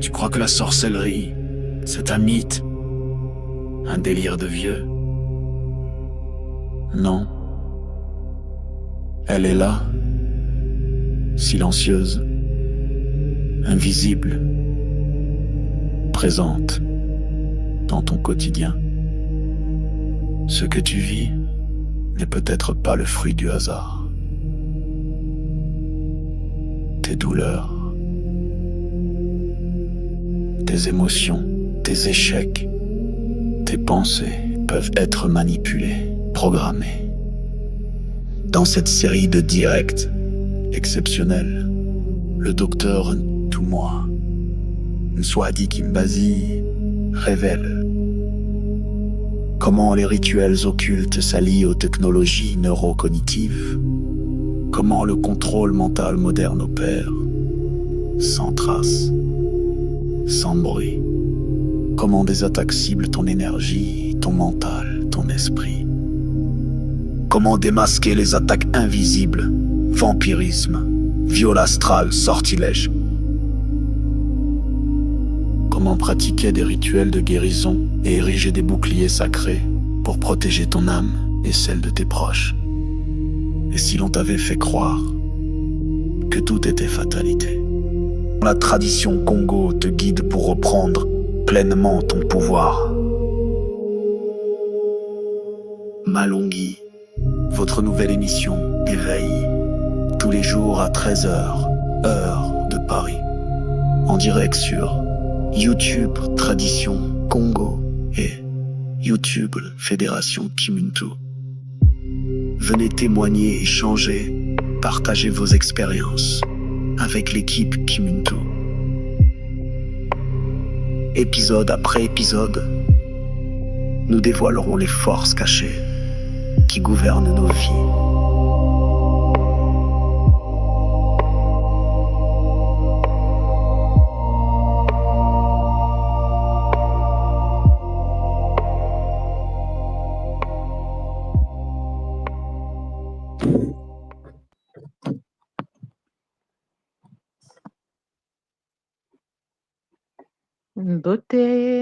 Tu crois que la sorcellerie, c'est un mythe, un délire de vieux? Non. Elle est là, silencieuse, invisible, présente dans ton quotidien. Ce que tu vis n'est peut-être pas le fruit du hasard. Tes douleurs, tes émotions, tes échecs, tes pensées peuvent être manipulées, programmées. Dans cette série de directs exceptionnels, le docteur Ntumwa Nswadi Kimbazi révèle comment les rituels occultes s'allient aux technologies neurocognitives, comment le contrôle mental moderne opère, sans trace, sans bruit, comment des attaques ciblent ton énergie, ton mental, ton esprit, comment démasquer les attaques invisibles, vampirisme, viol astral, sortilège, comment pratiquer des rituels de guérison et ériger des boucliers sacrés pour protéger ton âme et celle de tes proches. Et si l'on t'avait fait croire que tout était fatalité? La tradition Congo te guide pour reprendre pleinement ton pouvoir. Malongui, votre nouvelle émission Éveil, tous les jours à 13h, heure de Paris, en direct sur YouTube Tradition Congo et YouTube Fédération Kimuntu. Venez témoigner, échanger, partager vos expériences avec l'équipe Kimuntu. Épisode après épisode, nous dévoilerons les forces cachées qui gouvernent nos vies.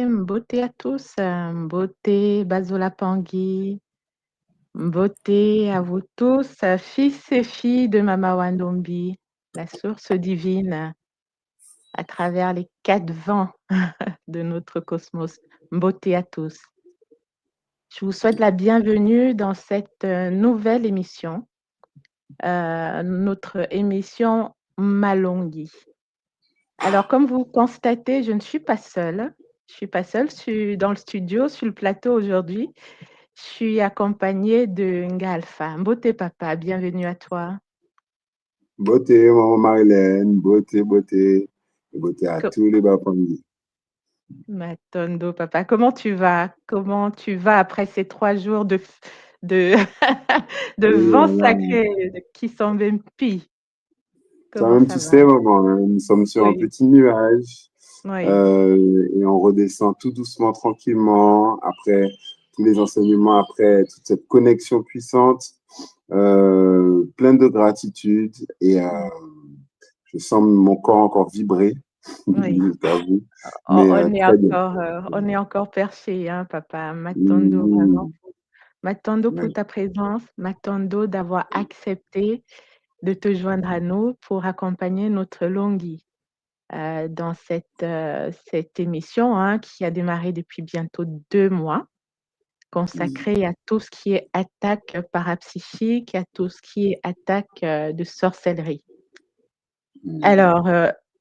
Beauté à tous, beauté Bazola Pangui, beauté à vous tous, fils et filles de Mama Wandombi, la source divine à travers les 4 vents de notre cosmos. Beauté à tous. Je vous souhaite la bienvenue dans cette nouvelle émission, notre émission Malongui. Alors, comme vous constatez, je ne suis pas seule. Je suis dans le studio, sur le plateau aujourd'hui. Je suis accompagnée de Ngalfa. Beauté papa, bienvenue à toi. Beauté, maman Marilène, beauté, beauté, et beauté à tous les Bapangui. Matondo papa, comment tu vas? Comment tu vas après ces 3 jours de vent sacré qui s'embempit? Comment ça Tu va? sais, maman, nous sommes sur un petit nuage et on redescend tout doucement, tranquillement, après tous les enseignements, après toute cette connexion puissante, pleine de gratitude et je sens mon corps encore vibrer. Oui. On est encore perché, hein, papa. Matondo, vraiment. Matondo pour ta présence. Matondo d'avoir accepté de te joindre à nous pour accompagner notre Longui dans cette émission qui a démarré depuis bientôt 2 mois, consacrée à tout ce qui est attaque parapsychique, à tout ce qui est attaque de sorcellerie. Alors,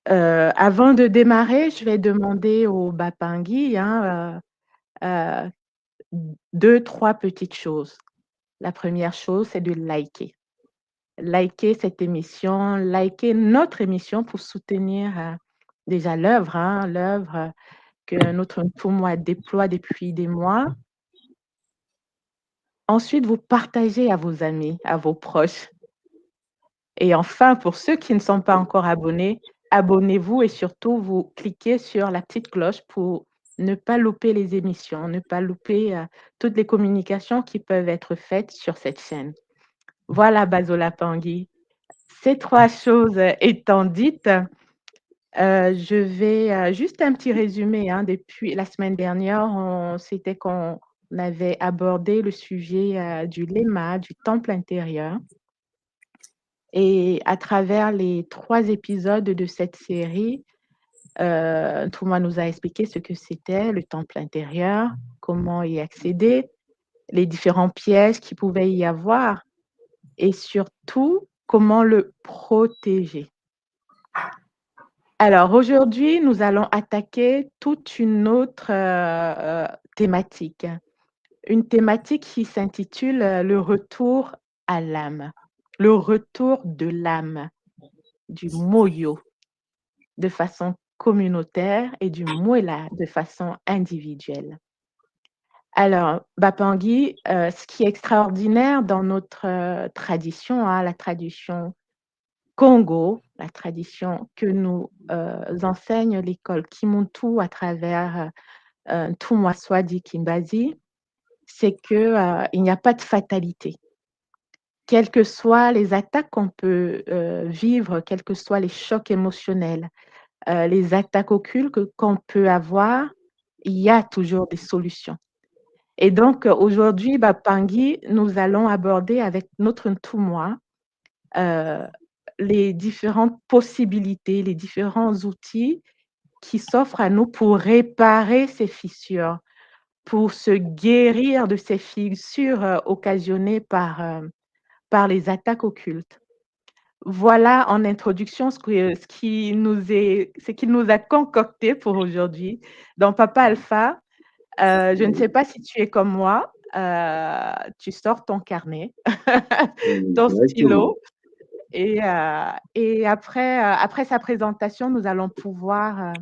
avant de démarrer, je vais demander au Bapangui 2, 3 petites choses. La première chose, c'est de liker. Liker cette émission, liker notre émission pour soutenir déjà l'œuvre que notre Ntumwa déploie depuis des mois. Ensuite, vous partagez à vos amis, à vos proches. Et enfin, pour ceux qui ne sont pas encore abonnés, abonnez-vous et surtout, vous cliquez sur la petite cloche pour ne pas louper les émissions, ne pas louper toutes les communications qui peuvent être faites sur cette chaîne. Voilà, Bazola Pangui. Ces 3 choses étant dites, Je vais juste un petit résumé, hein. Depuis la semaine dernière, c'était qu'on avait abordé le sujet du Lema, du temple intérieur. Et à travers les 3 épisodes de cette série, Thomas nous a expliqué ce que c'était le temple intérieur, comment y accéder, les différents pièges qu'il pouvait y avoir et surtout comment le protéger. Alors aujourd'hui, nous allons attaquer toute une autre thématique. Une thématique qui s'intitule le retour à l'âme, le retour de l'âme, du moyo de façon communautaire et du moela de façon individuelle. Alors, Bapangui, ce qui est extraordinaire dans notre tradition, hein, la tradition Congo, la tradition que nous enseigne l'école Kimuntu à travers Tumwaswadi Kimbazi, c'est qu'il n'y a pas de fatalité. Quelles que soient les attaques qu'on peut vivre, quels que soient les chocs émotionnels, les attaques occultes qu'on peut avoir, il y a toujours des solutions. Et donc, aujourd'hui, Bapangui, nous allons aborder avec notre Ntumwa les différentes possibilités, les différents outils qui s'offrent à nous pour réparer ces fissures, pour se guérir de ces fissures occasionnées par les attaques occultes. Voilà en introduction ce qu'il nous a concocté pour aujourd'hui. Donc, Papa Alpha, je ne sais pas si tu es comme moi, tu sors ton carnet, ton stylo et après sa présentation, nous allons pouvoir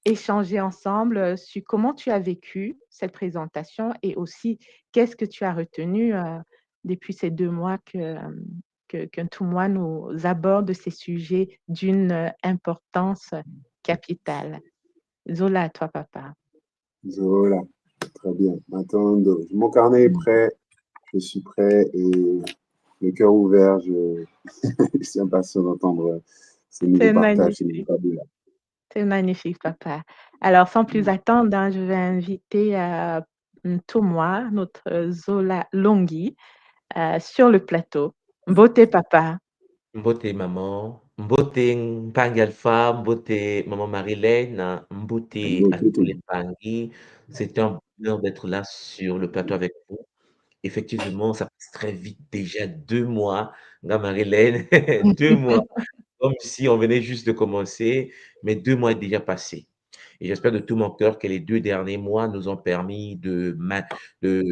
échanger ensemble sur comment tu as vécu cette présentation et aussi qu'est-ce que tu as retenu depuis ces 2 mois que Ntumwa nous aborde ces sujets d'une importance capitale. Zola, à toi, papa. Zola, très bien. Maintenant, mon carnet est prêt, je suis prêt et le cœur ouvert, je suis impatient d'entendre ces nouveaux partages, ces nouveaux vocabulaires. C'est magnifique, papa. Alors, sans plus attendre, hein, je vais inviter Ntumwa, notre Zola Longi, sur le plateau. Beauté, papa. Mbote maman, mbote Mpangi Alpha, mbote maman Marilène, mbote à tous les Mpangi. C'est un bonheur d'être là sur le plateau avec vous. Effectivement, ça passe très vite, déjà 2 mois, Marilène, 2 mois, comme si on venait juste de commencer, mais 2 mois est déjà passé. Et j'espère de tout mon cœur que les 2 derniers mois nous ont permis de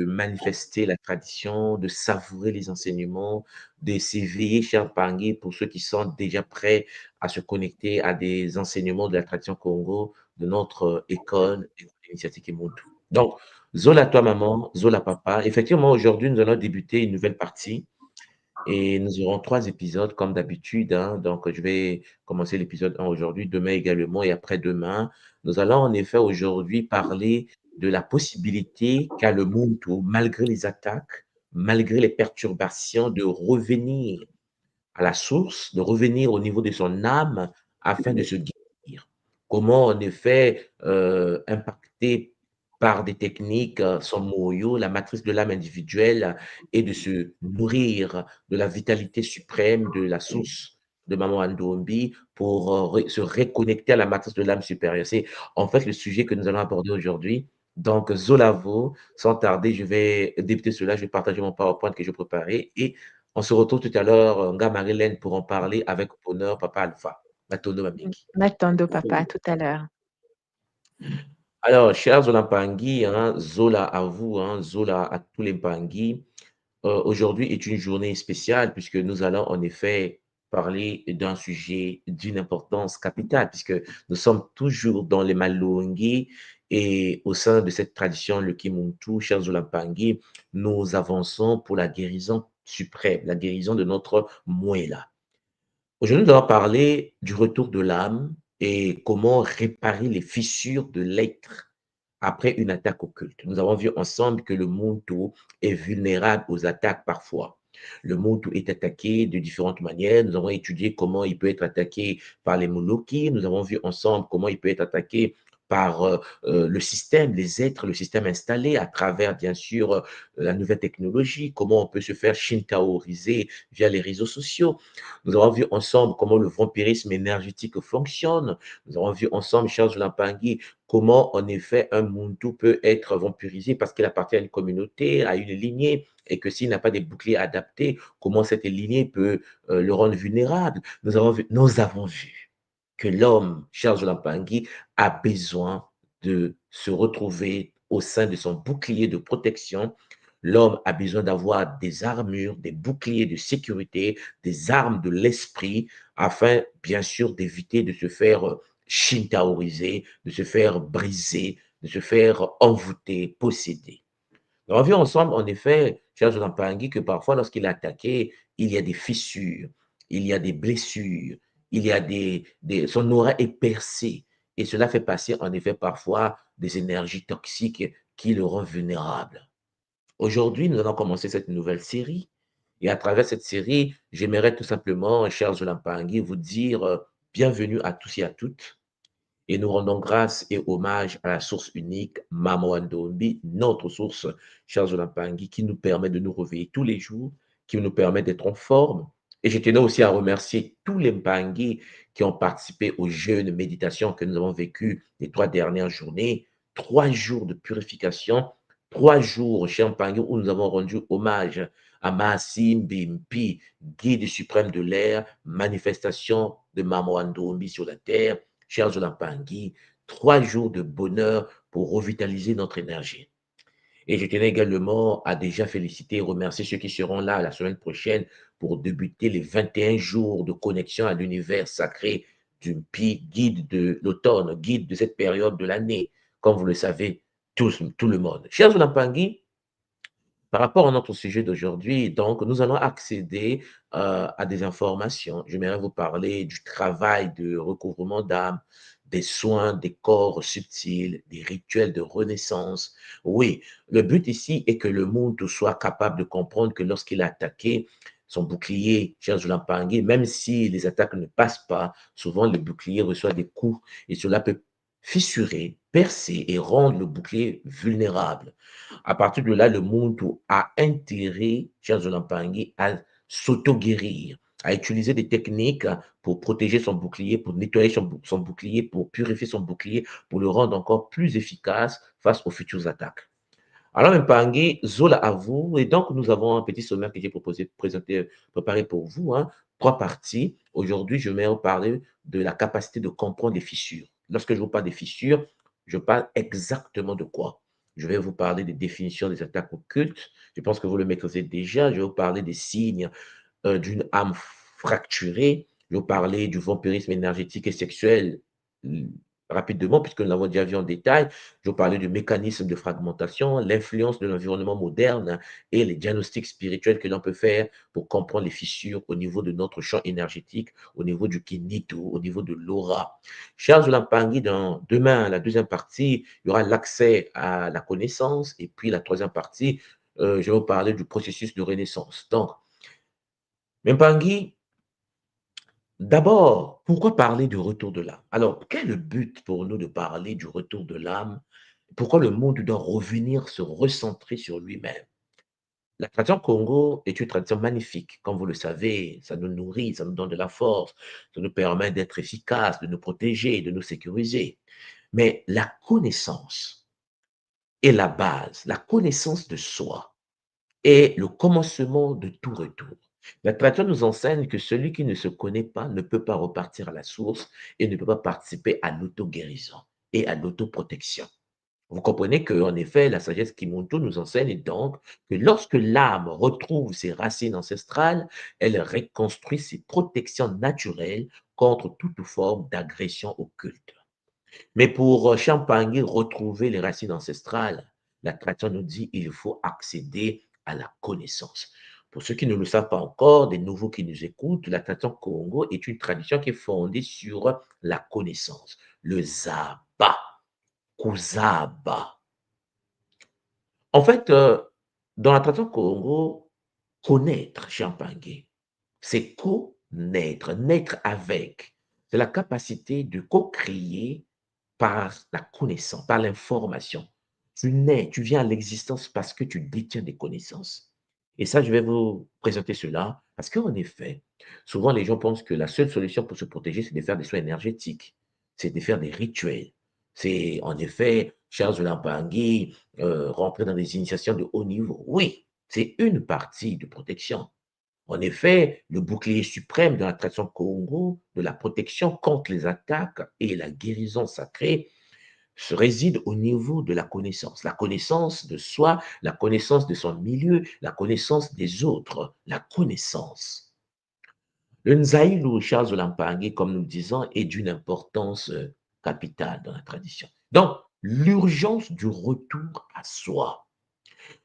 manifester la tradition, de savourer les enseignements, de s'éveiller, cher Pangui, pour ceux qui sont déjà prêts à se connecter à des enseignements de la tradition Congo, de notre école initiative Kimuntu. Donc, Zola toi maman, Zola papa. Effectivement, aujourd'hui, nous allons débuter une nouvelle partie et nous aurons 3 épisodes comme d'habitude, hein. Donc, je vais commencer l'épisode 1 aujourd'hui, demain également et après-demain. Nous allons en effet aujourd'hui parler de la possibilité qu'a le Muntu, malgré les attaques, malgré les perturbations, de revenir à la source, de revenir au niveau de son âme afin de se guérir. Comment en effet impacter par des techniques son moyo, la matrice de l'âme individuelle, et de se nourrir de la vitalité suprême de la source de Maman Andombi pour se reconnecter à la matrice de l'âme supérieure. C'est en fait le sujet que nous allons aborder aujourd'hui. Donc, Zolavo, sans tarder, je vais débuter cela, je vais partager mon PowerPoint que j'ai préparé et on se retrouve tout à l'heure, Nga Marilène, pour en parler avec bonheur, Papa Alpha. Matondo Mamiki. Matondo, papa, à tout à l'heure. Alors, chers Zola-Pangui, hein, Zola à vous, hein, Zola à tous les Pangui. Aujourd'hui est une journée spéciale puisque nous allons en effet parler d'un sujet d'une importance capitale puisque nous sommes toujours dans les Malungi et au sein de cette tradition, le Kimuntu, chers Zola-Pangui, nous avançons pour la guérison suprême, la guérison de notre Moela. Aujourd'hui, nous allons parler du retour de l'âme et comment réparer les fissures de l'être après une attaque occulte. Nous avons vu ensemble que le Muntu est vulnérable aux attaques parfois. Le Motu est attaqué de différentes manières. Nous avons étudié comment il peut être attaqué par les Moloki. Nous avons vu ensemble comment il peut être attaqué par le système, les êtres, le système installé à travers, bien sûr, la nouvelle technologie, comment on peut se faire shintaoriser via les réseaux sociaux. Nous avons vu ensemble comment le vampirisme énergétique fonctionne. Nous avons vu ensemble, Charles Lampangui, comment, en effet, un Muntu peut être vampirisé parce qu'il appartient à une communauté, à une lignée, et que s'il n'a pas des boucliers adaptés, comment cette lignée peut le rendre vulnérable. Nous avons vu que l'homme, Charles Lampangui, a besoin de se retrouver au sein de son bouclier de protection. L'homme a besoin d'avoir des armures, des boucliers de sécurité, des armes de l'esprit, afin, bien sûr, d'éviter de se faire shintaoriser, de se faire briser, de se faire envoûter, posséder. On a vu ensemble, en effet, cher Jonathan Pangui, que parfois, lorsqu'il est attaqué, il y a des fissures, il y a des blessures, il y a son aura est percée. Et cela fait passer, en effet, parfois des énergies toxiques qui le rendent vulnérable. Aujourd'hui, nous allons commencer cette nouvelle série. Et à travers cette série, j'aimerais tout simplement, cher Jonathan Pangui, vous dire bienvenue à tous et à toutes. Et nous rendons grâce et hommage à la source unique, Mama Ndombi, notre source, Charles Olampangui, qui nous permet de nous réveiller tous les jours, qui nous permet d'être en forme. Et je tenais aussi à remercier tous les Mpangi qui ont participé aux jeûnes méditations que nous avons vécues les 3 dernières journées. 3 jours de purification, 3 jours, cher Mpangi, où nous avons rendu hommage à Massim Bimpi, guide suprême de l'air, manifestation de Mama Ndombi sur la terre. Cher Zolampangui, 3 jours de bonheur pour revitaliser notre énergie. Et je tenais également à déjà féliciter et remercier ceux qui seront là la semaine prochaine pour débuter les 21 jours de connexion à l'univers sacré du Pi, guide de l'automne, guide de cette période de l'année, comme vous le savez, tout le monde. Cher Zolampangui, par rapport à notre sujet d'aujourd'hui, donc, nous allons accéder à des informations. J'aimerais vous parler du travail de recouvrement d'âme, des soins des corps subtils, des rituels de renaissance. Oui, le but ici est que le monde soit capable de comprendre que lorsqu'il est attaqué, son bouclier, cher Zulampangui, même si les attaques ne passent pas, souvent le bouclier reçoit des coups et cela peut fissurer, percer et rendre le bouclier vulnérable. À partir de là, le monde a intérêt, chers Olampangui, à s'auto-guérir, à utiliser des techniques pour protéger son bouclier, pour nettoyer son bouclier, pour purifier son bouclier, pour le rendre encore plus efficace face aux futures attaques. Alors, Mpangui, Zola à vous. Et donc, nous avons un petit sommaire que j'ai proposé, présenter, préparé pour vous. 3 parties. Aujourd'hui, je vais vous parler de la capacité de comprendre les fissures. Lorsque je vous parle des fissures, je parle exactement de quoi? Je vais vous parler des définitions des attaques occultes. Je pense que vous le maîtrisez déjà. Je vais vous parler des signes d'une âme fracturée. Je vais vous parler du vampirisme énergétique et sexuel rapidement, puisque nous l'avons déjà vu en détail. Je vais vous parler du mécanisme de fragmentation, l'influence de l'environnement moderne et les diagnostics spirituels que l'on peut faire pour comprendre les fissures au niveau de notre champ énergétique, au niveau du kinito, au niveau de l'aura. Charles Lampangui, demain, la deuxième partie, il y aura l'accès à la connaissance. Et puis la troisième partie, je vais vous parler du processus de renaissance. Donc, Mpangui, d'abord, pourquoi parler du retour de l'âme? Alors, quel est le but pour nous de parler du retour de l'âme? Pourquoi le monde doit revenir se recentrer sur lui-même? La tradition Congo est une tradition magnifique. Comme vous le savez, ça nous nourrit, ça nous donne de la force, ça nous permet d'être efficaces, de nous protéger, de nous sécuriser. Mais la connaissance est la base, la connaissance de soi est le commencement de tout retour. La tradition nous enseigne que celui qui ne se connaît pas ne peut pas repartir à la source et ne peut pas participer à l'auto-guérison et à l'autoprotection. Vous comprenez qu'en effet, la sagesse Kimonto nous enseigne donc que lorsque l'âme retrouve ses racines ancestrales, elle reconstruit ses protections naturelles contre toute forme d'agression occulte. Mais pour Champagne retrouver les racines ancestrales, la tradition nous dit qu'il faut accéder à la connaissance. Pour ceux qui ne le savent pas encore, des nouveaux qui nous écoutent, la tradition Congo est une tradition qui est fondée sur la connaissance, le Zaba, Kuzaba. En fait, dans la tradition Congo, Connaître, Champagne, c'est connaître, naître avec. C'est la capacité de co-créer par la connaissance, par l'information. Tu nais, tu viens à l'existence parce que tu détiens des connaissances. Et ça, je vais vous présenter cela parce qu'en effet, souvent les gens pensent que la seule solution pour se protéger, c'est de faire des soins énergétiques, c'est de faire des rituels. C'est en effet, Charles Lampangui, rentrer dans des initiations de haut niveau. Oui, c'est une partie de protection. En effet, le bouclier suprême de la tradition Congo, de la protection contre les attaques et la guérison sacrée, se réside au niveau de la connaissance de soi, la connaissance de son milieu, la connaissance des autres, la connaissance. Le Nzaïlu Charles Lampangé, comme nous le disons, est d'une importance capitale dans la tradition. Donc, l'urgence du retour à soi.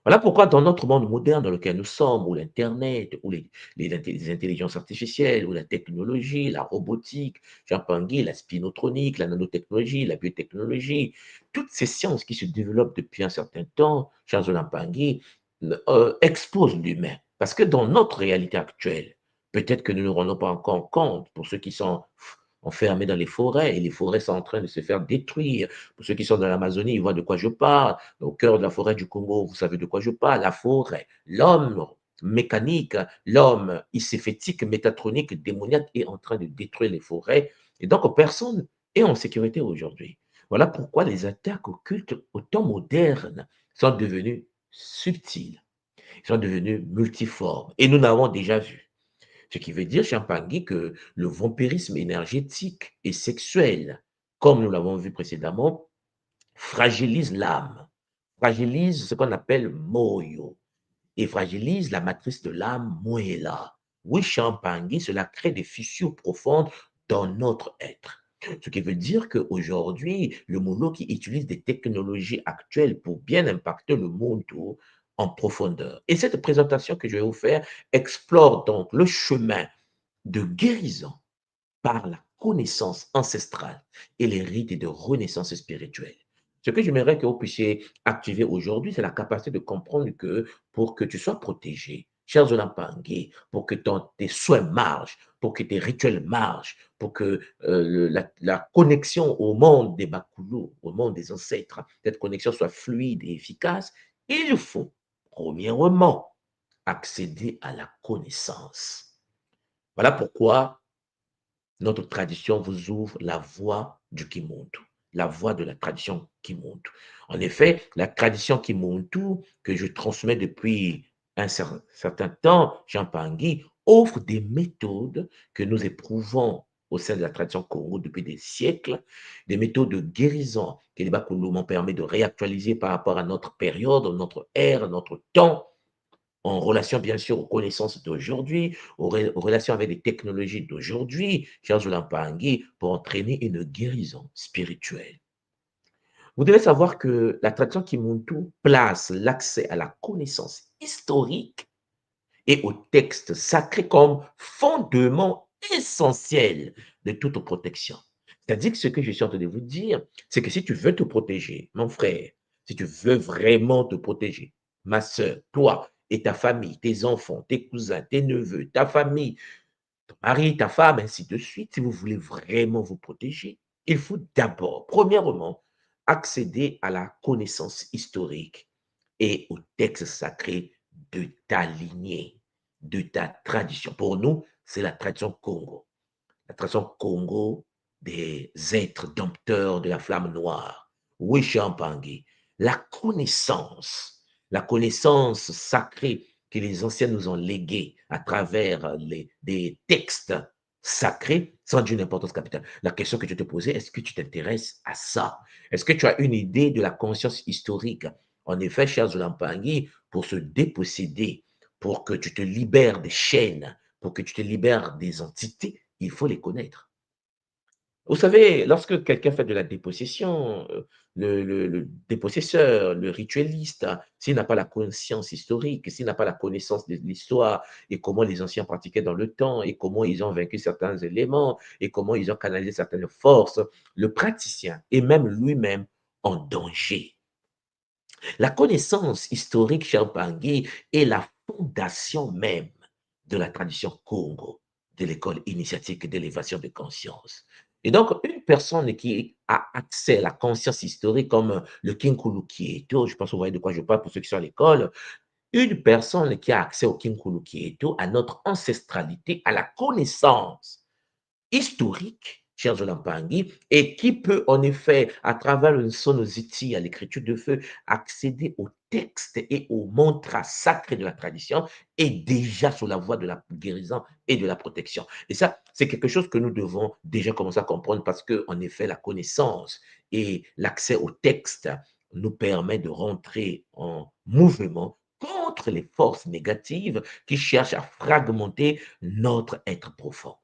Voilà pourquoi dans notre monde moderne dans lequel nous sommes, où l'Internet, où les intelligences artificielles, où la technologie, la robotique, Jean-Pangui, la spinotronique, la nanotechnologie, la biotechnologie, toutes ces sciences qui se développent depuis un certain temps, Charles Lampangui, exposent l'humain. Parce que dans notre réalité actuelle, peut-être que nous ne nous rendons pas encore compte, pour ceux qui sont enfermés dans les forêts, et les forêts sont en train de se faire détruire. Pour ceux qui sont dans l'Amazonie, ils voient de quoi je parle. Au cœur de la forêt du Congo, vous savez de quoi je parle. La forêt, l'homme mécanique, l'homme iséfétique, métatronique, démoniaque est en train de détruire les forêts. Et donc, personne est en sécurité aujourd'hui. Voilà pourquoi les attaques occultes au temps moderne sont devenues subtiles, sont devenues multiformes. Et nous l'avons déjà vu. Ce qui veut dire, Champagny, que le vampirisme énergétique et sexuel, comme nous l'avons vu précédemment, fragilise l'âme, fragilise ce qu'on appelle moyo, et fragilise la matrice de l'âme, moella. Oui, Champagny, cela crée des fissures profondes dans notre être. Ce qui veut dire qu'aujourd'hui, le Molo qui utilise des technologies actuelles pour bien impacter le monde en profondeur. Et cette présentation que je vais vous faire explore donc le chemin de guérison par la connaissance ancestrale et les rites de renaissance spirituelle. Ce que j'aimerais que vous puissiez activer aujourd'hui, c'est la capacité de comprendre que pour que tu sois protégé, cher Zolampangue, pour que tes soins marchent, pour que tes rituels marchent, pour que la connexion au monde des Bakoulou, au monde des ancêtres, cette connexion soit fluide et efficace, il faut, premièrement, accéder à la connaissance. Voilà pourquoi notre tradition vous ouvre la voie du Kimuntu, la voie de la tradition Kimuntu. En effet, la tradition Kimuntu, que je transmets depuis un certain temps, Jean Pangui, offre des méthodes que nous éprouvons au sein de la tradition Congo depuis des siècles, des méthodes de guérison que les Bakulu m'ont permis de réactualiser par rapport à notre période, notre ère, notre temps, en relation bien sûr aux connaissances d'aujourd'hui, aux relations avec les technologies d'aujourd'hui, Charles Lampangui, pour entraîner une guérison spirituelle. Vous devez savoir que la tradition Kimuntu place l'accès à la connaissance historique et au texte sacré comme fondement essentiel de toute protection. C'est-à-dire que ce que je suis en train de vous dire, c'est que si tu veux te protéger, mon frère, si tu veux vraiment te protéger, ma soeur, toi et ta famille, tes enfants, tes cousins, tes neveux, ta famille, ton mari, ta femme, ainsi de suite, si vous voulez vraiment vous protéger, il faut d'abord, premièrement, accéder à la connaissance historique et au texte sacré de ta lignée, de ta tradition. Pour nous, c'est la tradition Congo. La tradition Congo des êtres dompteurs de la flamme noire. Oui, Champangui. La connaissance sacrée que les anciens nous ont léguée à travers des textes sacrés sont d'une importance capitale. La question que je te posais, est-ce que tu t'intéresses à ça? Est-ce que tu as une idée de la conscience historique? En effet, cher Zolampangui, pour se déposséder, pour que tu te libères des chaînes, pour que tu te libères des entités, il faut les connaître. Vous savez, lorsque quelqu'un fait de la dépossession, le dépossesseur, le ritualiste, s'il n'a pas la conscience historique, s'il n'a pas la connaissance de l'histoire et comment les anciens pratiquaient dans le temps et comment ils ont vaincu certains éléments et comment ils ont canalisé certaines forces, le praticien est même lui-même en danger. La connaissance historique, cher Bangui, est la fondation même de la tradition Congo, de l'école initiatique d'élévation de conscience. Et donc, une personne qui a accès à la conscience historique, comme le Kinkulu Kieto, je pense que vous voyez de quoi je parle pour ceux qui sont à l'école, une personne qui a accès au Kinkulu Kieto, à notre ancestralité, à la connaissance historique, cher Zolampangi, et qui peut en effet, à travers le sonosity, à l'écriture de feu, accéder au texte et au mantra sacré de la tradition, est déjà sur la voie de la guérison et de la protection. Et ça, c'est quelque chose que nous devons déjà commencer à comprendre parce que, en effet, la connaissance et l'accès au texte nous permet de rentrer en mouvement contre les forces négatives qui cherchent à fragmenter notre être profond.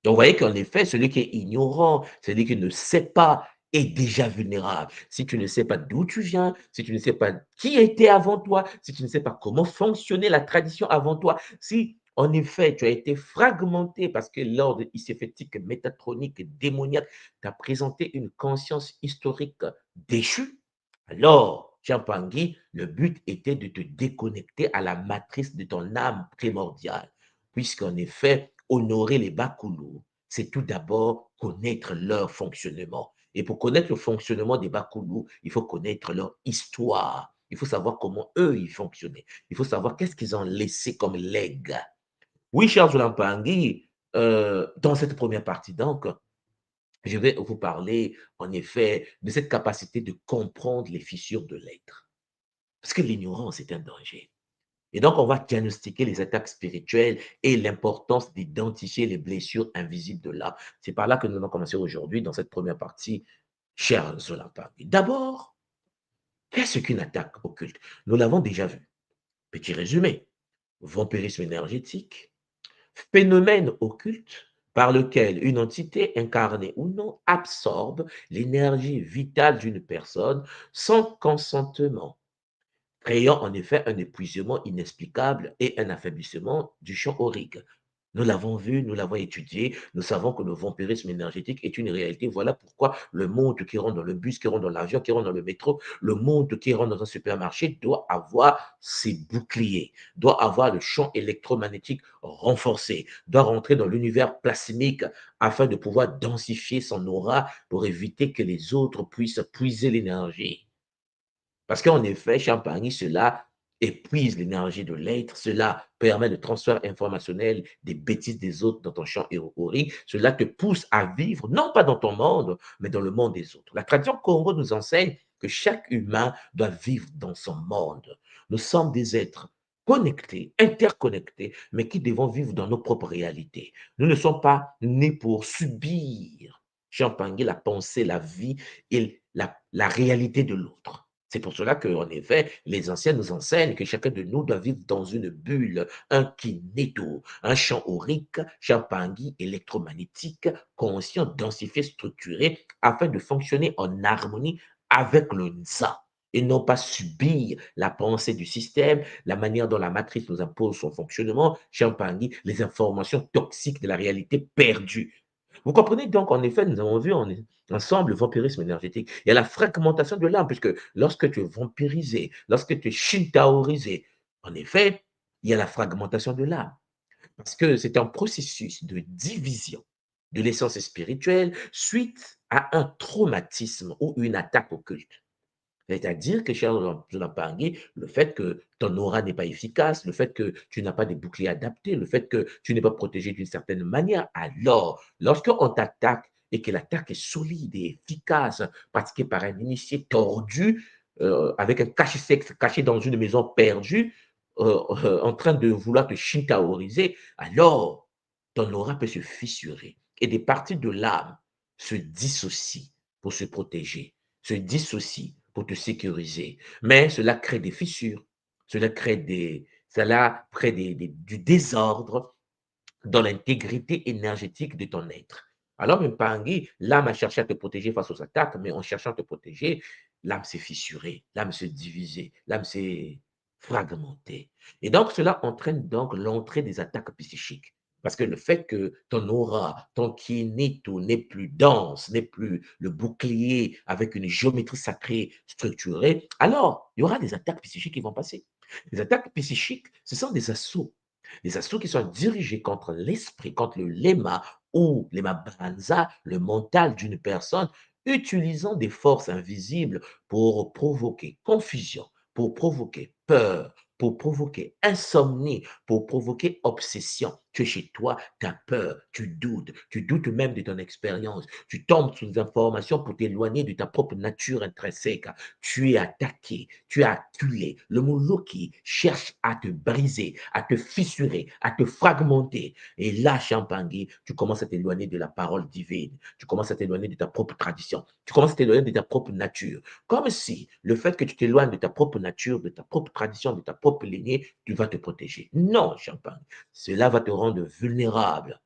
Donc, vous voyez qu'en effet, celui qui est ignorant, celui qui ne sait pas, est déjà vulnérable. Si tu ne sais pas d'où tu viens, si tu ne sais pas qui était avant toi, si tu ne sais pas comment fonctionnait la tradition avant toi, si en effet tu as été fragmenté parce que l'ordre iséphétique, métatronique, démoniaque t'a présenté une conscience historique déchue, alors, Champangui, le but était de te déconnecter à la matrice de ton âme primordiale, puisqu'en effet, honorer les Bakoulous, c'est tout d'abord connaître leur fonctionnement. Et pour connaître le fonctionnement des Bakoulous, il faut connaître leur histoire. Il faut savoir comment eux, ils fonctionnaient. Il faut savoir qu'est-ce qu'ils ont laissé comme legs. Oui, Charles Lampangui, dans cette première partie, donc, je vais vous parler, en effet, de cette capacité de comprendre les fissures de l'être. Parce que l'ignorance est un danger. Et donc, on va diagnostiquer les attaques spirituelles et l'importance d'identifier les blessures invisibles de l'âme. C'est par là que nous allons commencer aujourd'hui dans cette première partie, cher Zolampa. D'abord, qu'est-ce qu'une attaque occulte? Nous l'avons déjà vu. Petit résumé. Vampirisme énergétique, phénomène occulte par lequel une entité incarnée ou non absorbe l'énergie vitale d'une personne sans consentement, créant en effet un épuisement inexplicable et un affaiblissement du champ aurique. Nous l'avons vu, nous l'avons étudié, nous savons que le vampirisme énergétique est une réalité. Voilà pourquoi le monde qui rentre dans le bus, qui rentre dans l'avion, qui rentre dans le métro, le monde qui rentre dans un supermarché doit avoir ses boucliers, doit avoir le champ électromagnétique renforcé, doit rentrer dans l'univers plasmique afin de pouvoir densifier son aura pour éviter que les autres puissent puiser l'énergie. Parce qu'en effet, Champagny, cela épuise l'énergie de l'être, cela permet le transfert informationnel des bêtises des autres dans ton champ aurique, cela te pousse à vivre, non pas dans ton monde, mais dans le monde des autres. La tradition Congo nous enseigne que chaque humain doit vivre dans son monde. Nous sommes des êtres connectés, interconnectés, mais qui devons vivre dans nos propres réalités. Nous ne sommes pas nés pour subir, Champagny, la pensée, la vie et la réalité de l'autre. C'est pour cela qu'en effet, les anciens nous enseignent que chacun de nous doit vivre dans une bulle, un kinéto, un champ aurique, champangui électromagnétique, conscient, densifié, structuré, afin de fonctionner en harmonie avec le Nza et non pas subir la pensée du système, la manière dont la matrice nous impose son fonctionnement, champangui, les informations toxiques de la réalité perdue. Vous comprenez donc, en effet, nous avons vu ensemble le vampirisme énergétique. Il y a la fragmentation de l'âme, puisque lorsque tu es vampirisé, lorsque tu es shintaorisé, en effet, il y a la fragmentation de l'âme. Parce que c'est un processus de division de l'essence spirituelle suite à un traumatisme ou une attaque occulte. C'est-à-dire que, cher Zolapangui, le fait que ton aura n'est pas efficace, le fait que tu n'as pas des boucliers adaptés, le fait que tu n'es pas protégé d'une certaine manière, alors, lorsqu'on t'attaque et que l'attaque est solide et efficace, pratiquée par un initié tordu, avec un cache-sexe caché dans une maison perdue, en train de vouloir te shintaoriser, alors ton aura peut se fissurer et des parties de l'âme se dissocient pour se protéger, se dissocient pour te sécuriser. Mais cela crée des fissures, cela crée du désordre dans l'intégrité énergétique de ton être. Alors, Mpangui, l'âme a cherché à te protéger face aux attaques, mais en cherchant à te protéger, l'âme s'est fissurée, l'âme s'est divisée, l'âme s'est fragmentée. Et donc, cela entraîne donc l'entrée des attaques psychiques. Parce que le fait que ton aura, ton kinéto n'est plus dense, n'est plus le bouclier avec une géométrie sacrée structurée, alors il y aura des attaques psychiques qui vont passer. Les attaques psychiques, ce sont des assauts. Des assauts qui sont dirigés contre l'esprit, contre le lema ou lema banza, le mental d'une personne, utilisant des forces invisibles pour provoquer confusion, pour provoquer peur, pour provoquer insomnie, pour provoquer obsession. Tu es chez toi, tu as peur, tu doutes même de ton expérience, tu tombes sous des informations pour t'éloigner de ta propre nature intrinsèque. Tu es attaqué, tu es acculé. Le mot Loki cherche à te briser, à te fissurer, à te fragmenter. Et là, Champangui, tu commences à t'éloigner de la parole divine. Tu commences à t'éloigner de ta propre tradition. Tu commences à t'éloigner de ta propre nature. Comme si le fait que tu t'éloignes de ta propre nature, de ta propre tradition, de ta propre lignée, tu vas te protéger. Non, Champagne. Cela va te rendre vulnérable.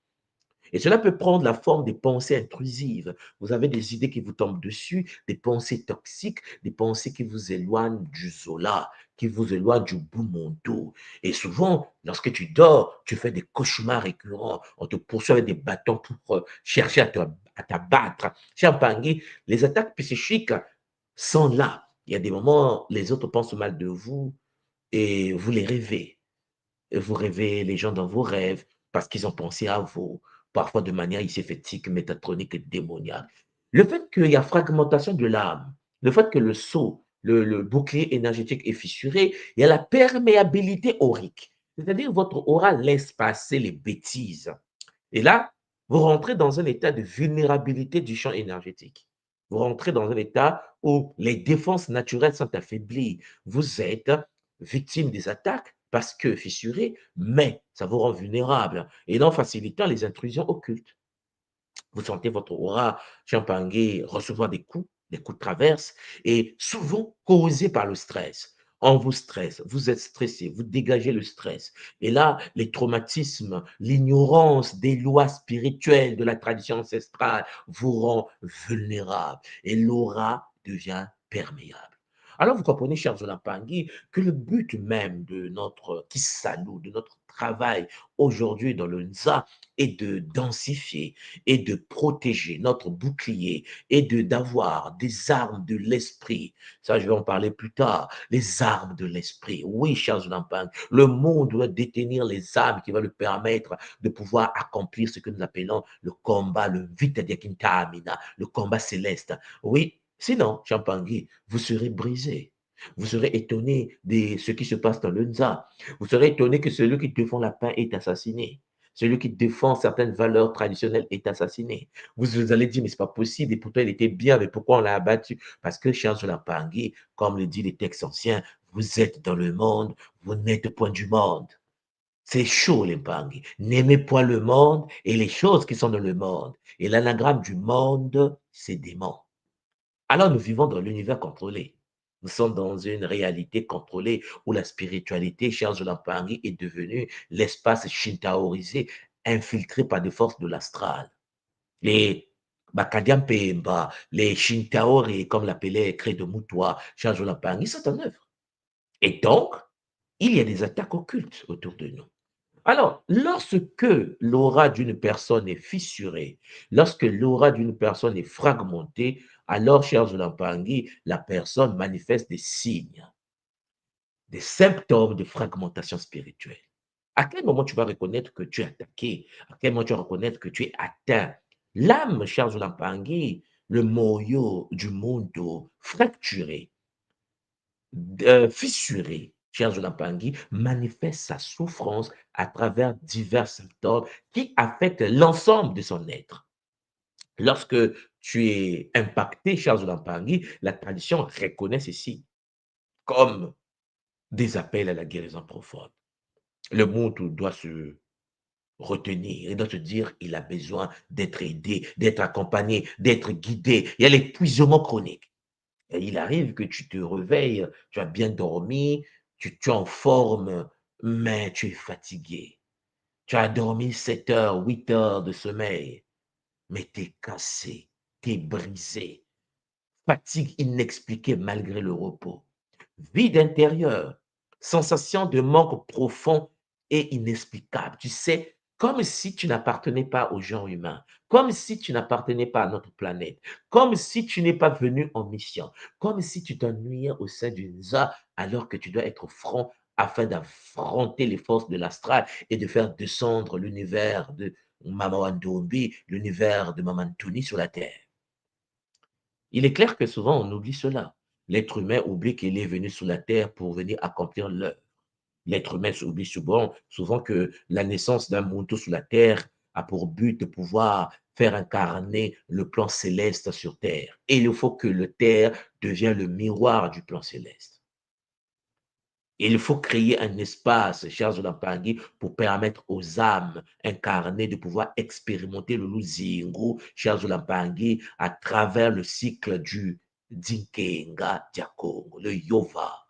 Et cela peut prendre la forme des pensées intrusives. Vous avez des idées qui vous tombent dessus, des pensées toxiques, des pensées qui vous éloignent du Zola, qui vous éloignent du Boumondo. Et souvent, lorsque tu dors, tu fais des cauchemars récurrents. On te poursuit avec des bâtons pour chercher à t'abattre. Cher Bangui, les attaques psychiques sont là. Il y a des moments, les autres pensent mal de vous et vous les rêvez. Vous rêvez les gens dans vos rêves parce qu'ils ont pensé à vous, parfois de manière iséfétique, métatronique et démoniaque. Le fait qu'il y a fragmentation de l'âme, le fait que le sceau, le bouclier énergétique est fissuré, il y a la perméabilité aurique. C'est-à-dire votre aura laisse passer les bêtises. Et là, vous rentrez dans un état de vulnérabilité du champ énergétique. Vous rentrez dans un état où les défenses naturelles sont affaiblies. Vous êtes victime des attaques parce que fissuré, mais ça vous rend vulnérable et en facilitant les intrusions occultes. Vous sentez votre aura champangé recevoir des coups de traverse et souvent causés par le stress. On vous stresse, vous êtes stressé, vous dégagez le stress. Et là, les traumatismes, l'ignorance des lois spirituelles de la tradition ancestrale vous rend vulnérable et l'aura devient perméable. Alors, vous comprenez, chers Zolapangui, que le but même de notre Kissalou, de notre travail aujourd'hui dans le Nza, est de densifier et de protéger notre bouclier et d'avoir des armes de l'esprit. Ça, je vais en parler plus tard. Les armes de l'esprit. Oui, chers Lampang, le monde doit détenir les armes qui vont lui permettre de pouvoir accomplir ce que nous appelons le combat, le Vita Diakintamina, le combat céleste. Oui, sinon, Champangui, vous serez brisé. Vous serez étonné de ce qui se passe dans le Nza. Vous serez étonné que celui qui défend la paix est assassiné. Celui qui défend certaines valeurs traditionnelles est assassiné. Vous allez dire, mais ce n'est pas possible, et pourtant il était bien, mais pourquoi on l'a abattu? Parce que, cher Pangui, comme le dit les textes anciens, vous êtes dans le monde, vous n'êtes point du monde. C'est chaud, les Pangui. N'aimez point le monde et les choses qui sont dans le monde. Et l'anagramme du monde, c'est démon. Alors nous vivons dans l'univers contrôlé. Nous sommes dans une réalité contrôlée où la spiritualité, cher Paris, est devenue l'espace shintaorisé, infiltré par des forces de l'astral. Les Bakadian Pemba, les Shintaori, comme l'appelait Credo Mutua, cher Paris, sont en œuvre. Et donc, il y a des attaques occultes autour de nous. Alors, lorsque l'aura d'une personne est fissurée, lorsque l'aura d'une personne est fragmentée, alors, chers Zoulampangui, la personne manifeste des signes, des symptômes de fragmentation spirituelle. À quel moment tu vas reconnaître que tu es attaqué? À quel moment tu vas reconnaître que tu es atteint? L'âme, chers Zoulampangui, le moyo du monde fracturé, fissuré, cher Zoulapangui, manifeste sa souffrance à travers divers symptômes qui affectent l'ensemble de son être. Lorsque tu es impacté, cher Zoulapangui, la tradition reconnaît ceci comme des appels à la guérison profonde. Le monde doit se retenir, il doit se dire il a besoin d'être aidé, d'être accompagné, d'être guidé. Il y a l'épuisement chronique. Et il arrive que tu te réveilles, tu as bien dormi, tu es en forme, mais tu es fatigué. Tu as dormi 7 heures, 8 heures de sommeil, mais tu es cassé, tu es brisé. Fatigue inexpliquée malgré le repos. Vide intérieur, sensation de manque profond et inexplicable. Tu sais, comme si tu n'appartenais pas au genre humain, comme si tu n'appartenais pas à notre planète, comme si tu n'es pas venu en mission, comme si tu t'ennuyais au sein d'une ZA alors que tu dois être franc afin d'affronter les forces de l'astral et de faire descendre l'univers de Maman Ndombi, l'univers de Maman Touni sur la terre. Il est clair que souvent on oublie cela. L'être humain oublie qu'il est venu sur la terre pour venir accomplir l'œuvre. L'être humain oublie souvent que la naissance d'un Muntu sur la terre a pour but de pouvoir faire incarner le plan céleste sur terre. Et il faut que le terre devienne le miroir du plan céleste. Il faut créer un espace, chers Olampangui, pour permettre aux âmes incarnées de pouvoir expérimenter le Luzingu, chers Olampangui, à travers le cycle du Dinkenga Diakongo, le Yova.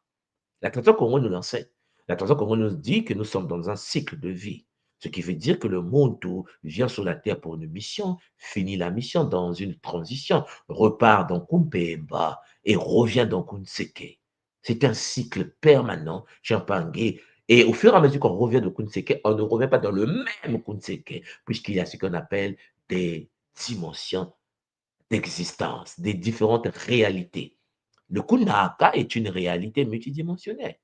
La tradition Congo nous l'enseigne. La tradition Congo nous dit que nous sommes dans un cycle de vie. Ce qui veut dire que le Muntu vient sur la terre pour une mission, finit la mission dans une transition, repart dans Kumpemba et revient dans Kunseke. C'est un cycle permanent, Champangé. Et au fur et à mesure qu'on revient de Kunseke, on ne revient pas dans le même Kunseke, puisqu'il y a ce qu'on appelle des dimensions d'existence, des différentes réalités. Le Kunaka est une réalité multidimensionnelle.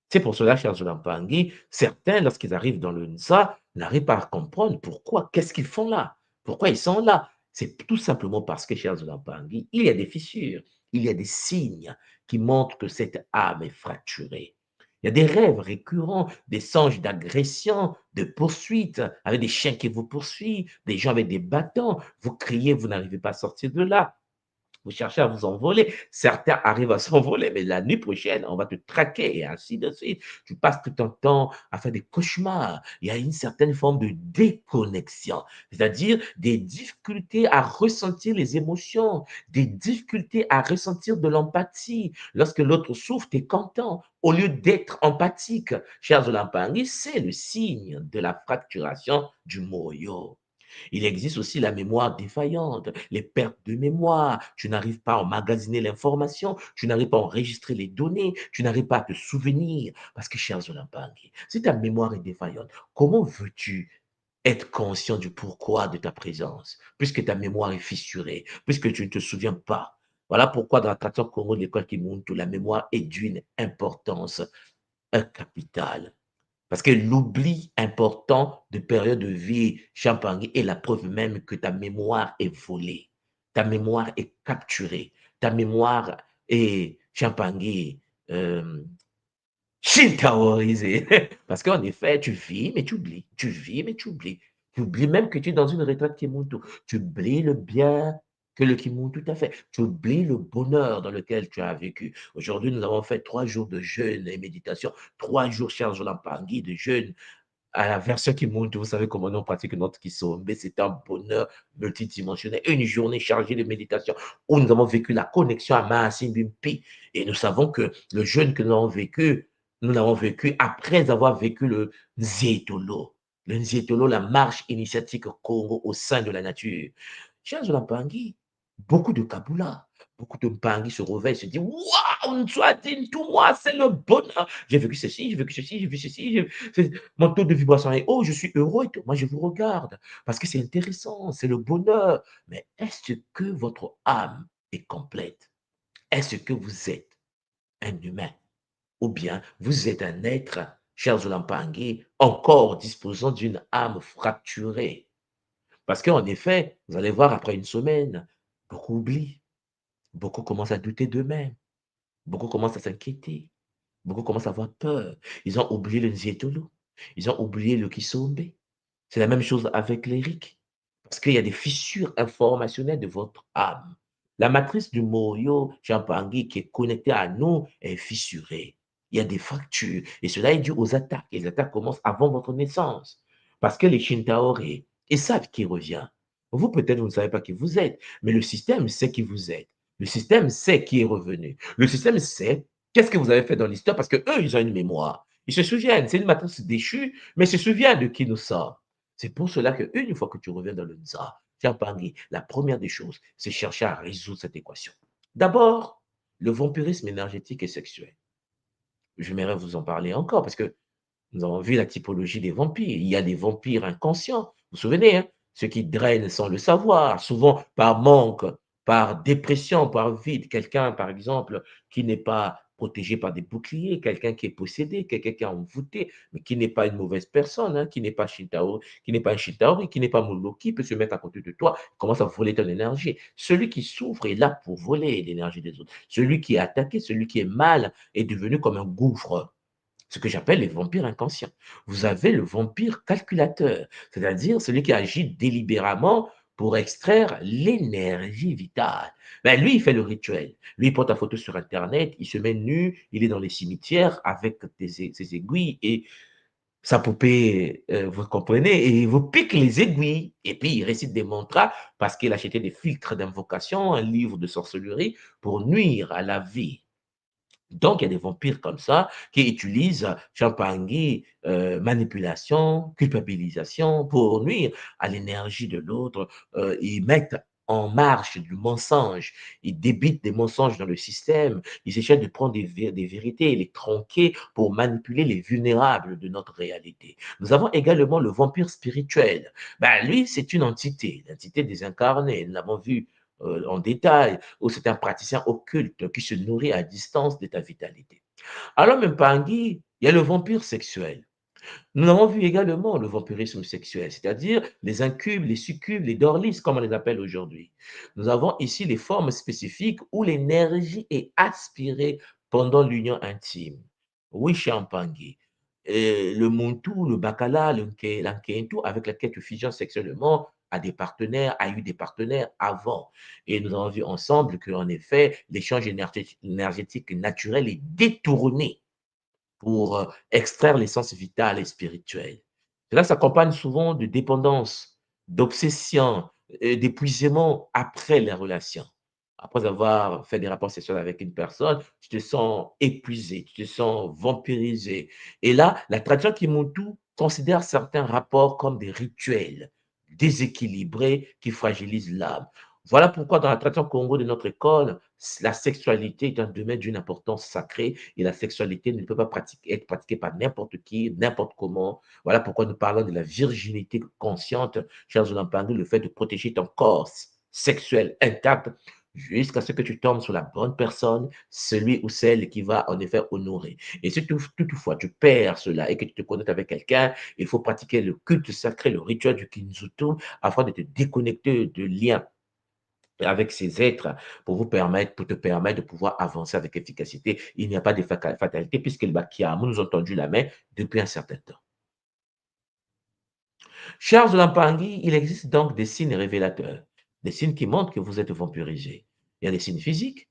C'est pour cela, chers Olampangui, certains, lorsqu'ils arrivent dans le Nsa, n'arrivent pas à comprendre pourquoi, qu'est-ce qu'ils font là, pourquoi ils sont là. C'est tout simplement parce que, chers Olampangui, il y a des fissures, il y a des signes qui montrent que cette âme est fracturée. Il y a des rêves récurrents, des songes d'agression, de poursuite, avec des chiens qui vous poursuivent, des gens avec des bâtons. Vous criez, vous n'arrivez pas à sortir de là. Vous cherchez à vous envoler. Certains arrivent à s'envoler, mais la nuit prochaine, on va te traquer et ainsi de suite. Tu passes tout ton temps à faire des cauchemars. Il y a une certaine forme de déconnexion, c'est-à-dire des difficultés à ressentir les émotions, des difficultés à ressentir de l'empathie. Lorsque l'autre souffre, tu es content. Au lieu d'être empathique, chers Olampangui, c'est le signe de la fracturation du moyo. Il existe aussi la mémoire défaillante, les pertes de mémoire. Tu n'arrives pas à emmagasiner l'information, tu n'arrives pas à enregistrer les données, tu n'arrives pas à te souvenir. Parce que, chers Olampangui, si ta mémoire est défaillante, comment veux-tu être conscient du pourquoi de ta présence, puisque ta mémoire est fissurée, puisque tu ne te souviens pas? Voilà pourquoi dans la tradition Congo de l'école Kimuntu, la mémoire est d'une importance capitale. Parce que l'oubli important de période de vie, Champangui, est la preuve même que ta mémoire est volée, ta mémoire est capturée, ta mémoire est, Champangui, shintaorisée. Parce qu'en effet, tu vis, mais tu oublies. Tu vis, mais tu oublies. Tu oublies même que tu es dans une retraite Kimuntu. Tu oublies le bien que le Kimuntu t'a fait. Tu oublies le bonheur dans lequel tu as vécu. Aujourd'hui, nous avons fait 3 jours de jeûne et méditation. 3 jours, chers Olampangui, de jeûne à la version Kimuntu. Vous savez comment nous on pratique notre Kisombe. C'est un bonheur multidimensionnel. Une journée chargée de méditation où nous avons vécu la connexion à Mahasimbimpi. Et nous savons que le jeûne que nous l'avons vécu après avoir vécu le Nzetolo. Le Nzetolo, la marche initiatique Congo au sein de la nature. Chers Olampangui, beaucoup de Kabula, beaucoup de Mpangi se réveillent, se disent waouh, Ntswatine, tout moi, c'est le bonheur. J'ai vécu ceci, j'ai vécu ceci, j'ai vu ceci, mon taux de vibration est haut, je suis heureux et tout. Moi, je vous regarde parce que c'est intéressant, c'est le bonheur. Mais est-ce que votre âme est complète? Est-ce que vous êtes un humain? Ou bien vous êtes un être, chers Olampangui, encore disposant d'une âme fracturée? Parce qu'en effet, vous allez voir après une semaine, beaucoup oublient, beaucoup commencent à douter d'eux-mêmes, beaucoup commencent à s'inquiéter, beaucoup commencent à avoir peur. Ils ont oublié le Nzietolo, ils ont oublié le Kisombe. C'est la même chose avec l'Éric, parce qu'il y a des fissures informationnelles de votre âme. La matrice du Moyo Champangui qui est connectée à nous est fissurée. Il y a des fractures, et cela est dû aux attaques. Et les attaques commencent avant votre naissance, parce que les Shintaore, ils savent qui revient. Vous, peut-être, vous ne savez pas qui vous êtes, mais le système sait qui vous êtes. Le système sait qui est revenu. Le système sait qu'est-ce que vous avez fait dans l'histoire, parce qu'eux, ils ont une mémoire. Ils se souviennent, c'est une matrice déchue, mais ils se souviennent de qui nous sommes. C'est pour cela qu'une fois que tu reviens dans le Nza, Champangui, la première des choses, c'est chercher à résoudre cette équation. D'abord, le vampirisme énergétique et sexuel. J'aimerais vous en parler encore parce que nous avons vu la typologie des vampires. Il y a des vampires inconscients. Vous vous souvenez, hein? Ceux qui drainent sans le savoir, souvent par manque, par dépression, par vide. Quelqu'un, par exemple, qui n'est pas protégé par des boucliers, quelqu'un qui est possédé, quelqu'un qui est envoûté, mais qui n'est pas une mauvaise personne, hein, qui n'est pas Shintaori, qui n'est pas un Shintaori, qui n'est pas Moloki, peut se mettre à côté de toi, commence à voler ton énergie. Celui qui souffre est là pour voler l'énergie des autres. Celui qui est attaqué, celui qui est mal, est devenu comme un gouffre. Ce que j'appelle les vampires inconscients. Vous avez le vampire calculateur, c'est-à-dire celui qui agit délibérément pour extraire l'énergie vitale. Ben, lui, il fait le rituel. Lui, il porte la photo sur Internet, il se met nu, il est dans les cimetières avec ses aiguilles et sa poupée, vous comprenez, et il vous pique les aiguilles. Et puis, il récite des mantras parce qu'il a acheté des filtres d'invocation, un livre de sorcellerie pour nuire à la vie. Donc, il y a des vampires comme ça qui utilisent champagné, manipulation, culpabilisation pour nuire à l'énergie de l'autre. Ils mettent en marche du mensonge. Ils débitent des mensonges dans le système. Ils essaient de prendre des vérités et les tronquer pour manipuler les vulnérables de notre réalité. Nous avons également le vampire spirituel. Ben, lui, c'est une entité, l'entité désincarnée. Nous l'avons vu en détail, où c'est un praticien occulte qui se nourrit à distance de ta vitalité. Alors, même Pangui, il y a le vampire sexuel. Nous avons vu également le vampirisme sexuel, c'est-à-dire les incubes, les succubes, les dorlis, comme on les appelle aujourd'hui. Nous avons ici les formes spécifiques où l'énergie est aspirée pendant l'union intime. Oui, Champangui. Le Muntu, le Bacala, l'Ankentu, avec lequel tu fusionnes sexuellement, a des partenaires, a eu des partenaires avant. Et nous avons vu ensemble qu'en effet, l'échange énergétique naturel est détourné pour extraire l'essence vitale et spirituelle. Cela s'accompagne souvent de dépendance, d'obsession, d'épuisement après les relations. Après avoir fait des rapports sexuels avec une personne, tu te sens épuisé, tu te sens vampirisé. Et là, la tradition Kimuntu considère certains rapports comme des rituels déséquilibrés qui fragilisent l'âme. Voilà pourquoi dans la tradition Congo de notre école, la sexualité est un domaine d'une importance sacrée et la sexualité ne peut pas être pratiquée par n'importe qui, n'importe comment. Voilà pourquoi nous parlons de la virginité consciente, chers Olampangui, le fait de protéger ton corps sexuel intact jusqu'à ce que tu tombes sur la bonne personne, celui ou celle qui va en effet honorer. Et si toutefois tu perds cela et que tu te connectes avec quelqu'un, il faut pratiquer le culte sacré, le rituel du Kinzutu, afin de te déconnecter de liens avec ces êtres pour te permettre de pouvoir avancer avec efficacité. Il n'y a pas de fatalité puisque le Bakiamu nous ont tendu la main depuis un certain temps. Chers Lampangi, il existe donc des signes révélateurs, des signes qui montrent que vous êtes vampirisé. Il y a des signes physiques,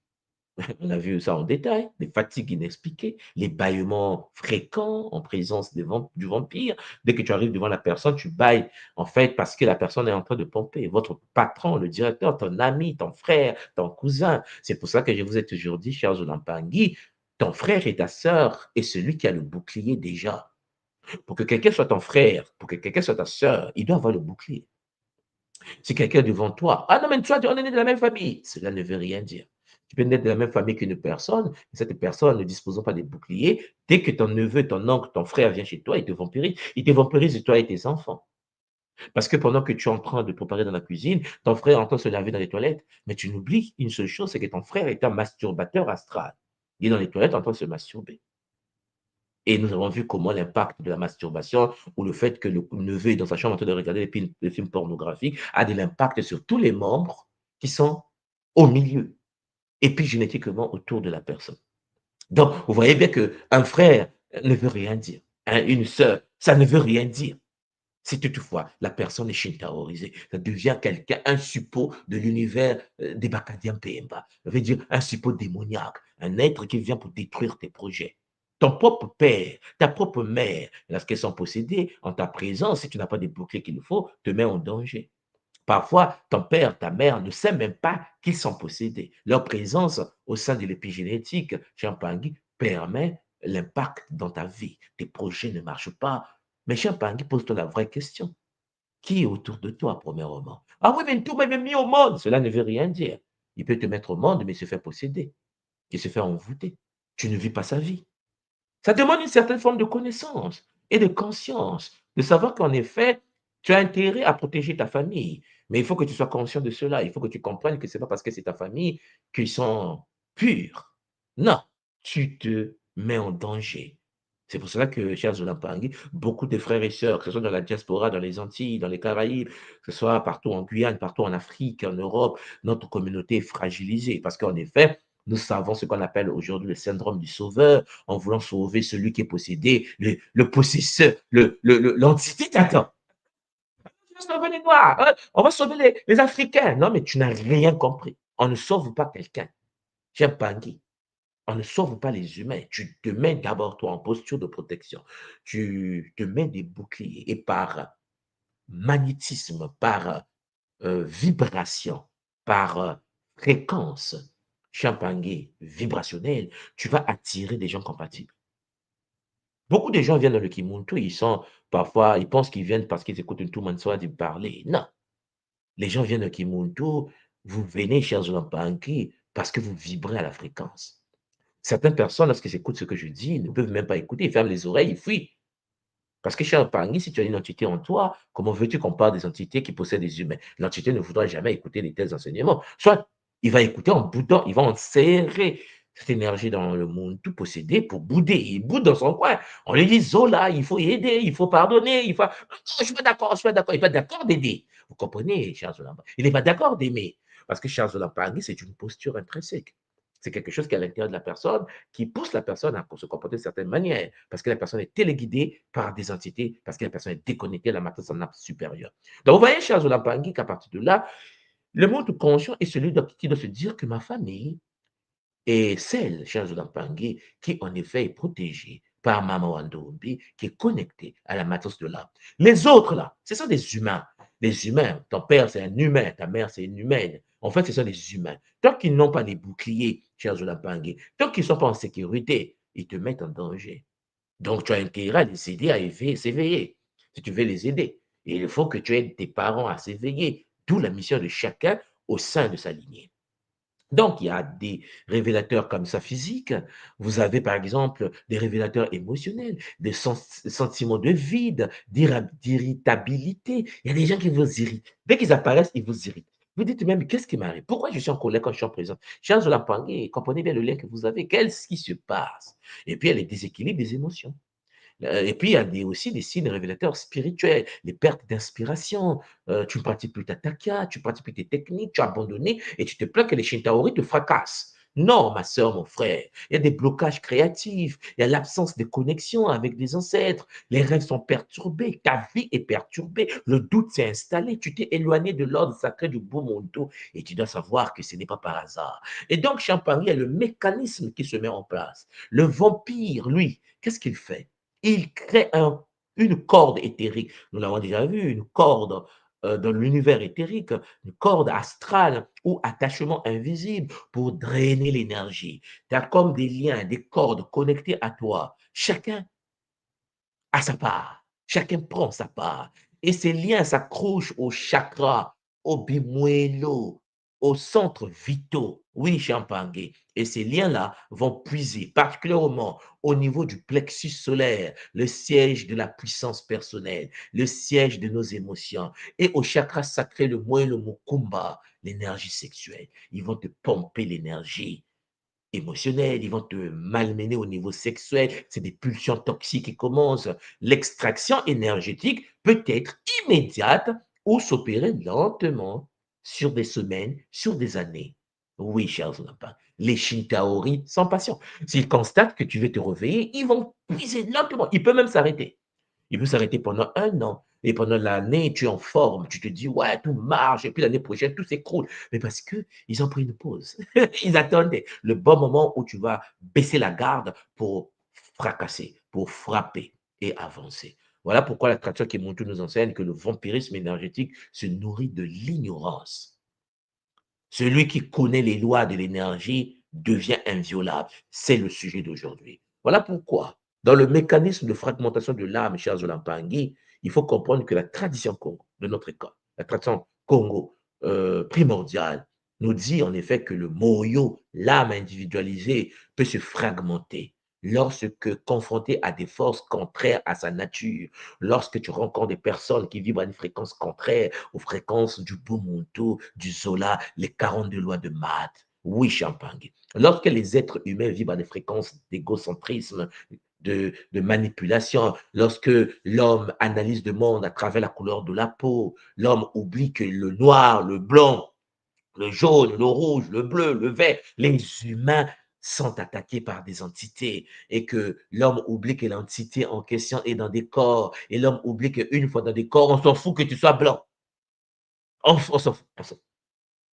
on a vu ça en détail, des fatigues inexpliquées, les bâillements fréquents en présence du vampire. Dès que tu arrives devant la personne, tu bailles, en fait, parce que la personne est en train de pomper. Votre patron, le directeur, ton ami, ton frère, ton cousin. C'est pour ça que je vous ai toujours dit, chers Olampangui, ton frère et ta sœur est celui qui a le bouclier déjà. Pour que quelqu'un soit ton frère, pour que quelqu'un soit ta sœur, il doit avoir le bouclier. Si quelqu'un est devant toi, ah non, mais toi, on est né de la même famille, cela ne veut rien dire. Tu peux naître de la même famille qu'une personne, et cette personne ne disposant pas de bouclier, dès que ton neveu, ton oncle, ton frère vient chez toi, il te vampirise toi et tes enfants. Parce que pendant que tu es en train de préparer dans la cuisine, ton frère entend se laver dans les toilettes, mais tu n'oublies une seule chose, c'est que ton frère est un masturbateur astral. Il est dans les toilettes en train de se masturber. Et nous avons vu comment l'impact de la masturbation ou le fait que le neveu est dans sa chambre en train de regarder des films pornographiques a de l'impact sur tous les membres qui sont au milieu, épigénétiquement autour de la personne. Donc, vous voyez bien qu'un frère ne veut rien dire. Une sœur, ça ne veut rien dire. Si toutefois la personne est shintaorisée, ça devient quelqu'un, un suppôt de l'univers des Bacadiens Pemba. Ça veut dire un suppôt démoniaque, un être qui vient pour détruire tes projets. Ton propre père, ta propre mère, lorsqu'elles sont possédées, en ta présence, si tu n'as pas des boucliers qu'il faut, te met en danger. Parfois, ton père, ta mère ne sait même pas qu'ils sont possédés. Leur présence au sein de l'épigénétique, Champangui, permet l'impact dans ta vie. Tes projets ne marchent pas. Mais Champangui, pose-toi la vraie question. Qui est autour de toi, premièrement? Ah oui, mais tout m'a mis au monde. Cela ne veut rien dire. Il peut te mettre au monde, mais se faire posséder. Il se fait envoûter. Tu ne vis pas sa vie. Ça demande une certaine forme de connaissance et de conscience, de savoir qu'en effet, tu as intérêt à protéger ta famille. Mais il faut que tu sois conscient de cela. Il faut que tu comprennes que ce n'est pas parce que c'est ta famille qu'ils sont purs. Non. tu te mets en danger. C'est pour cela que, cher Zolampangi, beaucoup de frères et sœurs, que ce soit dans la diaspora, dans les Antilles, dans les Caraïbes, que ce soit partout en Guyane, partout en Afrique, en Europe, notre communauté est fragilisée. Parce qu'en effet, nous savons ce qu'on appelle aujourd'hui le syndrome du sauveur, en voulant sauver celui qui est possédé, le possesseur, l'entité. Attends, on va sauver les Noirs, hein, on va sauver les Africains. Non, mais tu n'as rien compris. On ne sauve pas quelqu'un. Cher Pangui, on ne sauve pas les humains. Tu te mets d'abord, toi, en posture de protection. Tu te mets des boucliers et par magnétisme, par vibration, par fréquence champagne vibrationnelle, tu vas attirer des gens compatibles. Beaucoup de gens viennent dans le Kimuntu, parfois, ils pensent qu'ils viennent parce qu'ils écoutent une Toumansouadi parler. Non. Les gens viennent au Kimuntu, vous venez, chers Zolampanki, parce que vous vibrez à la fréquence. Certaines personnes, lorsqu'ils écoutent ce que je dis, ne peuvent même pas écouter, ils ferment les oreilles, ils fuient. Parce que, cher Pangui, si tu as une entité en toi, comment veux-tu qu'on parle des entités qui possèdent des humains? L'entité ne voudra jamais écouter de tels enseignements. Soit il va écouter en boudant, il va en serrer cette énergie dans le monde tout possédé pour bouder. Il boude dans son coin. On lui dit, Zola, il faut aider, il faut pardonner, il faut. Non, je ne suis pas d'accord, je suis pas d'accord. Il n'est pas d'accord d'aider. Vous comprenez, cher Zola? Il n'est pas d'accord d'aimer. Parce que, cher Zola Pangui, c'est une posture intrinsèque. C'est quelque chose qui est à l'intérieur de la personne, qui pousse la personne à se comporter de certaines manières, parce que la personne est téléguidée par des entités, parce que la personne est déconnectée de la matrice en nappe supérieure. Donc, vous voyez, cher Zolampangi, qu'à partir de là, le monde conscient est celui qui doit se dire que ma famille est celle, cher Zolampangi, qui en effet est protégée par Mama Wandombi, qui est connectée à la matrice de l'âme. Les autres, là, ce sont des humains. Les humains, ton père, c'est un humain, ta mère, c'est une humaine. En fait, ce sont des humains. Tant qu'ils n'ont pas les boucliers, cher Zolampangi, tant qu'ils ne sont pas en sécurité, ils te mettent en danger. Donc, tu as intérêt à les aider à s'éveiller, si tu veux les aider. Et il faut que tu aides tes parents à s'éveiller, d'où la mission de chacun au sein de sa lignée. Donc, il y a des révélateurs comme ça physiques. Vous avez, par exemple, des révélateurs émotionnels, des sentiments de vide, d'irritabilité. Il y a des gens qui vous irritent. Dès qu'ils apparaissent, ils vous irritent. Vous dites même, qu'est-ce qui m'arrive? Pourquoi je suis en colère quand je suis en présence? Chers Olapangé, comprenez bien le lien que vous avez. Qu'est-ce qui se passe? Et puis, il y a les déséquilibres des émotions. Et puis, il y a aussi des signes révélateurs spirituels, les pertes d'inspiration. Tu ne pratiques plus ta takia, tu ne pratiques plus tes techniques, tu as abandonné et tu te plains que les Shintaori te fracassent. Non, ma soeur, mon frère, il y a des blocages créatifs, il y a l'absence de connexion avec des ancêtres, les rêves sont perturbés, ta vie est perturbée, le doute s'est installé, tu t'es éloigné de l'ordre sacré du Bumonto et tu dois savoir que ce n'est pas par hasard. Et donc, Champagne, il y a le mécanisme qui se met en place. Le vampire, lui, qu'est-ce qu'il fait? Il crée une corde éthérique. Nous l'avons déjà vu, une corde dans l'univers éthérique, une corde astrale ou attachement invisible pour drainer l'énergie. Tu as comme des liens, des cordes connectées à toi. Chacun a sa part. Chacun prend sa part. Et ces liens s'accrochent au chakra, au bimuelo, aux centres vitaux. Oui, Champagne. Et ces liens-là vont puiser particulièrement au niveau du plexus solaire, le siège de la puissance personnelle, le siège de nos émotions, et au chakra sacré, le muelo mukumba, l'énergie sexuelle. Ils vont te pomper l'énergie émotionnels, ils vont te malmener au niveau sexuel, c'est des pulsions toxiques qui commencent. L'extraction énergétique peut être immédiate ou s'opérer lentement sur des semaines, sur des années. Oui, chers enfants, les Shintaori sont patients. S'ils constatent que tu veux te réveiller, ils vont puiser lentement. Il peut même s'arrêter. Il peut s'arrêter pendant 1 an. Et pendant l'année, tu es en forme. Tu te dis, ouais, tout marche. Et puis l'année prochaine, tout s'écroule. Mais parce qu'ils ont pris une pause. Ils attendaient le bon moment où tu vas baisser la garde pour fracasser, pour frapper et avancer. Voilà pourquoi la tradition qui nous enseigne que le vampirisme énergétique se nourrit de l'ignorance. Celui qui connaît les lois de l'énergie devient inviolable. C'est le sujet d'aujourd'hui. Voilà pourquoi, dans le mécanisme de fragmentation de l'âme, cher Zolampangi, il faut comprendre que la tradition Congo, de notre école, la tradition Congo primordiale, nous dit en effet que le moyo, l'âme individualisée, peut se fragmenter lorsque confronté à des forces contraires à sa nature, lorsque tu rencontres des personnes qui vivent à une fréquence contraire aux fréquences du Bumuntu, du Zola, les 42 lois de Math. Oui, Champagne. Lorsque les êtres humains vivent à des fréquences d'égocentrisme, de manipulation, lorsque l'homme analyse le monde à travers la couleur de la peau, l'homme oublie que le noir, le blanc, le jaune, le rouge, le bleu, le vert, les humains sont attaqués par des entités et que l'homme oublie que l'entité en question est dans des corps et l'homme oublie qu'une fois dans des corps, on s'en fout que tu sois blanc. On s'en fout.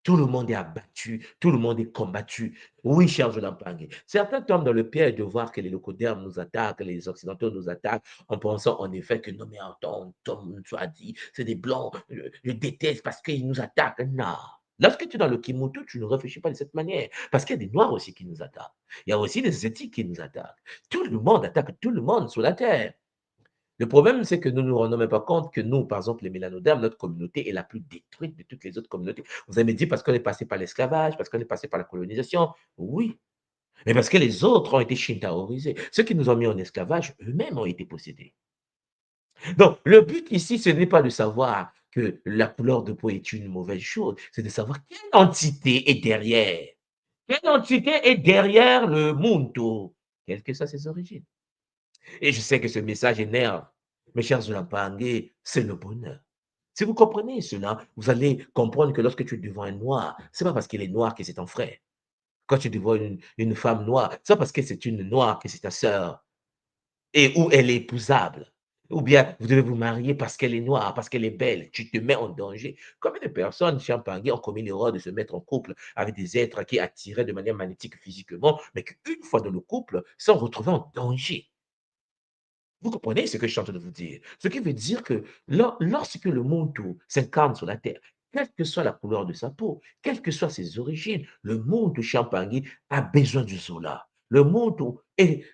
Tout le monde est abattu, tout le monde est combattu. Oui, cher Jonathan Pang. Certains tombent dans le piège de voir que les locodèrmes nous attaquent, les occidentaux nous attaquent, en pensant en effet que non, mais attends, Tom soit dit, c'est des blancs, je déteste parce qu'ils nous attaquent. Non. Lorsque tu es dans le Kimoto, tu ne réfléchis pas de cette manière. Parce qu'il y a des Noirs aussi qui nous attaquent. Il y a aussi des Asiatiques qui nous attaquent. Tout le monde attaque tout le monde sur la terre. Le problème, c'est que nous ne nous rendons même pas compte que nous, par exemple, les mélanodermes, notre communauté est la plus détruite de toutes les autres communautés. Vous avez dit parce qu'on est passé par l'esclavage, parce qu'on est passé par la colonisation. Oui, mais parce que les autres ont été shintaorisés. Ceux qui nous ont mis en esclavage, eux-mêmes ont été possédés. Donc, le but ici, ce n'est pas de savoir que la couleur de peau est une mauvaise chose, c'est de savoir quelle entité est derrière. Quelle entité est derrière le Muntu, quelles que soient ses origines. Et je sais que ce message énerve. Mes chers Zulapangue, c'est le bonheur. Si vous comprenez cela, vous allez comprendre que lorsque tu es devant un noir, ce n'est pas parce qu'il est noir que c'est ton frère. Quand tu es devant une femme noire, ce n'est pas parce que c'est une noire que c'est ta sœur et où elle est épousable. Ou bien vous devez vous marier parce qu'elle est noire, parce qu'elle est belle. Tu te mets en danger. Combien de personnes, Champagne, ont commis l'erreur de se mettre en couple avec des êtres qui attiraient de manière magnétique physiquement, mais qu'une fois dans le couple, sont retrouvés en danger. Vous comprenez ce que je suis en train de vous dire? Ce qui veut dire que lorsque le Muntu s'incarne sur la terre, quelle que soit la couleur de sa peau, quelles que soient ses origines, le Muntu Champangui a besoin du Zola. Le Muntu est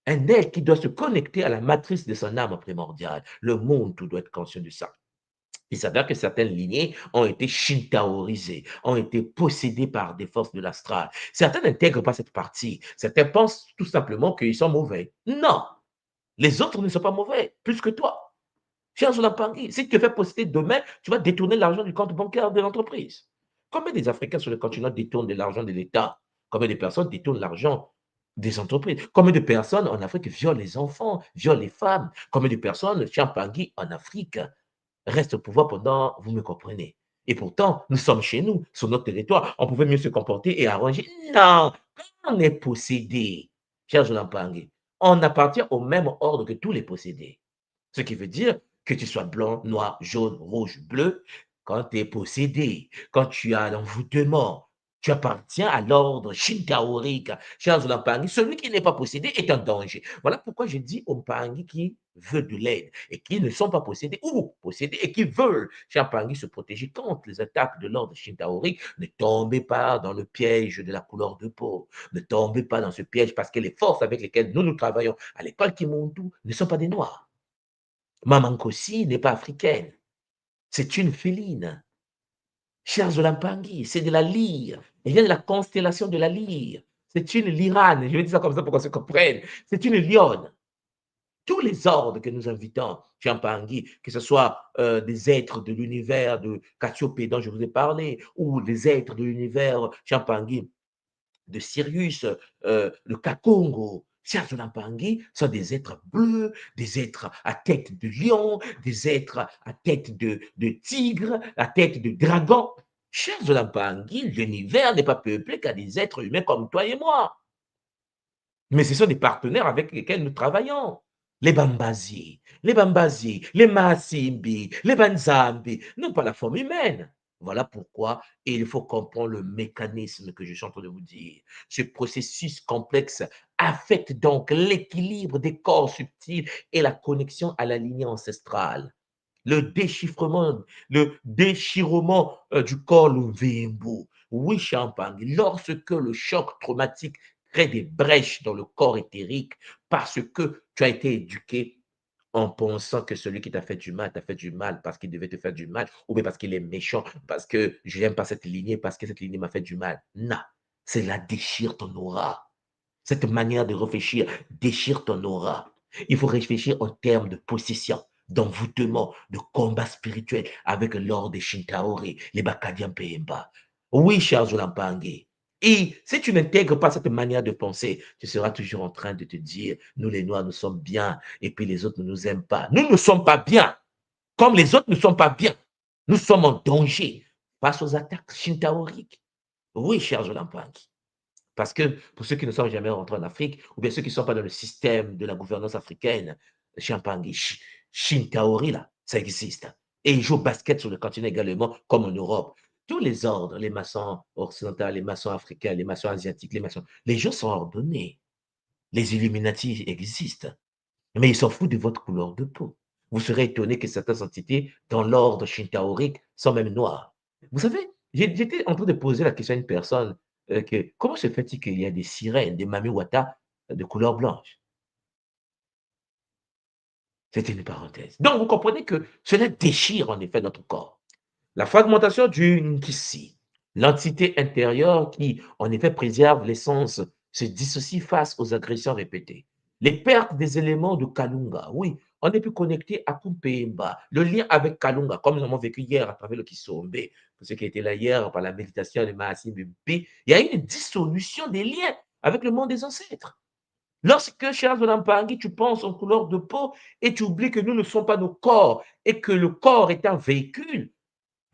un être qui doit se connecter à la matrice de son âme primordiale. Le Muntu doit être conscient de ça. Il s'avère que certaines lignées ont été shintaorisées, ont été possédées par des forces de l'astral. Certains n'intègrent pas cette partie. Certains pensent tout simplement qu'ils sont mauvais. Non! Les autres ne sont pas mauvais, plus que toi. Cher Zolapangui, si tu te fais posséder demain, tu vas détourner l'argent du compte bancaire de l'entreprise. Combien des Africains sur le continent détournent de l'argent de l'État? Combien de personnes détournent l'argent des entreprises? Combien de personnes en Afrique violent les enfants, violent les femmes? Combien de personnes, Champangui, en Afrique, restent au pouvoir pendant, vous me comprenez? Et pourtant, nous sommes chez nous, sur notre territoire. On pouvait mieux se comporter et arranger. Non, quand on est possédé, cher Zolapangui, on appartient au même ordre que tous les possédés. Ce qui veut dire que tu sois blanc, noir, jaune, rouge, bleu, quand tu es possédé, quand tu as l'envoûtement, tu appartiens à l'ordre shintaorique. Cher Zulapangi, celui qui n'est pas possédé est un danger. Voilà pourquoi je dis aux Mpangi qui veulent de l'aide et qui ne sont pas possédés ou possédés et qui veulent, cher Mpangi, se protéger contre les attaques de l'ordre shintaorique, ne tombez pas dans le piège de la couleur de peau. Ne tombez pas dans ce piège parce que les forces avec lesquelles nous travaillons à l'école Kimuntu ne sont pas des noirs. Maman Kossi n'est pas africaine. C'est une féline. Cher Zolampangi, c'est de la lyre. Elle vient de la constellation de la lyre. C'est une lirane. Je vais dire ça comme ça pour qu'on se comprenne. C'est une lionne. Tous les ordres que nous invitons, Champangui, que ce soit des êtres de l'univers de Cassiopée dont je vous ai parlé, ou des êtres de l'univers, Champangui, de Sirius, le Kakongo, Xiazolapangui sont des êtres bleus, des êtres à tête de lion, des êtres à tête de tigre, à tête de dragon. Xiazolapangui, l'univers n'est pas peuplé qu'à des êtres humains comme toi et moi. Mais ce sont des partenaires avec lesquels nous travaillons. Les Bambazi, les Masimbi, les Banzambi n'ont pas la forme humaine. Voilà pourquoi il faut comprendre le mécanisme que je suis en train de vous dire. Ce processus complexe affecte donc l'équilibre des corps subtils et la connexion à la lignée ancestrale. Le déchirement du corps Lumvimbu. Oui, Champagne, lorsque le choc traumatique crée des brèches dans le corps éthérique parce que tu as été éduqué en pensant que celui qui t'a fait du mal parce qu'il devait te faire du mal, ou bien parce qu'il est méchant, parce que je n'aime pas cette lignée, parce que cette lignée m'a fait du mal. Non, cela déchire ton aura. Cette manière de réfléchir déchire ton aura. Il faut réfléchir en termes de possession, d'envoûtement, de combat spirituel avec l'ordre des Shintaori, les Bakadian Pemba. Oui, cher Zolampangue, Et si tu n'intègres pas cette manière de penser, tu seras toujours en train de te dire, nous les Noirs, nous sommes bien, et puis les autres ne nous aiment pas. Nous ne sommes pas bien, comme les autres ne sont pas bien. Nous sommes en danger face aux attaques shintaoriques. Oui, cher Jolampangi. Parce que pour ceux qui ne sont jamais rentrés en Afrique, ou bien ceux qui ne sont pas dans le système de la gouvernance africaine, Champangi, Shintaori, là, ça existe. Et ils jouent au basket sur le continent également, comme en Europe. Tous les ordres, les maçons occidentaux, les maçons africains, les maçons asiatiques, les gens sont ordonnés. Les Illuminati existent. Mais ils s'en foutent de votre couleur de peau. Vous serez étonné que certaines entités dans l'ordre shintaorique sont même noires. Vous savez, j'étais en train de poser la question à une personne comment se fait-il qu'il y a des sirènes, des mamiwata de couleur blanche? C'était une parenthèse. Donc, vous comprenez que cela déchire en effet notre corps. La fragmentation du Nkisi, l'entité intérieure qui, en effet, préserve l'essence, se dissocie face aux agressions répétées. Les pertes des éléments de Kalunga, oui, on est plus connecté à Kumpemba, le lien avec Kalunga, comme nous avons vécu hier à travers le Kisombe, pour ceux qui étaient là hier par la méditation de Mahasim Bimpi, il y a une dissolution des liens avec le monde des ancêtres. Lorsque, cher Zolampangi, tu penses en couleur de peau et tu oublies que nous ne sommes pas nos corps et que le corps est un véhicule,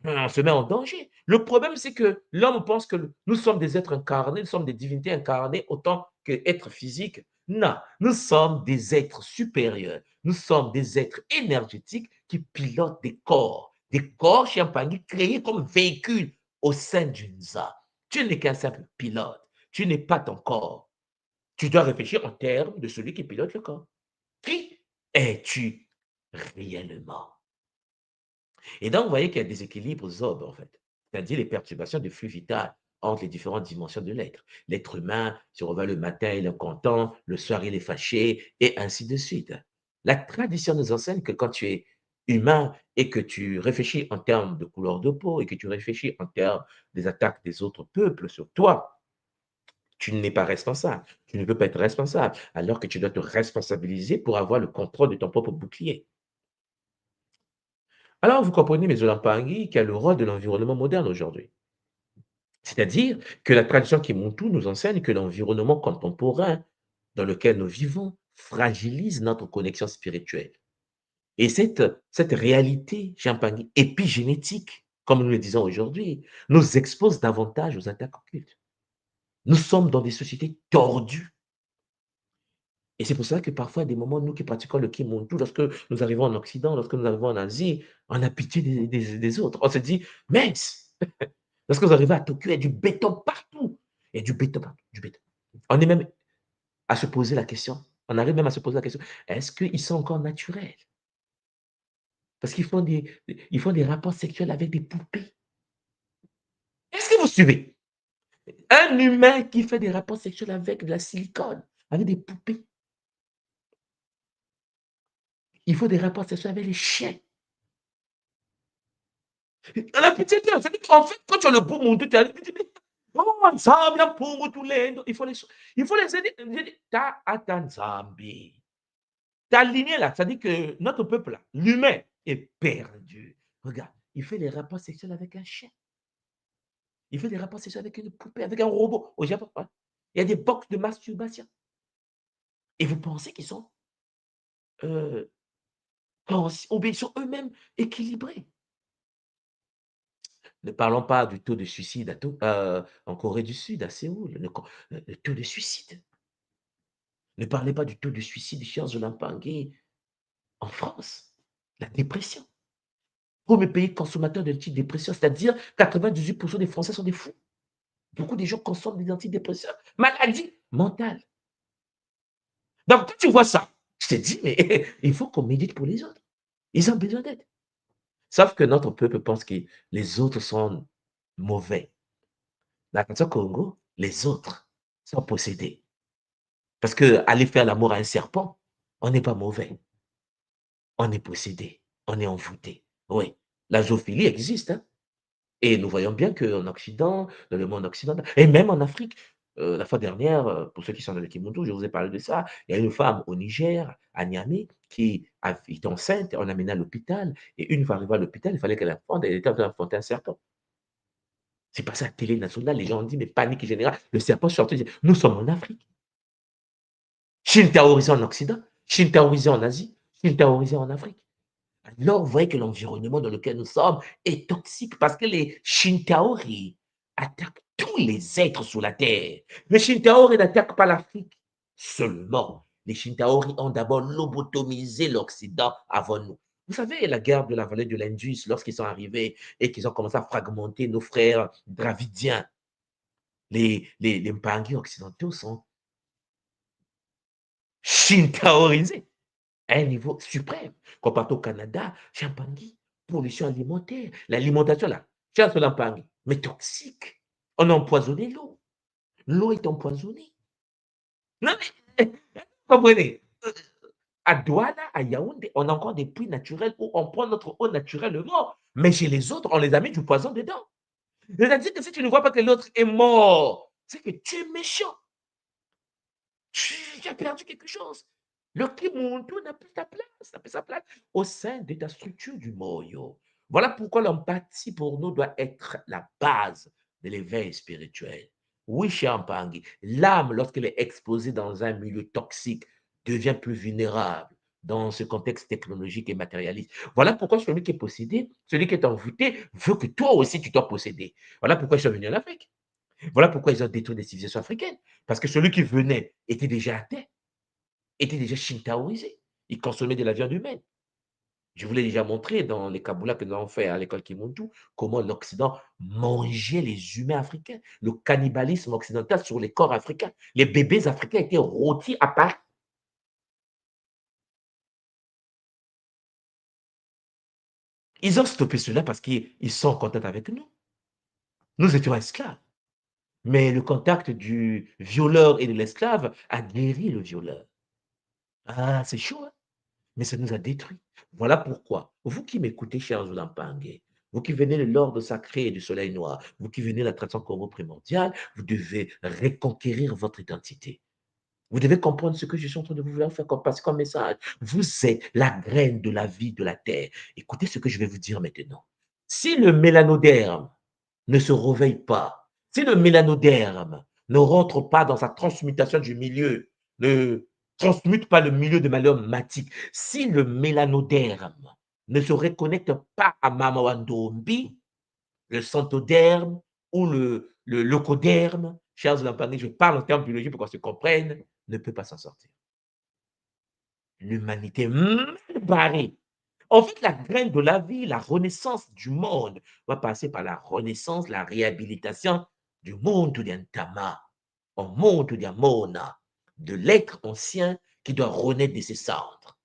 on se met en danger. Le problème, c'est que l'homme pense que nous sommes des êtres incarnés, nous sommes des divinités incarnées autant qu'êtres physiques. Non, nous sommes des êtres supérieurs. Nous sommes des êtres énergétiques qui pilotent des corps champagne créés comme véhicules au sein d'une ZA. Tu n'es qu'un simple pilote. Tu n'es pas ton corps. Tu dois réfléchir en termes de celui qui pilote le corps. Qui es-tu réellement? Et donc, vous voyez qu'il y a des équilibres ZOB, en fait, c'est-à-dire les perturbations de flux vital entre les différentes dimensions de l'être. L'être humain se réveille le matin, il est content, le soir, il est fâché, et ainsi de suite. La tradition nous enseigne que quand tu es humain et que tu réfléchis en termes de couleur de peau et que tu réfléchis en termes des attaques des autres peuples sur toi, tu n'es pas responsable. Tu ne peux pas être responsable, alors que tu dois te responsabiliser pour avoir le contrôle de ton propre bouclier. Alors, vous comprenez, mes Olampangui, quel est le rôle de l'environnement moderne aujourd'hui. C'est-à-dire que la tradition Kimuntu nous enseigne que l'environnement contemporain dans lequel nous vivons fragilise notre connexion spirituelle. Et cette réalité, Champagny, épigénétique, comme nous le disons aujourd'hui, nous expose davantage aux attaques occultes. Nous sommes dans des sociétés tordues. Et c'est pour ça que parfois, à des moments, nous qui pratiquons le Kimuntu, lorsque nous arrivons en Occident, lorsque nous arrivons en Asie, on a pitié des autres. On se dit, mince, lorsque vous arrivez à Tokyo, il y a du béton partout. Il y a du béton partout, du béton. On est même à se poser la question, on arrive même à se poser la question, est-ce qu'ils sont encore naturels? Parce ils font des rapports sexuels avec des poupées. Est-ce que vous suivez? Un humain qui fait des rapports sexuels avec de la silicone, avec des poupées. Il faut des rapports sexuels avec les chiens. On a pitié d'eux. En fait, quand tu as le beau monde, tu as oh, ça vient pour tous les. Il faut les aider. Ta atanzambi. Ta lignée là, ça dit que notre peuple là, l'humain, est perdu. Regarde, il fait des rapports sexuels avec un chien. Il fait des rapports sexuels avec une poupée, avec un robot. Au Japon, hein. Il y a des box de masturbation. Et vous pensez qu'ils sont, ou bien ils sont eux-mêmes équilibrés. Ne parlons pas du taux de suicide en Corée du Sud, à Séoul, le taux de suicide. Ne parlez pas du taux de suicide chez Zolampangué en France, la dépression. Premier pays consommateur d'antidépresseurs, c'est-à-dire 98% des Français sont des fous. Beaucoup de gens consomment des antidépresseurs. Maladie mentale. Donc, quand tu vois ça, je te dis, mais il faut qu'on médite pour les autres. Ils ont besoin d'aide. Sauf que notre peuple pense que les autres sont mauvais. Dans le Congo, les autres sont possédés. Parce qu'aller faire l'amour à un serpent, on n'est pas mauvais. On est possédé. On est envoûté. Oui, la zoophilie existe. Hein? Et nous voyons bien qu'en Occident, dans le monde occidental, et même en Afrique, la fois dernière, pour ceux qui sont dans le Kimuntu, je vous ai parlé de ça, il y a une femme au Niger, à Niamey, qui est enceinte, on l'a amenée à l'hôpital, et une fois arrivée à l'hôpital, il fallait qu'elle enfonte, elle était en train d'enfanter un serpent. C'est passé à la télé nationale, les gens ont dit, mais panique générale, le serpent sorti, nous sommes en Afrique. Chine terrorisée en Occident, Chine terrorisée en Asie, Chine terrorisée en Afrique. Alors, vous voyez que l'environnement dans lequel nous sommes est toxique parce que les Shintaori attaquent tous les êtres sur la Terre. Les Shintaori n'attaquent pas l'Afrique seulement. Les Shintaori ont d'abord lobotomisé l'Occident avant nous. Vous savez, la guerre de la vallée de l'Indus, lorsqu'ils sont arrivés et qu'ils ont commencé à fragmenter nos frères dravidiens, les Mpangi occidentaux sont Shintaorisés à un niveau suprême. Quand on part au Canada, Champangui, pollution alimentaire, l'alimentation là, tiens, sur Champangui, mais toxique. On a empoisonné l'eau. L'eau est empoisonnée. Non, mais, vous comprenez? À Douala, à Yaoundé, on a encore des puits naturels où on prend notre eau naturellement. Mais chez les autres, on les a mis du poison dedans. C'est-à-dire que si tu ne vois pas que l'autre est mort, c'est que tu es méchant. Tu as perdu quelque chose. Le Kimuntu n'a plus sa place, n'a plus sa place au sein de ta structure du Moyo. Voilà pourquoi l'empathie pour nous doit être la base de l'éveil spirituel. Oui, cher Mpangi, l'âme, lorsqu'elle est exposée dans un milieu toxique, devient plus vulnérable dans ce contexte technologique et matérialiste. Voilà pourquoi celui qui est possédé, celui qui est envoûté, veut que toi aussi tu sois possédé. Voilà pourquoi je suis venu en Afrique. Voilà pourquoi ils ont détruit les civilisations africaines. Parce que celui qui venait était déjà athée, était déjà shintaoisé. Il consommait de la viande humaine. Je vous l'ai déjà montré dans les Kabbalah que nous avons fait à l'école Kimuntu, comment l'Occident mangeait les humains africains. Le cannibalisme occidental sur les corps africains. Les bébés africains étaient rôtis à Paris. Ils ont stoppé cela parce qu'ils sont en contact avec nous. Nous étions esclaves. Mais le contact du violeur et de l'esclave a guéri le violeur. Ah, c'est chaud, hein? Mais ça nous a détruits. Voilà pourquoi, vous qui m'écoutez, chers Olampangue, vous qui venez de l'ordre sacré du soleil noir, vous qui venez de la tradition coraux primordiale, vous devez reconquérir votre identité. Vous devez comprendre ce que je suis en train de vous faire passer comme message. Vous êtes la graine de la vie de la terre. Écoutez ce que je vais vous dire maintenant. Si le mélanoderme ne se réveille pas, si le mélanoderme ne rentre pas dans sa transmutation du milieu, ne transmute pas le milieu de manière matique, si le mélanoderme ne se reconnecte pas à Mamawandombi, le centoderme ou le leucoderme, chers Lampani, je parle en termes biologiques pour qu'on se comprenne, ne peut pas s'en sortir. L'humanité mal barrée. En fait, la graine de la vie, la renaissance du monde va passer par la renaissance, la réhabilitation du monde d'Antama, au monde d'Amona, de l'être ancien qui doit renaître de ses cendres.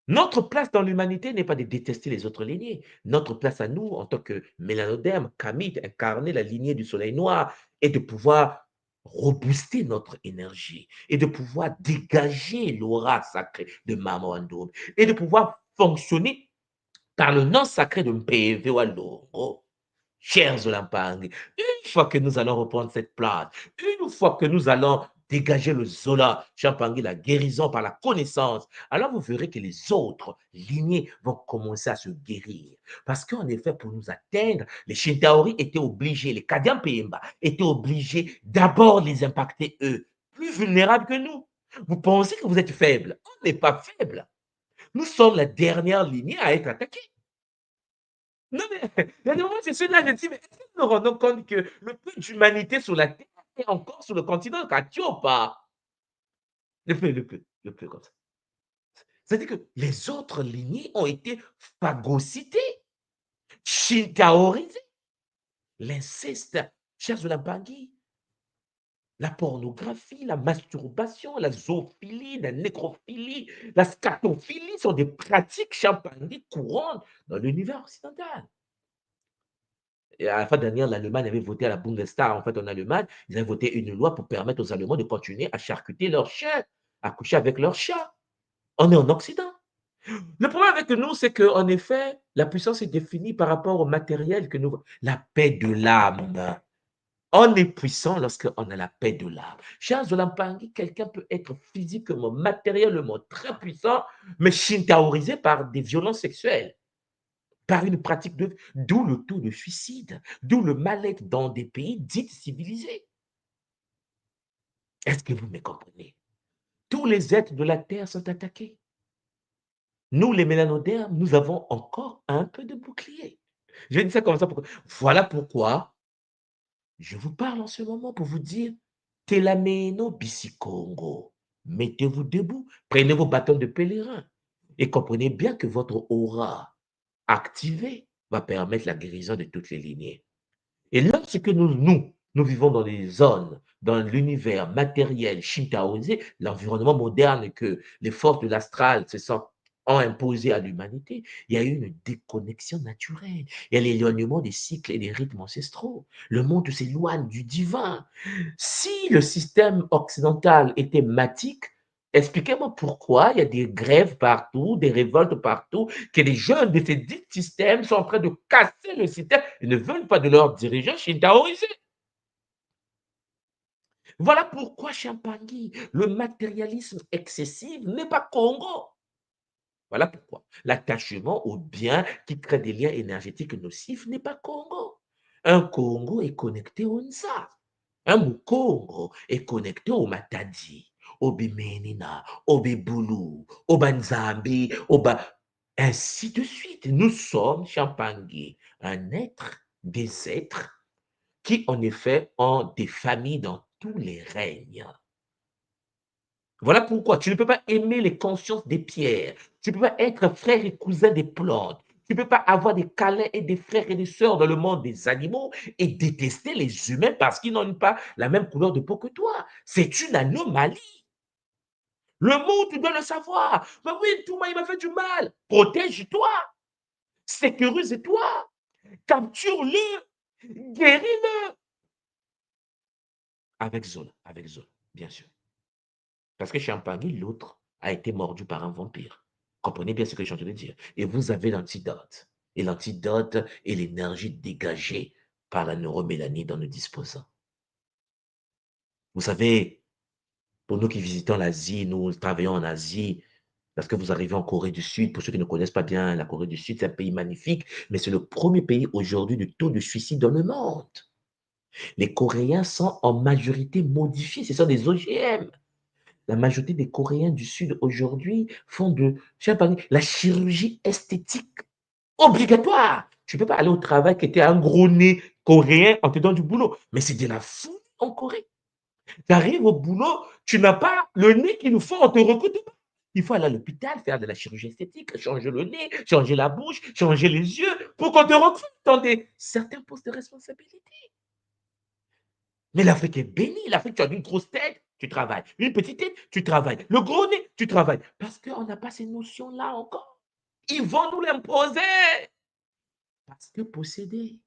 Notre place dans l'humanité n'est pas de détester les autres lignées. Notre place à nous, en tant que mélanoderme, kamite, incarner la lignée du soleil noir, est de pouvoir rebooster notre énergie et de pouvoir dégager l'aura sacrée de Mama Wandoum et de pouvoir fonctionner par le nom sacré de Mpeve Walongo. Chers Olampang, une fois que nous allons reprendre cette place, une fois que nous allons dégager le Zola, Champangui, la guérison par la connaissance, alors vous verrez que les autres lignées vont commencer à se guérir. Parce qu'en effet, pour nous atteindre, les Shintaori étaient obligés, les Kadian Pemba étaient obligés d'abord les impacter eux, plus vulnérables que nous. Vous pensez que vous êtes faible? On n'est pas faible. Nous sommes la dernière lignée à être attaquée. Non, mais il y a des moments, je suis là, je dis, mais est-ce que nous nous rendons compte que le peu d'humanité sur la Terre est encore sur le continent de ou pas? Le peu comme ça. C'est-à-dire que les autres lignées ont été phagocytées, shintaorisées. L'inceste, chers Olampangui, la pornographie, la masturbation, la zoophilie, la nécrophilie, la scatophilie sont des pratiques champangui courantes dans l'univers occidental. Et à la fin dernière, l'Allemagne avait voté à la Bundestag, en fait, en Allemagne, ils avaient voté une loi pour permettre aux Allemands de continuer à charcuter leurs chiens, à coucher avec leurs chats. On est en Occident. Le problème avec nous, c'est qu'en effet, la puissance est définie par rapport au matériel que nous... La paix de l'âme. On est puissant lorsqu'on a la paix de l'âme. Chers Olampangui, quelqu'un peut être physiquement, matériellement très puissant, mais shintaorisé par des violences sexuelles. par une pratique d'où le taux de suicide, d'où le mal-être dans des pays dits civilisés. Est-ce que vous me comprenez? Tous les êtres de la Terre sont attaqués. Nous, les mélanodermes, nous avons encore un peu de bouclier. Je vais dire ça comme ça. Voilà pourquoi je vous parle en ce moment pour vous dire, Telameno Bisikongo, mettez-vous debout, prenez vos bâtons de pèlerin et comprenez bien que votre aura activée va permettre la guérison de toutes les lignées. Et lorsque nous vivons dans les zones, dans l'univers matériel, shintaoisé, l'environnement moderne que les forces de l'astral ont imposé à l'humanité, il y a eu une déconnexion naturelle. Il y a l'éloignement des cycles et des rythmes ancestraux. Le monde s'éloigne du divin. Si le système occidental était matique, expliquez-moi pourquoi il y a des grèves partout, des révoltes partout, que les jeunes de ces dix systèmes sont en train de casser le système et ne veulent pas de leurs dirigeants shintaoisés. Voilà pourquoi, Champagny, le matérialisme excessif n'est pas Congo. Voilà pourquoi l'attachement au bien qui crée des liens énergétiques nocifs n'est pas Congo. Un Congo est connecté au Nsa. Un Mukongo est connecté au Matadi, au Bimenina, au Bibulu, au Banzambi, ainsi de suite. Nous sommes, Champangui, des êtres qui, en effet, ont des familles dans tous les règnes. Voilà pourquoi tu ne peux pas aimer les consciences des pierres. Tu ne peux pas être frère et cousin des plantes. Tu ne peux pas avoir des câlins et des frères et des sœurs dans le monde des animaux et détester les humains parce qu'ils n'ont pas la même couleur de peau que toi. C'est une anomalie. Le monde, tu dois le savoir. Mais oui, tout moi, il m'a fait du mal. Protège-toi. Sécurise-toi. Capture-le. Guéris-le. Avec Zola, bien sûr. Parce que Champagny, l'autre, a été mordu par un vampire. Comprenez bien ce que je suis en train de dire. Et vous avez l'antidote. Et l'antidote est l'énergie dégagée par la neuromélanie dont nous disposons. Vous savez, pour nous qui visitons l'Asie, nous travaillons en Asie, parce que vous arrivez en Corée du Sud, pour ceux qui ne connaissent pas bien la Corée du Sud, c'est un pays magnifique, mais c'est le premier pays aujourd'hui du taux de suicide dans le monde. Les Coréens sont en majorité modifiés, ce sont des OGM. La majorité des Coréens du Sud aujourd'hui font la chirurgie esthétique obligatoire. Tu ne peux pas aller au travail qui était un gros nez coréen en te donnant du boulot. Mais c'est de la folie en Corée. Tu arrives au boulot, tu n'as pas le nez qu'il nous faut, on te recrute pas. Il faut aller à l'hôpital, faire de la chirurgie esthétique, changer le nez, changer la bouche, changer les yeux pour qu'on te recrute dans certains postes de responsabilité. Mais l'Afrique est bénie. L'Afrique, tu as une grosse tête, tu travailles. Une petite tête, tu travailles. Le gros nez, tu travailles. Parce qu'on n'a pas ces notions-là encore. Ils vont nous l'imposer. Parce que possédés.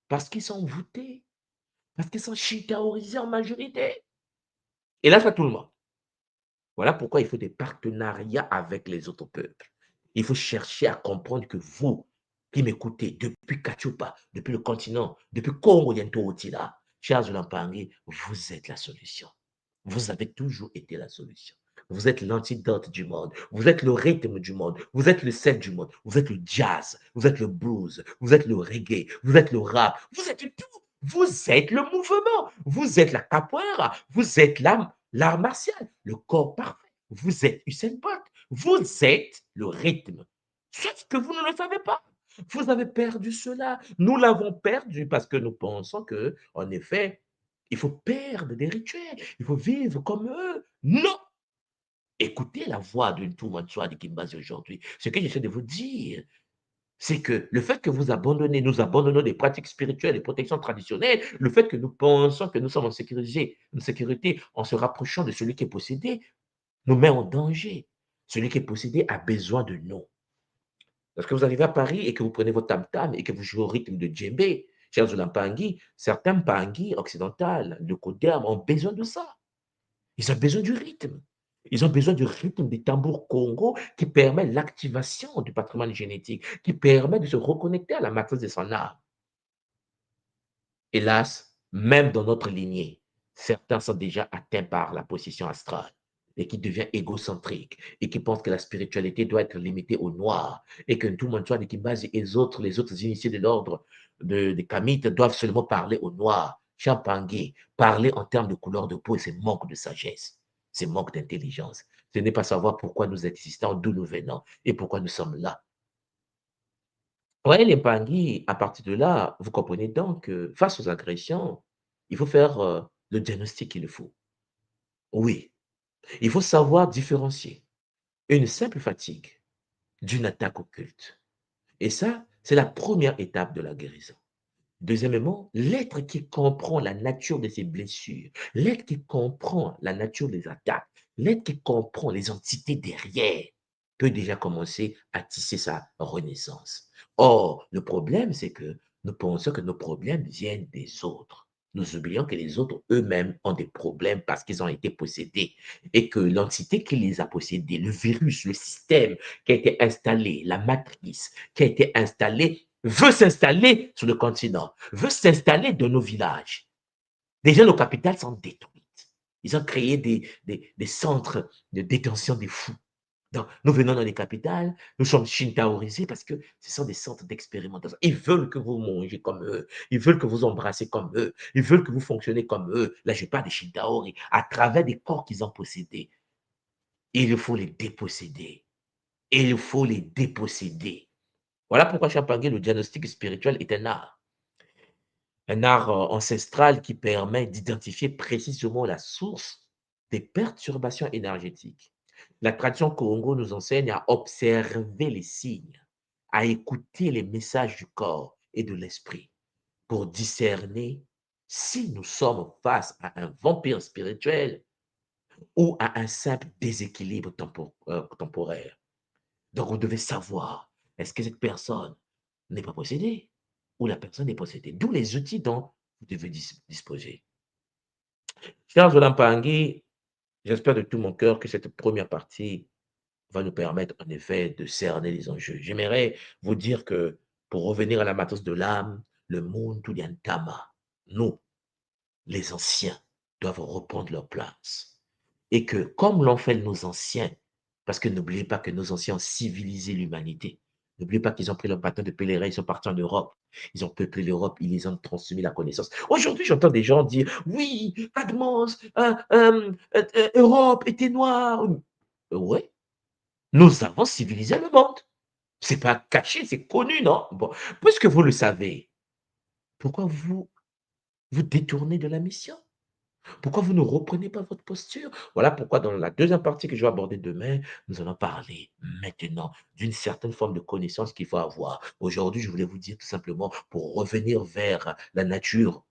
Parce qu'ils sont voûtés. Parce qu'ils sont chitaorisés en majorité. Et là, c'est tout le monde. Voilà pourquoi il faut des partenariats avec les autres peuples. Il faut chercher à comprendre que vous, qui m'écoutez depuis Kachupa, depuis le continent, depuis Congo, Yentotila, chers Olampangui, vous êtes la solution. Vous avez toujours été la solution. Vous êtes l'antidote du monde. Vous êtes le rythme du monde. Vous êtes le sel du monde. Vous êtes le jazz. Vous êtes le blues. Vous êtes le reggae. Vous êtes le rap. Vous êtes tout. Vous êtes le mouvement. Vous êtes la capoeira. Vous êtes l'art martial. Le corps parfait. Vous êtes Usain Bolt. Vous êtes le rythme. Sauf que vous ne le savez pas. Vous avez perdu cela. Nous l'avons perdu parce que nous pensons que, en effet, il faut perdre des rituels. Il faut vivre comme eux. Non! Écoutez la voix de Ntumanswa de Kimbazi aujourd'hui. Ce que j'essaie de vous dire, c'est que le fait que nous abandonnons des pratiques spirituelles, des protections traditionnelles, le fait que nous pensons que nous sommes en sécurité en se rapprochant de celui qui est possédé, nous met en danger. Celui qui est possédé a besoin de nous. Lorsque vous arrivez à Paris et que vous prenez votre tam-tam et que vous jouez au rythme de djembé, chers Olampangui, certains Pangui occidentales, de Kodam, ont besoin de ça. Ils ont besoin du rythme. Ils ont besoin du rythme des tambours Congo qui permet l'activation du patrimoine génétique, qui permet de se reconnecter à la matrice de son âme. Hélas, même dans notre lignée, certains sont déjà atteints par la position astrale. et qui devient égocentrique et qui pense que la spiritualité doit être limitée au noir et que tout le monde soit des Kimbas et les autres initiés de l'ordre des Kamites doivent seulement parler au noir. Champangui, parler en termes de couleur de peau, c'est manque de sagesse, c'est manque d'intelligence. Ce n'est pas savoir pourquoi nous existons, d'où nous venons et pourquoi nous sommes là. Ouais, les Pangui, à partir de là, vous comprenez donc que face aux agressions, il faut faire le diagnostic qu'il faut. Oui, il faut savoir différencier une simple fatigue d'une attaque occulte. Et ça, c'est la première étape de la guérison. Deuxièmement, l'être qui comprend la nature de ses blessures, l'être qui comprend la nature des attaques, l'être qui comprend les entités derrière, peut déjà commencer à tisser sa renaissance. Or, le problème, c'est que nous pensons que nos problèmes viennent des autres. Nous oublions que les autres eux-mêmes ont des problèmes parce qu'ils ont été possédés et que l'entité qui les a possédés, le virus, le système qui a été installé, la matrice qui a été installée, veut s'installer sur le continent, veut s'installer dans nos villages. Déjà, nos capitales sont détruites. Ils ont créé des centres de détention des fous. Donc, nous venons dans les capitales, nous sommes shintaorisés parce que ce sont des centres d'expérimentation. Ils veulent que vous mangez comme eux, ils veulent que vous embrassez comme eux, ils veulent que vous fonctionnez comme eux. Là, je parle des shintaori, à travers des corps qu'ils ont possédés. Il faut les déposséder. Il faut les déposséder. Voilà pourquoi Champangui, le diagnostic spirituel est un art. Un art ancestral qui permet d'identifier précisément la source des perturbations énergétiques. La tradition Congo nous enseigne à observer les signes, à écouter les messages du corps et de l'esprit pour discerner si nous sommes face à un vampire spirituel ou à un simple déséquilibre temporaire. Donc, vous devez savoir, est-ce que cette personne n'est pas possédée ou la personne est possédée? D'où les outils dont vous devez disposer. Chers Olampangui, j'espère de tout mon cœur que cette première partie va nous permettre en effet de cerner les enjeux. J'aimerais vous dire que pour revenir à la matrice de l'âme, le monde tout Tama, nous, les anciens, doivent reprendre leur place. Et que comme l'ont fait nos anciens, parce que n'oubliez pas que nos anciens ont civilisé l'humanité. N'oubliez pas qu'ils ont pris leur bâton de pèlerin, ils sont partis en Europe. Ils ont peuplé l'Europe, ils les ont transmis la connaissance. Aujourd'hui, j'entends des gens dire, oui, Admos, Europe était noire. Oui, nous avons civilisé le monde. Ce n'est pas caché, c'est connu, non? Bon, puisque vous le savez, pourquoi vous détournez de la mission? Pourquoi vous ne reprenez pas votre posture? Voilà pourquoi dans la deuxième partie que je vais aborder demain, nous allons parler maintenant d'une certaine forme de connaissance qu'il faut avoir. Aujourd'hui, je voulais vous dire tout simplement, pour revenir vers la nature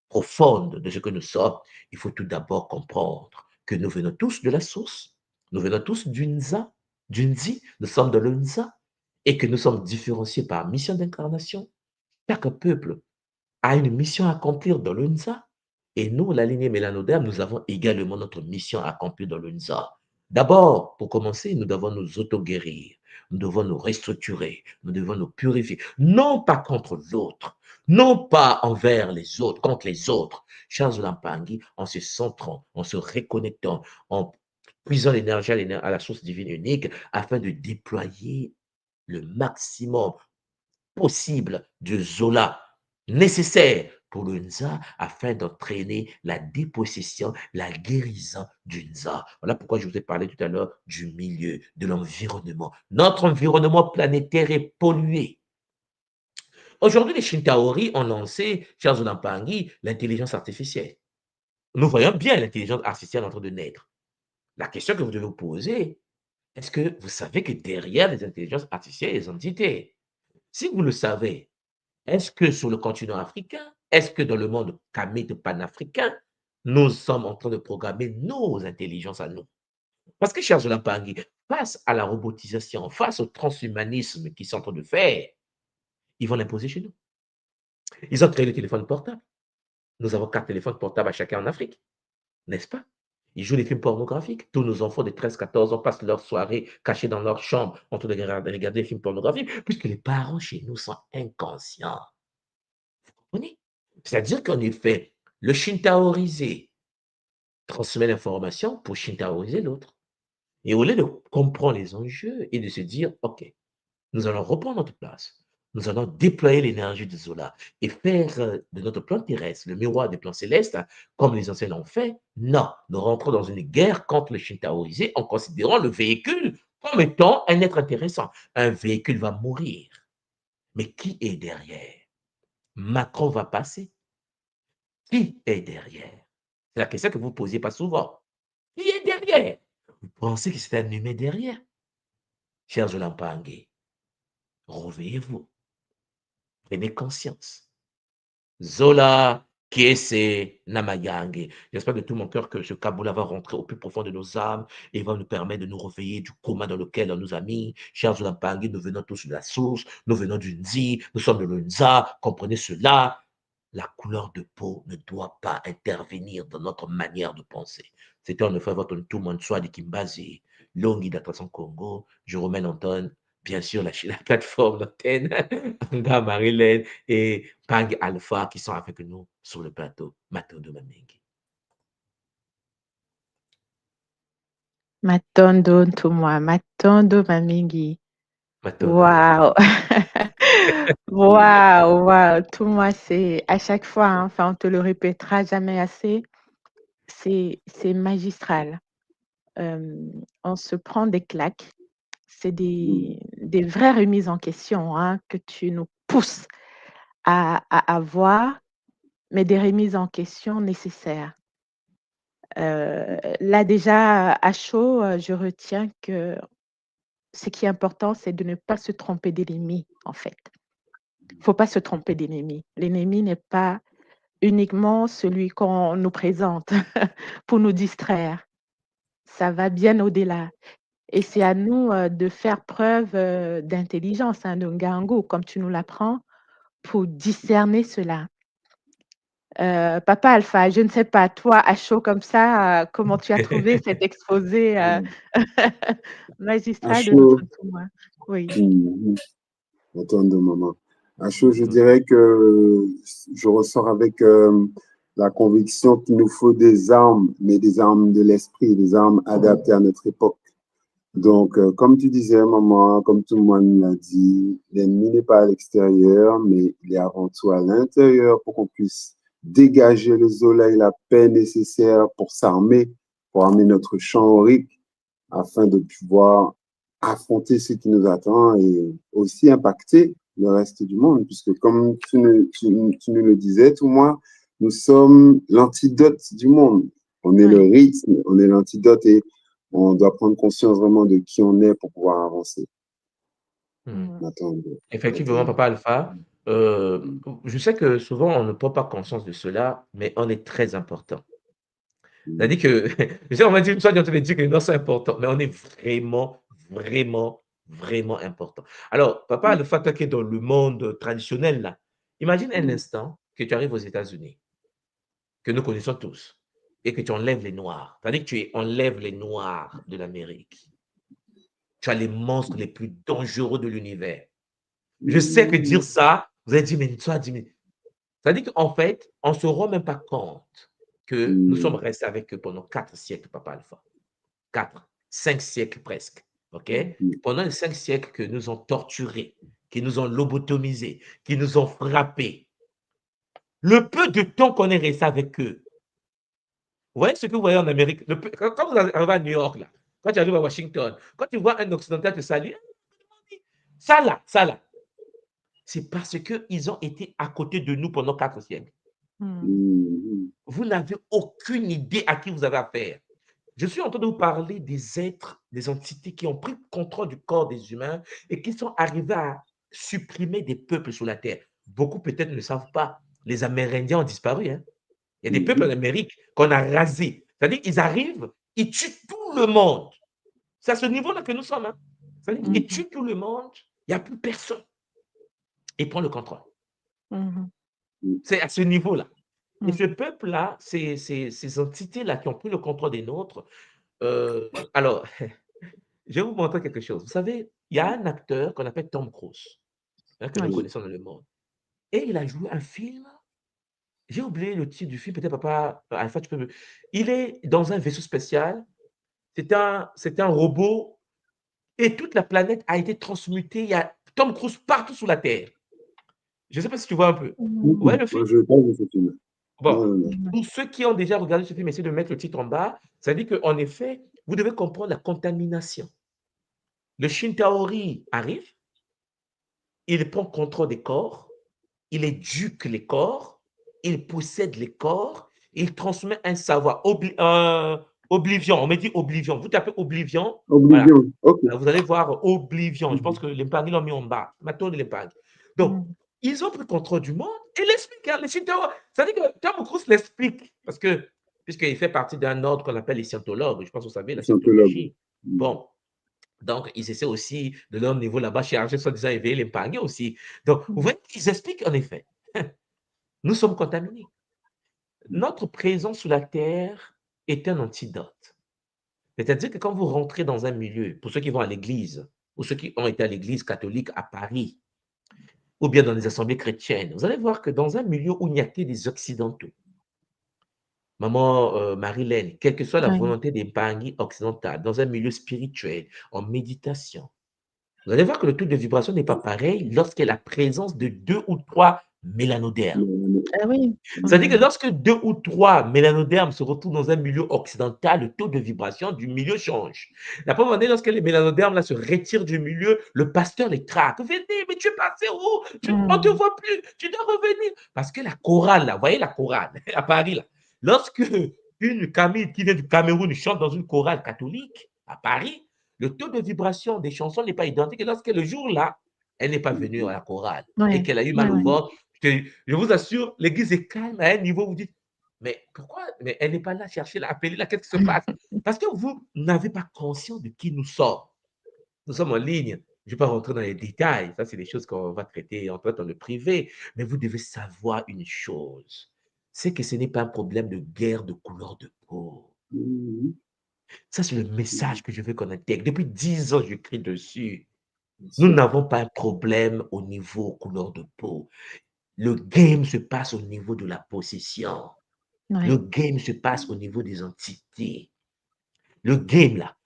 profonde de ce que nous sommes, il faut tout d'abord comprendre que nous venons tous de la source, nous venons tous d'une Zi, nous sommes de l'Unza, et que nous sommes différenciés par mission d'incarnation. Chaque peuple a une mission à accomplir dans l'UNSA. Et nous, la lignée mélanoderme, nous avons également notre mission à accomplir dans l'UNSA. D'abord, pour commencer, nous devons nous auto-guérir. Nous devons nous restructurer. Nous devons nous purifier. Non pas contre l'autre. Non pas envers les autres, contre les autres. Charles Lampangi, en se centrant, en se reconnectant, en puisant l'énergie à la source divine unique afin de déployer le maximum possible de Zola nécessaire pour le Nza afin d'entraîner la dépossession, la guérison du Nza. Voilà pourquoi je vous ai parlé tout à l'heure du milieu, de l'environnement. Notre environnement planétaire est pollué. Aujourd'hui, les Shintaori ont lancé, chers Olampangi, l'intelligence artificielle. Nous voyons bien l'intelligence artificielle en train de naître. La question que vous devez vous poser, est-ce que vous savez que derrière les intelligences artificielles, il y a des entités? Si vous le savez, est-ce que sur le continent africain, est-ce que dans le monde kamite panafricain, nous sommes en train de programmer nos intelligences à nous? Parce que, chers Olampangui, face à la robotisation, face au transhumanisme qu'ils sont en train de faire, ils vont l'imposer chez nous. Ils ont créé le téléphone portable. Nous avons 4 téléphones portables à chacun en Afrique, n'est-ce pas? Ils jouent des films pornographiques. Tous nos enfants de 13-14 ans passent leur soirée cachés dans leur chambre en train de regarder des films pornographiques, puisque les parents chez nous sont inconscients. Vous comprenez? C'est-à-dire qu'en effet, le shintaorisé transmet l'information pour shintaoiser l'autre. Et au lieu de comprendre les enjeux et de se dire, OK, nous allons reprendre notre place. Nous allons déployer l'énergie de Zola et faire de notre plan terrestre le miroir des plans célestes, comme les anciens l'ont fait. Non, nous rentrons dans une guerre contre le shintaoisé en considérant le véhicule comme étant un être intéressant. Un véhicule va mourir. Mais qui est derrière? Macron va passer. Qui est derrière? C'est la question que vous ne posiez pas souvent. Qui est derrière? Vous pensez que c'est un humain derrière? Chers Olampangé, réveillez-vous. Prenez conscience. Zola, Kiese, Namayange. J'espère de tout mon cœur que ce Kaboula va rentrer au plus profond de nos âmes et va nous permettre de nous réveiller du coma dans lequel on nous a mis. Chers Zolampangi, nous venons tous de la source, nous venons du Nzi, nous sommes de l'Unza, comprenez cela. La couleur de peau ne doit pas intervenir dans notre manière de penser. C'était en effet votre tout le monde soit de Kimbazi, Longi d'Attraction Congo, je remets Anton, bien sûr la plateforme d'antenne, Anga Marilyn et Pang Alpha qui sont avec nous sur le plateau. Matondo Mamengi. Matondo Ntumwa, Matondo Mamingi. Matondo. Waouh! Waouh, waouh! Ntumwa, c'est à chaque fois, hein, enfin, on te le répétera jamais assez, c'est magistral. On se prend des claques. C'est des vraies remises en question, hein, que tu nous pousses à avoir, mais des remises en question nécessaires. Là déjà à chaud, je retiens que ce qui est important, c'est de ne pas se tromper d'ennemi, en fait. Il faut pas se tromper d'ennemi. L'ennemi n'est pas uniquement celui qu'on nous présente pour nous distraire. Ça va bien au-delà et c'est à nous, de faire preuve, d'intelligence, hein, de ngango, comme tu nous l'apprends, pour discerner cela. Papa Alpha, je ne sais pas, toi, à chaud comme ça, comment tu as trouvé cet exposé, À magistral de notre chaud, témoin? Oui. attends de maman. À chaud, je Mm. dirais que je ressors avec la conviction qu'il nous faut des armes, mais des armes de l'esprit, des armes adaptées à notre époque. Donc, comme tu disais, maman, comme tout le monde l'a dit, l'ennemi n'est pas à l'extérieur, mais il est avant tout à l'intérieur pour qu'on puisse dégager le soleil, la paix nécessaire pour s'armer, pour armer notre champ aurique, afin de pouvoir affronter ce qui nous attend et aussi impacter le reste du monde, puisque comme tu nous le disais, tout moi, nous sommes l'antidote du monde. On est le rythme, on est l'antidote et on doit prendre conscience vraiment de qui on est pour pouvoir avancer. Effectivement, Papa Alpha, je sais que souvent on ne prend pas conscience de cela, mais on est très important. C'est-à-dire que, on va dire, soit on te dit que non, c'est important, mais on est vraiment, vraiment, vraiment important. Alors, Papa Alpha, toi qui es dans le monde traditionnel, là, imagine un instant que tu arrives aux États-Unis, que nous connaissons tous, et que tu enlèves les Noirs. C'est-à-dire que tu enlèves les Noirs de l'Amérique. Tu as les monstres les plus dangereux de l'univers. Je sais que dire ça, vous allez dire, mais toi, dis, c'est-à-dire qu'en fait, on ne se rend même pas compte que nous sommes restés avec eux pendant 4 siècles, Papa Alpha. 4, 5 siècles presque. OK? Pendant les 5 siècles que nous ont torturés, qui nous ont lobotomisés, qui nous ont frappés. Le peu de temps qu'on est resté avec eux. Vous voyez ce que vous voyez en Amérique? Quand vous arrivez à New York, là, quand tu arrives à Washington, quand tu vois un Occidental te saluer, ça là. C'est parce qu'ils ont été à côté de nous pendant 4 siècles. Vous n'avez aucune idée à qui vous avez affaire. Je suis en train de vous parler des êtres, des entités qui ont pris le contrôle du corps des humains et qui sont arrivés à supprimer des peuples sur la Terre. Beaucoup peut-être ne le savent pas. Les Amérindiens ont disparu. Hein. Il y a des peuples en Amérique qu'on a rasés. C'est-à-dire qu'ils arrivent, ils tuent tout le monde. C'est à ce niveau-là que nous sommes. Hein. C'est-à-dire qu'ils tuent tout le monde, il n'y a plus personne. Ils prennent le contrôle. C'est à ce niveau-là. Et ce peuple-là, ces entités-là qui ont pris le contrôle des nôtres, alors, je vais vous montrer quelque chose. Vous savez, il y a un acteur qu'on appelle Tom Cruise, hein, que nous connaissons dans le monde. Et il a joué un film J'ai oublié le titre du film, peut-être papa, Alpha, tu peux me. Il est dans un vaisseau spécial. C'est un robot et toute la planète a été transmutée. Il y a Tom Cruise partout sur la Terre. Je ne sais pas si tu vois un peu. Ouais, le film. Moi, je n'ai pas vu ce film. Bon, Non. pour ceux qui ont déjà regardé ce film, essayez de mettre le titre en bas. Ça dit qu'en effet, vous devez comprendre la contamination. Le Shintaori arrive, il prend contrôle des corps, il éduque les corps, il possède les corps, il transmet un savoir. Oblivion, on me dit Oblivion. Vous tapez Oblivion, voilà. Oblivion, ok. Vous allez voir Oblivion. Je pense que l'Empang, ils l'ont mis en bas. Maintenant, l'Empang. Donc, ils ont pris contrôle du monde et l'expliquent. Hein, les Shintaori. Ça veut dire que Tom Cruise l'explique. Parce que, puisqu'il fait partie d'un ordre qu'on appelle les scientologues, je pense que vous savez, la scientologie. Bon. Donc, ils essaient aussi, de leur niveau là-bas, chercher, soi-disant, éveiller les Mpangais aussi. Donc, vous voyez, ils expliquent en effet. Nous sommes contaminés. Notre présence sur la Terre est un antidote. C'est-à-dire que quand vous rentrez dans un milieu, pour ceux qui vont à l'église, ou ceux qui ont été à l'église catholique à Paris, ou bien dans les assemblées chrétiennes, vous allez voir que dans un milieu où il n'y a que des occidentaux, maman Marilène, quelle que soit la volonté des Mpangais occidentales, dans un milieu spirituel, en méditation, vous allez voir que le taux de vibration n'est pas pareil lorsqu'il y a la présence de 2 ou 3 mélanodermes. Ah oui. C'est-à-dire que lorsque 2 ou 3 mélanodermes se retrouvent dans un milieu occidental, le taux de vibration du milieu change. La première année, lorsque les mélanodermes là, se retirent du milieu, le pasteur les traque. Venez, mais tu es passé où? On ne te voit plus, tu dois revenir. Parce que la chorale, là, vous voyez la chorale à Paris, là, lorsque une Camille qui vient du Cameroun chante dans une chorale catholique à Paris, le taux de vibration des chansons n'est pas identique. Et lorsque le jour-là, elle n'est pas venue à la chorale et qu'elle a eu mal au ventre, je vous assure, l'église est calme à un niveau où vous dites, mais pourquoi? Mais elle n'est pas là, cherchez-la, appelez-la, qu'est-ce qui se passe? Parce que vous n'avez pas conscience de qui nous sommes. Nous sommes en ligne. Je ne vais pas rentrer dans les détails. Ça, c'est des choses qu'on va traiter en fait dans le privé. Mais vous devez savoir une chose. C'est que ce n'est pas un problème de guerre de couleur de peau. Ça, c'est le message que je veux qu'on intègre. Depuis 10 ans, je crie dessus. Nous n'avons pas un problème au niveau couleur de peau. Le game se passe au niveau de la possession. Le game se passe au niveau des entités. Le game, là,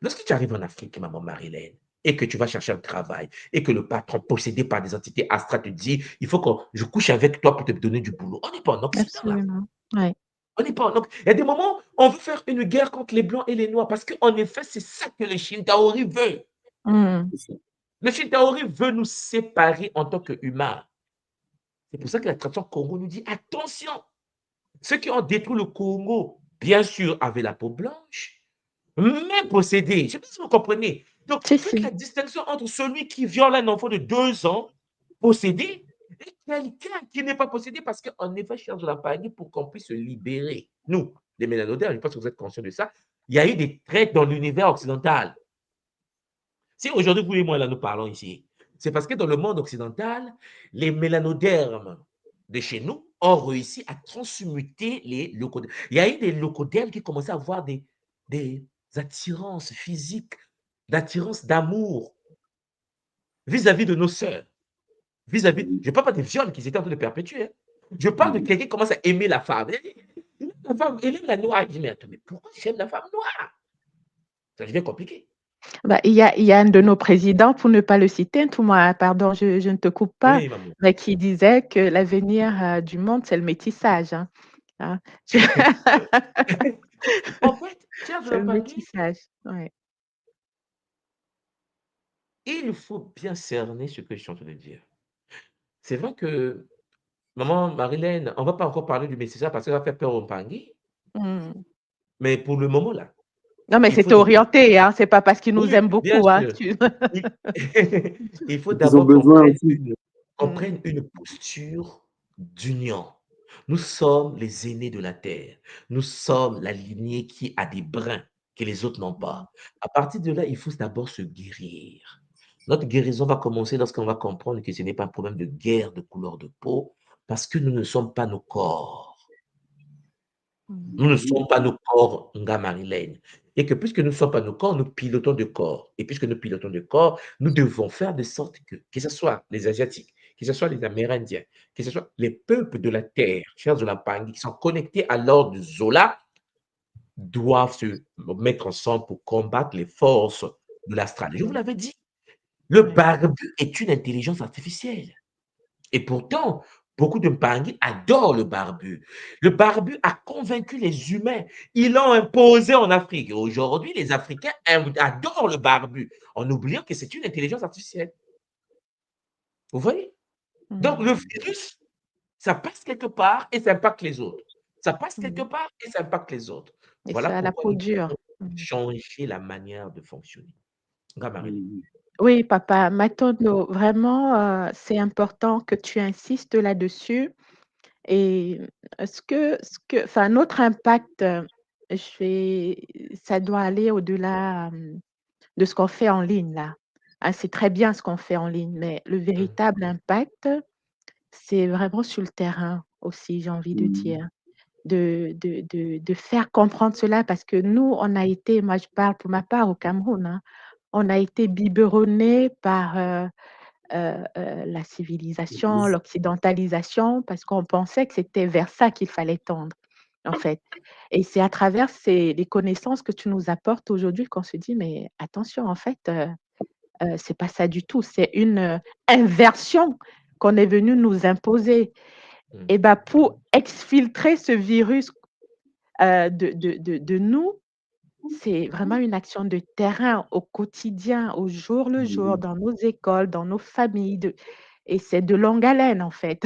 lorsque tu arrives en Afrique, maman Marilène, et que tu vas chercher un travail, et que le patron possédé par des entités astrales te dit, il faut que je couche avec toi pour te donner du boulot. On n'est pas en Occident, là. On n'est pas en Occident. Il y a des moments, on veut faire une guerre contre les Blancs et les Noirs, parce qu'en effet, c'est ça que le Shintaori veut. Le Shintaori veut nous séparer en tant qu'humains. C'est pour ça que la tradition Congo nous dit, attention, ceux qui ont détruit le Congo, bien sûr, avaient la peau blanche, mais possédés. Je ne sais pas si vous comprenez. Donc, faites la distinction entre celui qui viole un enfant de 2 ans, possédé, et quelqu'un qui n'est pas possédé parce qu'en effet, cherche la paradis pour qu'on puisse se libérer. Nous, les mélanodermes, je pense que vous êtes conscients de ça, il y a eu des traites dans l'univers occidental. Si aujourd'hui, vous et moi, là, nous parlons ici, c'est parce que dans le monde occidental, les mélanodermes de chez nous ont réussi à transmuter les leucodermes. Il y a eu des leucodermes qui commençaient à avoir des attirances physiques, d'attirance d'amour vis-à-vis de nos sœurs. Vis-à-vis, je ne parle pas des viols qu'ils étaient en train de perpétuer. Hein. Je parle de quelqu'un qui commence à aimer la femme. La femme, elle aime la noire. Il dit, mais attends, mais pourquoi j'aime la femme noire? Ça devient compliqué. Il y a un de nos présidents, pour ne pas le citer, pardon, je ne te coupe pas, Oui, mais qui disait que l'avenir du monde, c'est le métissage. Hein. En fait, c'est le métissage. Ouais. Il faut bien cerner ce que je suis en train de dire. C'est vrai que, maman Marilène, on ne va pas encore parler du métissage parce que ça va faire peur aux Mpangui. Mais pour le moment, là. Non, mais c'est orienté, hein. C'est pas parce qu'ils nous aiment beaucoup. Hein. Il faut d'abord qu'on prenne une posture d'union. Nous sommes les aînés de la terre. Nous sommes la lignée qui a des brins que les autres n'ont pas. À partir de là, il faut d'abord se guérir. Notre guérison va commencer lorsqu'on va comprendre que ce n'est pas un problème de guerre de couleur de peau, parce que nous ne sommes pas nos corps. Nous ne sommes pas nos corps, Nga Marilène. Et que puisque nous ne sommes pas nos corps, nous pilotons de corps. Et puisque nous pilotons de corps, nous devons faire de sorte que ce soit les Asiatiques, que ce soit les Amérindiens, que ce soit les peuples de la terre, chers Zola-Pangui, qui sont connectés à l'ordre de Zola, doivent se mettre ensemble pour combattre les forces de l'astral. Je vous l'avais dit, le barbu est une intelligence artificielle. Et pourtant, beaucoup de Mpangi adorent le barbu. Le barbu a convaincu les humains. Ils l'ont imposé en Afrique. Et aujourd'hui, les Africains adorent le barbu, en oubliant que c'est une intelligence artificielle. Vous voyez? Donc, le virus, ça passe quelque part et ça impacte les autres. Ça passe quelque part et ça impacte les autres. Et Voilà ça a la pourquoi peau nous dure. devons changer la manière de fonctionner. Marie. Oui, papa, Matondo, vraiment, c'est important que tu insistes là-dessus. Et enfin, notre impact, ça doit aller au-delà de ce qu'on fait en ligne là. Hein, c'est très bien ce qu'on fait en ligne, mais le véritable impact, c'est vraiment sur le terrain aussi, j'ai envie de dire. De faire comprendre cela parce que nous, on a été, moi je parle pour ma part au Cameroun, hein, on a été biberonnés par la civilisation, l'occidentalisation, parce qu'on pensait que c'était vers ça qu'il fallait tendre, en fait. Et c'est à travers les connaissances que tu nous apportes aujourd'hui qu'on se dit, mais attention, en fait, c'est pas ça du tout, c'est une inversion qu'on est venu nous imposer. Et ben, pour exfiltrer ce virus de nous, c'est vraiment une action de terrain au quotidien, au jour le jour, dans nos écoles, dans nos familles, et c'est de longue haleine, en fait.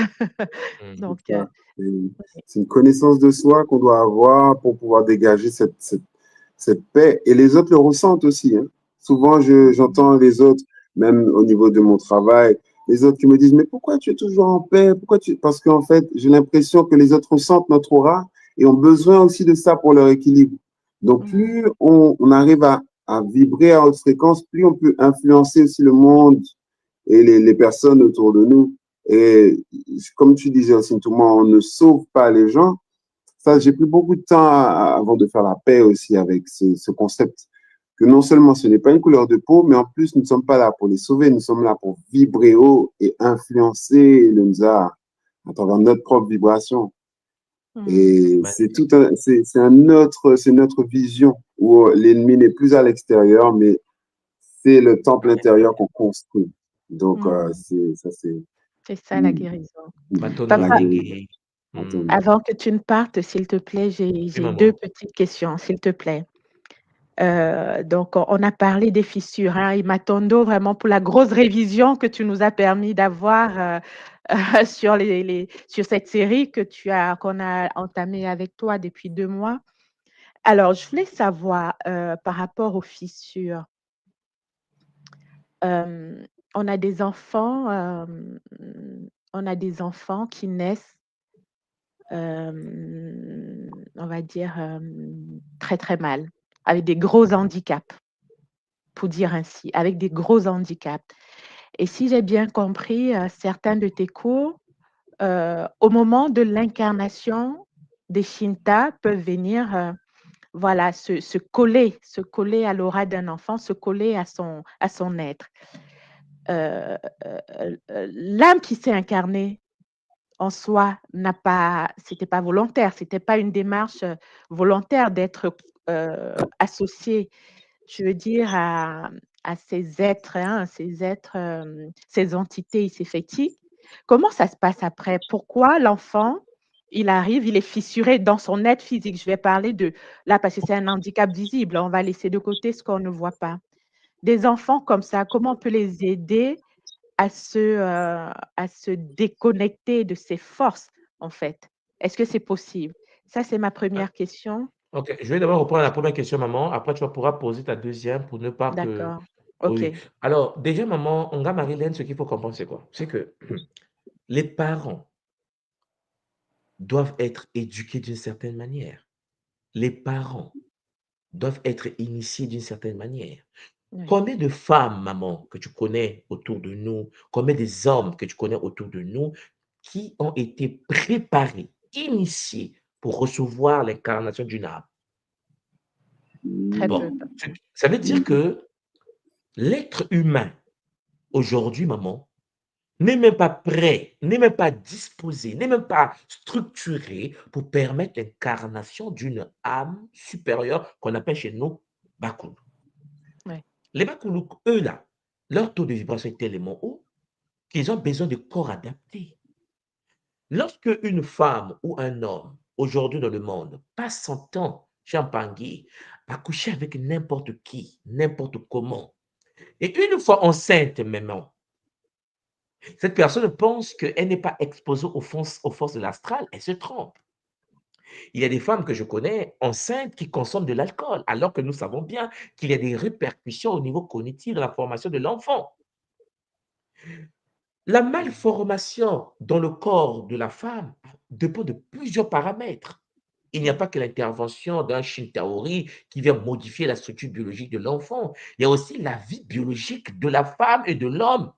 Donc, c'est une connaissance de soi qu'on doit avoir pour pouvoir dégager cette paix. Et les autres le ressentent aussi. Hein. Souvent, j'entends les autres, même au niveau de mon travail, les autres qui me disent, mais pourquoi tu es toujours en paix? Parce qu'en fait, j'ai l'impression que les autres ressentent notre aura et ont besoin aussi de ça pour leur équilibre. Donc, plus on arrive à vibrer à haute fréquence, plus on peut influencer aussi le monde et les personnes autour de nous. Et comme tu disais aussi, moi, on ne sauve pas les gens. Ça, j'ai pris beaucoup de temps avant de faire la paix aussi avec ce concept que non seulement ce n'est pas une couleur de peau, mais en plus, nous ne sommes pas là pour les sauver, nous sommes là pour vibrer haut et influencer le Nza à travers notre propre vibration. Et c'est notre vision où l'ennemi n'est plus à l'extérieur, mais c'est le temple intérieur qu'on construit. Donc, c'est ça la guérison. Papa, avant que tu ne partes, s'il te plaît, j'ai deux petites questions, s'il te plaît. Donc, on a parlé des fissures. Hein, et Matondo, vraiment, pour la grosse révision que tu nous as permis d'avoir sur cette série qu'on a entamée avec toi depuis 2 mois. Alors, je voulais savoir, par rapport aux fissures, on a des enfants qui naissent, on va dire, très, très mal, avec des gros handicaps, pour dire ainsi, avec des gros handicaps. Et si j'ai bien compris, certains de tes cours, au moment de l'incarnation des Shinta peuvent venir, voilà, se coller à l'aura d'un enfant, se coller à son être. L'âme qui s'est incarnée en soi c'était pas volontaire, c'était pas une démarche volontaire d'être associée, je veux dire, à ces êtres, hein, ces entités ici-fétiques. Comment ça se passe après? Pourquoi l'enfant, il arrive, il est fissuré dans son être physique? Je vais parler là, parce que c'est un handicap visible, on va laisser de côté ce qu'on ne voit pas. Des enfants comme ça, comment on peut les aider à se déconnecter de ces forces, en fait? Est-ce que c'est possible? Ça, c'est ma première question. Ok, je vais d'abord reprendre la première question, maman. Après, tu pourras poser ta deuxième pour ne pas que... D'accord. Ok. Oui. Alors, déjà, maman, on a Marilène, ce qu'il faut comprendre, c'est quoi? C'est que les parents doivent être éduqués d'une certaine manière. Les parents doivent être initiés d'une certaine manière. Oui. Combien de femmes, maman, que tu connais autour de nous, combien des hommes que tu connais autour de nous qui ont été préparés, initiés pour recevoir l'incarnation d'une âme? Très peu. Bon, ça veut dire que l'être humain, aujourd'hui, maman, n'est même pas prêt, n'est même pas disposé, n'est même pas structuré pour permettre l'incarnation d'une âme supérieure qu'on appelle chez nous Bakulu. Ouais. Les Bakulu, eux là, leur taux de vibration est tellement haut qu'ils ont besoin de corps adaptés. Lorsque une femme ou un homme, aujourd'hui dans le monde, passe son temps, Champangui, à coucher avec n'importe qui, n'importe comment, et une fois enceinte même, cette personne pense qu'elle n'est pas exposée aux forces de l'astral, elle se trompe. Il y a des femmes que je connais enceintes qui consomment de l'alcool, alors que nous savons bien qu'il y a des répercussions au niveau cognitif de la formation de l'enfant. La malformation dans le corps de la femme dépend de plusieurs paramètres. Il n'y a pas que l'intervention d'un Shintaori qui vient modifier la structure biologique de l'enfant. Il y a aussi la vie biologique de la femme et de l'homme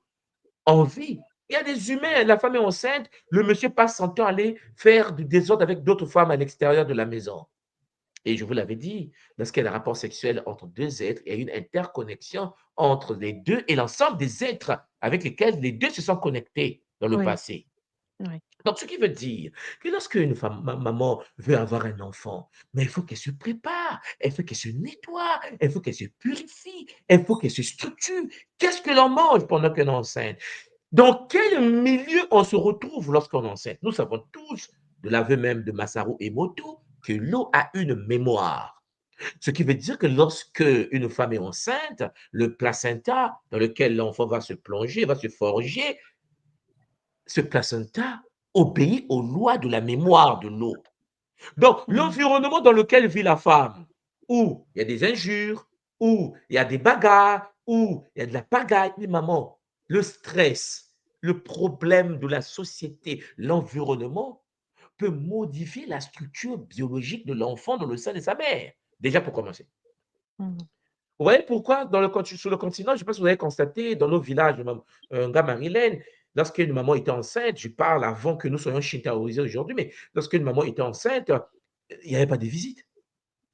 en vie. Il y a des humains, la femme est enceinte, le monsieur passe son temps à aller faire du désordre avec d'autres femmes à l'extérieur de la maison. Et je vous l'avais dit, lorsqu'il y a un rapport sexuel entre deux êtres, il y a une interconnexion entre les deux et l'ensemble des êtres avec lesquels les deux se sont connectés dans le Oui. passé. Oui. Donc, ce qui veut dire que lorsque une femme, maman veut avoir un enfant, mais il faut qu'elle se prépare, il faut qu'elle se nettoie, il faut qu'elle se purifie, il faut qu'elle se structure. Qu'est-ce que l'on mange pendant qu'on est enceinte? Dans quel milieu on se retrouve lorsqu'on est enceinte? Nous savons tous, de l'aveu même de Masaru Emoto, que l'eau a une mémoire. Ce qui veut dire que lorsque une femme est enceinte, le placenta dans lequel l'enfant va se plonger, va se forger, ce placenta obéit aux lois de la mémoire de l'eau. Donc, l'environnement dans lequel vit la femme, où il y a des injures, où il y a des bagarres, où il y a de la pagaille, mais maman, le stress, le problème de la société, l'environnement peut modifier la structure biologique de l'enfant dans le sein de sa mère. Déjà pour commencer. Vous voyez pourquoi sur le continent, je ne sais pas si vous avez constaté, dans nos villages, Marilène, lorsqu'une maman était enceinte, je parle avant que nous soyons shintaoisés aujourd'hui, mais lorsqu'une maman était enceinte, il n'y avait pas de visite.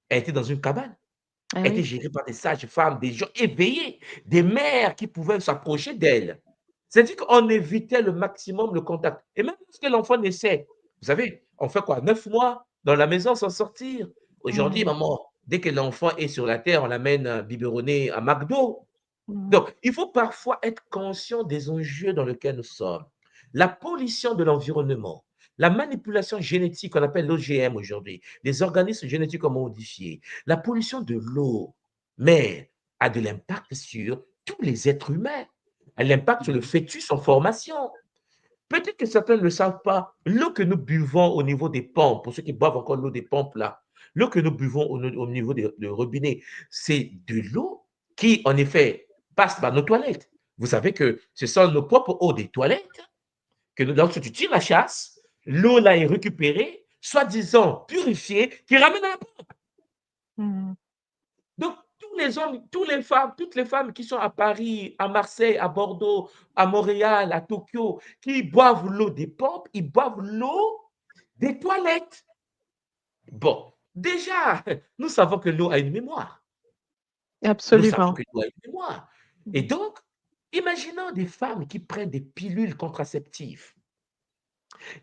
Elle était dans une cabane. Ah Elle était oui. gérée par des sages-femmes, des gens éveillés, des mères qui pouvaient s'approcher d'elle. C'est-à-dire qu'on évitait le maximum le contact. Et même lorsque l'enfant naissait, vous savez, on fait quoi? 9 mois dans la maison sans sortir. Aujourd'hui, maman, dès que l'enfant est sur la terre, on l'amène biberonner à McDo. Donc, il faut parfois être conscient des enjeux dans lesquels nous sommes. La pollution de l'environnement, la manipulation génétique qu'on appelle l'OGM aujourd'hui, les organismes génétiques modifiés, la pollution de l'eau, mais a de l'impact sur tous les êtres humains, a l'impact sur le fœtus en formation. Peut-être que certains ne le savent pas, l'eau que nous buvons au niveau des pompes, pour ceux qui boivent encore l'eau des pompes là, l'eau que nous buvons au niveau des robinets, c'est de l'eau qui, en effet, passe par nos toilettes. Vous savez que ce sont nos propres eaux des toilettes que lorsque tu tires la chasse, l'eau là est récupérée, soi-disant purifiée, qui ramène à la pompe. Donc, tous les hommes, toutes les femmes qui sont à Paris, à Marseille, à Bordeaux, à Montréal, à Tokyo, qui boivent l'eau des pompes, ils boivent l'eau des toilettes. Bon, déjà, nous savons que l'eau a une mémoire. Nous savons Absolument. que l'eau a une mémoire. Et donc, imaginons des femmes qui prennent des pilules contraceptives.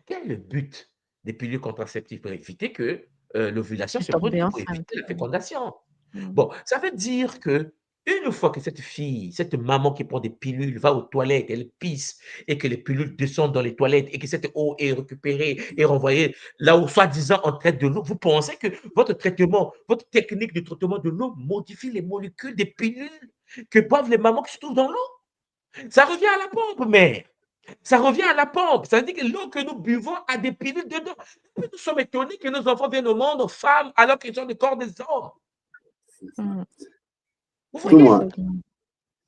Quel est le but des pilules contraceptives? Pour éviter que l'ovulation De se tomber produise, pour enceinte. éviter la fécondation. Bon, ça veut dire que une fois que cette fille, cette maman qui prend des pilules va aux toilettes, elle pisse et que les pilules descendent dans les toilettes et que cette eau est récupérée et renvoyée là où soi-disant on traite de l'eau, vous pensez que votre traitement, votre technique de traitement de l'eau modifie les molécules des pilules que boivent les mamans qui se trouvent dans l'eau? Ça revient à la pompe, mère. Ça revient à la pompe. Ça veut dire que l'eau que nous buvons a des pilules dedans. Nous sommes étonnés que nos enfants viennent au monde femmes alors qu'ils sont le corps des hommes. Vous voyez?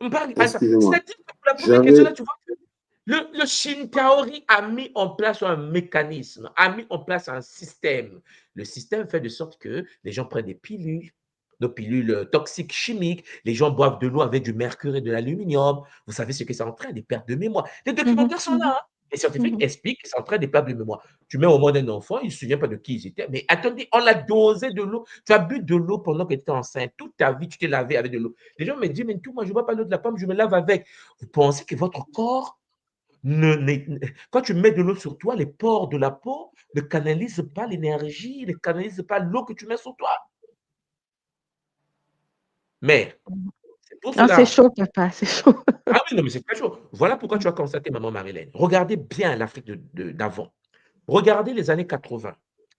Excusez-moi. C'est-à-dire que pour la première question, là, tu vois que le Shintaori a mis en place un mécanisme, a mis en place un système. Le système fait de sorte que les gens prennent des pilules toxiques chimiques, les gens boivent de l'eau avec du mercure et de l'aluminium. Vous savez ce que ça entraîne, des pertes de mémoire. Les documentaires sont là. Hein? Les scientifiques expliquent que ça entraîne des pertes de mémoire. Tu mets au monde un enfant, il ne se souvient pas de qui ils étaient. Mais attendez, on l'a dosé de l'eau. Tu as bu de l'eau pendant que tu étais enceinte. Toute ta vie, tu t'es lavé avec de l'eau. Les gens me disent, mais tout, moi, je ne bois pas l'eau de la pomme, je me lave avec. Vous pensez que votre corps quand tu mets de l'eau sur toi, les pores de la peau ne canalisent pas l'énergie, ne canalisent pas l'eau que tu mets sur toi. Mais c'est pour Non, c'est cela. chaud, papa, c'est chaud. Ah oui, non, mais c'est très chaud. Voilà pourquoi tu as constaté, maman Marilène. Regardez bien l'Afrique d'avant. Regardez les années 80.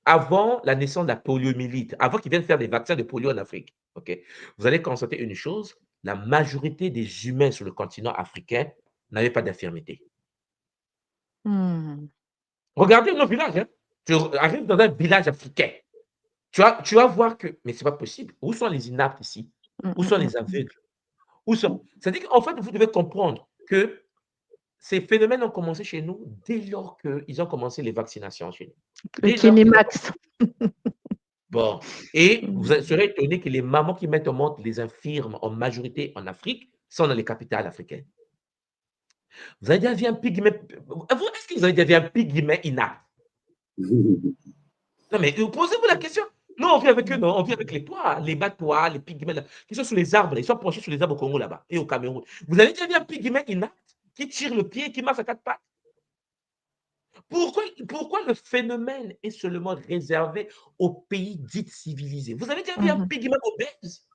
Avant la naissance de la poliomyélite, avant qu'ils viennent faire des vaccins de polio en Afrique, ok, vous allez constater une chose, la majorité des humains sur le continent africain n'avaient pas d'infirmité. Mmh. Regardez nos villages. Hein. Tu arrives dans un village africain, tu vas voir que, mais c'est pas possible. Où sont les inaptes ici? Mmh, Où mmh, sont mmh, les aveugles? Où sont? C'est-à-dire qu'en fait, vous devez comprendre que ces phénomènes ont commencé chez nous dès lors qu'ils ont commencé les vaccinations chez nous. le Dès lors qu'ils ont Kinimax. bon, et vous Mmh. serez étonné que les mamans qui mettent au monde les infirmes en majorité en Afrique sont dans les capitales africaines. Vous avez déjà vu un pygmée, est-ce que vous avez déjà vu un pygmée inapte? Non, mais posez-vous la question. Nous, on vit avec eux, non, on vit avec les toits, les batois, les pygmées, là, qui sont sous les arbres, ils sont penchés sur les arbres au Congo là-bas et au Cameroun. Vous avez déjà vu un pygmée inapte qui tire le pied et qui marche à quatre pattes? Pourquoi le phénomène est seulement réservé aux pays dits civilisés? Vous avez déjà vu un Mmh. pygmée obèse?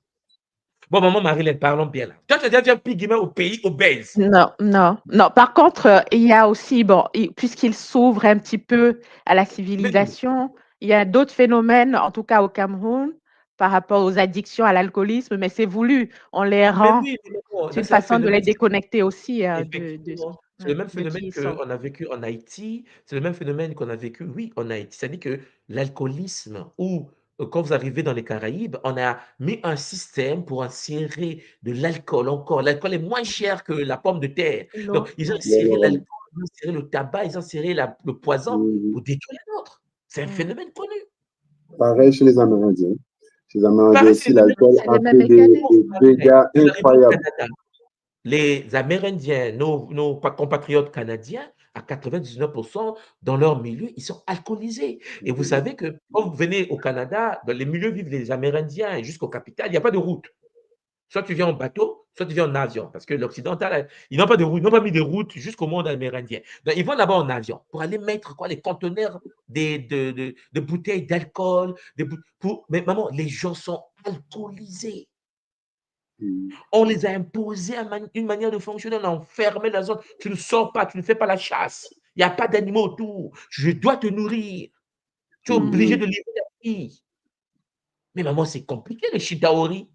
Bon, maman Marilyn, parlons bien là. Toi, tu as déjà vu un pygmée au pays obèse? Non, non, non. Par contre, il y a aussi, bon, puisqu'il s'ouvre un petit peu à la Mais, civilisation, il y a d'autres phénomènes, en tout cas au Cameroun, par rapport aux addictions à l'alcoolisme, mais c'est voulu. On les mais rend, oui, mais bon, c'est là, une c'est un façon de les phénomène. déconnecter aussi Effectivement, c'est le ouais, même de phénomène qui ils sont. qu'on a vécu en Haïti, c'est le même phénomène qu'on a vécu, oui, en Haïti. C'est-à-dire que l'alcoolisme ou quand vous arrivez dans les Caraïbes, on a mis un système pour insérer de l'alcool encore. L'alcool est moins cher que la pomme de terre. L'eau, Donc, ils ont ouais. inséré l'alcool, ils ont inséré le tabac, ils ont inséré le poison Mhm. pour détruire l'autre. C'est un Mmh. phénomène connu. Pareil chez les Amérindiens. Chez les Amérindiens Pareil, c'est aussi, les l'alcool C'est a les mêmes fait mécanismes. des dégâts Vous arrivez au incroyables. Canada. Les Amérindiens, nos compatriotes canadiens, à 99%, dans leur milieu, ils sont alcoolisés. Et vous savez que quand vous venez au Canada, dans les milieux vivent les Amérindiens et jusqu'au capital, il n'y a pas de route. Soit tu viens en bateau, soit tu viens en avion. Parce que l'occidental, ils n'ont pas de route, ils n'ont pas mis de route jusqu'au monde amérindien. Donc, ils vont là-bas en avion pour aller mettre quoi, les conteneurs de bouteilles d'alcool. Mais maman, les gens sont alcoolisés. Mhm. On les a imposés une manière de fonctionner, on a enfermé la zone. Tu ne sors pas, tu ne fais pas la chasse. Il n'y a pas d'animaux autour. Je dois te nourrir. Tu es obligé Mmh. de livrer ta fille. Mais maman, c'est compliqué, les Shitaori.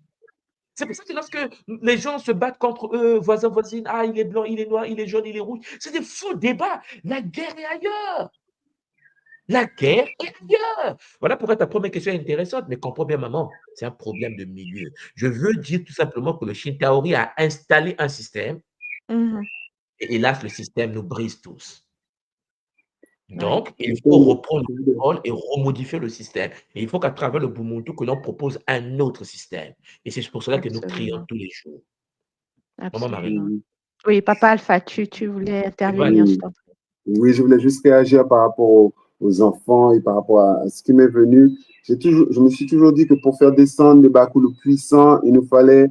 C'est pour ça que lorsque les gens se battent contre eux, voisins, voisines, ah, il est blanc, il est noir, il est jaune, il est rouge, c'est des faux débats. La guerre est ailleurs. La guerre est ailleurs. Voilà pourquoi ta première question est intéressante, mais comprends bien, maman, c'est un problème de milieu. Je veux dire tout simplement que le Shintaori a installé un système. Mmh. Et hélas, le système nous brise tous. Ouais, Donc, il faut reprendre le contrôle et remodifier le système. Et il faut qu'à travers le Ubuntu, que l'on propose un autre système. Et c'est pour cela que nous crions absolument, tous les jours. Maman Marie, absolument. Mhm. Oui, papa Alpha, tu voulais tu peux aller. intervenir, je Oui, t'en prie. oui, je voulais juste réagir par rapport aux enfants et par rapport à ce qui m'est venu. Je me suis toujours dit que pour faire descendre les Bakoulou puissants, il nous fallait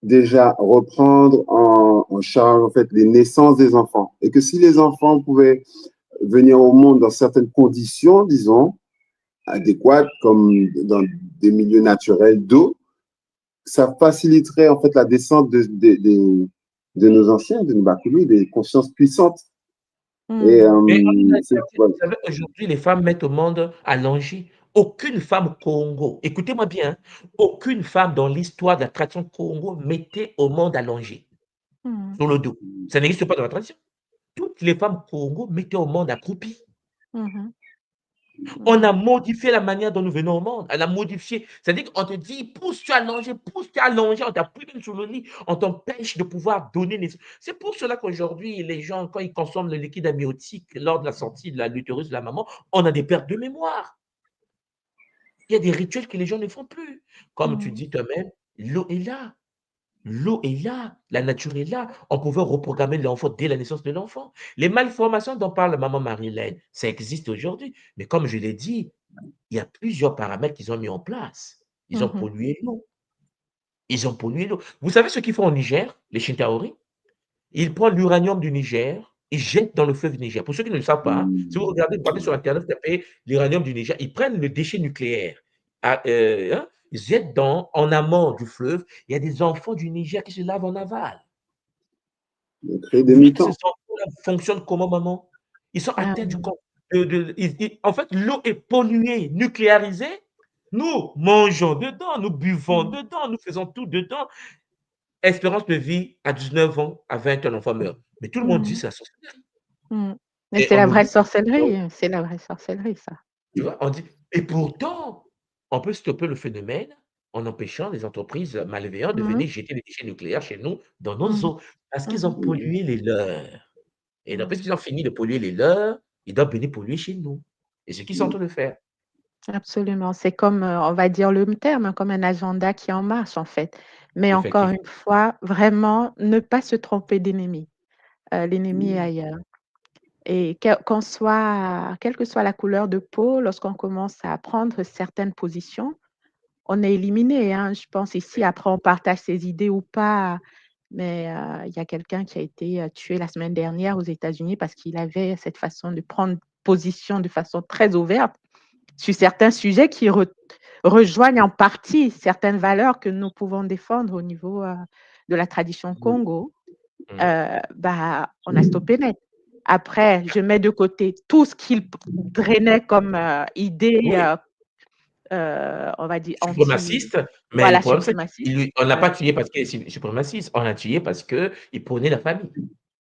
déjà reprendre en charge en fait les naissances des enfants. Et que si les enfants pouvaient venir au monde dans certaines conditions, disons, adéquates, comme dans des milieux naturels d'eau, ça faciliterait en fait la descente de nos anciens, de nos Bakoulou, des consciences puissantes. Et Mmh. Mais on a voilà. vous savez, aujourd'hui, les femmes mettent au monde allongées. Aucune femme Congo, écoutez-moi bien, hein, aucune femme dans l'histoire de la tradition Congo mettait au monde allongée, Mmh. sur le dos. Ça n'existe pas dans la tradition. Toutes les femmes Congo mettaient au monde accroupies. Mmh. On a Mmh. modifié la manière dont nous venons au monde. On a modifié. C'est-à-dire qu'on te dit, pousse-tu allongé, on t'appuie même sur le lit, on t'empêche de pouvoir donner naissance. C'est pour cela qu'aujourd'hui, les gens, quand ils consomment le liquide amniotique lors de la sortie de l'utérus de la maman, on a des pertes de mémoire. Il y a des rituels que les gens ne font plus. Comme tu Mmh. dis toi-même, l'eau est là. L'eau est là, la nature est là. On pouvait reprogrammer l'enfant dès la naissance de l'enfant. Les malformations dont parle maman Marie-Hélène, ça existe aujourd'hui. Mais comme je l'ai dit, il y a plusieurs paramètres qu'ils ont mis en place. Ils ont Mmh. pollué l'eau. Ils ont pollué l'eau. Vous savez ce qu'ils font au Niger, les Shintaori? Ils prennent l'uranium du Niger, ils jettent dans le fleuve Niger. Pour ceux qui ne le savent pas, si vous regardez, vous partez sur Internet, vous tapez l'uranium du Niger, ils prennent le déchet nucléaire, ils jettent en amont du fleuve. Il y a des enfants du Niger qui se lavent en aval. Vous voyez que ces enfants-là fonctionnent comment, maman? Ils sont atteints du corps. En fait, l'eau est polluée, nucléarisée. Nous mangeons dedans, nous buvons dedans, nous faisons tout dedans. Espérance de vie à 19 ans, à 20 ans, l'enfant meurt. Mais tout le monde dit c'est la sorcellerie. Mais c'est la vraie sorcellerie, c'est la vraie sorcellerie, ça. Tu vois, on dit, et pourtant, on peut stopper le phénomène en empêchant les entreprises malveillantes de venir jeter des déchets nucléaires chez nous dans nos eaux, parce qu'ils ont pollué les leurs. Et donc, puisqu'ils ont fini de polluer les leurs, ils doivent venir polluer chez nous. Et c'est ce qu'ils sont en train de faire. Absolument. C'est comme, on va dire le terme, comme un agenda qui est en marche, en fait. Mais encore une fois, vraiment, ne pas se tromper d'ennemi. L'ennemi est ailleurs. Et quelle que soit la couleur de peau, lorsqu'on commence à prendre certaines positions, on est éliminé. Hein. Je pense ici, après, on partage ses idées ou pas. Mais il y a quelqu'un qui a été tué la semaine dernière aux États-Unis parce qu'il avait cette façon de prendre position de façon très ouverte sur certains sujets qui rejoignent en partie certaines valeurs que nous pouvons défendre au niveau de la tradition Congo. On a stoppé net. Après, je mets de côté tout ce qu'il drainait comme idée, on va dire, suprémaciste. Mais voilà, le problème, c'est suprémaciste. qu'on ne l'a pas tué parce qu'il est suprémaciste, on l'a tué parce qu'il prônait la famille.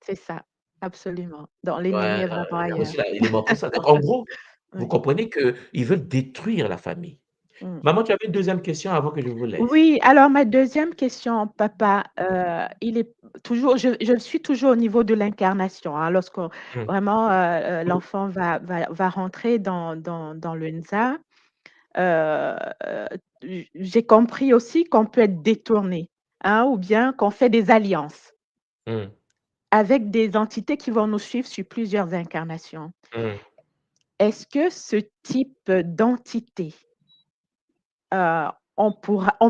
C'est ça, absolument. Donc, l'ennemi est vraiment ailleurs. Il est mort pour ça. Donc, en gros, vous comprenez qu'ils veulent détruire la famille. Maman, tu avais une deuxième question avant que je vous laisse. Oui, alors ma deuxième question, papa, il est toujours, je suis toujours au niveau de l'incarnation. Hein, lorsque vraiment l'enfant va rentrer dans le NSA, j'ai compris aussi qu'on peut être détourné, hein, ou bien qu'on fait des alliances avec des entités qui vont nous suivre sur plusieurs incarnations. Est-ce que ce type d'entité, on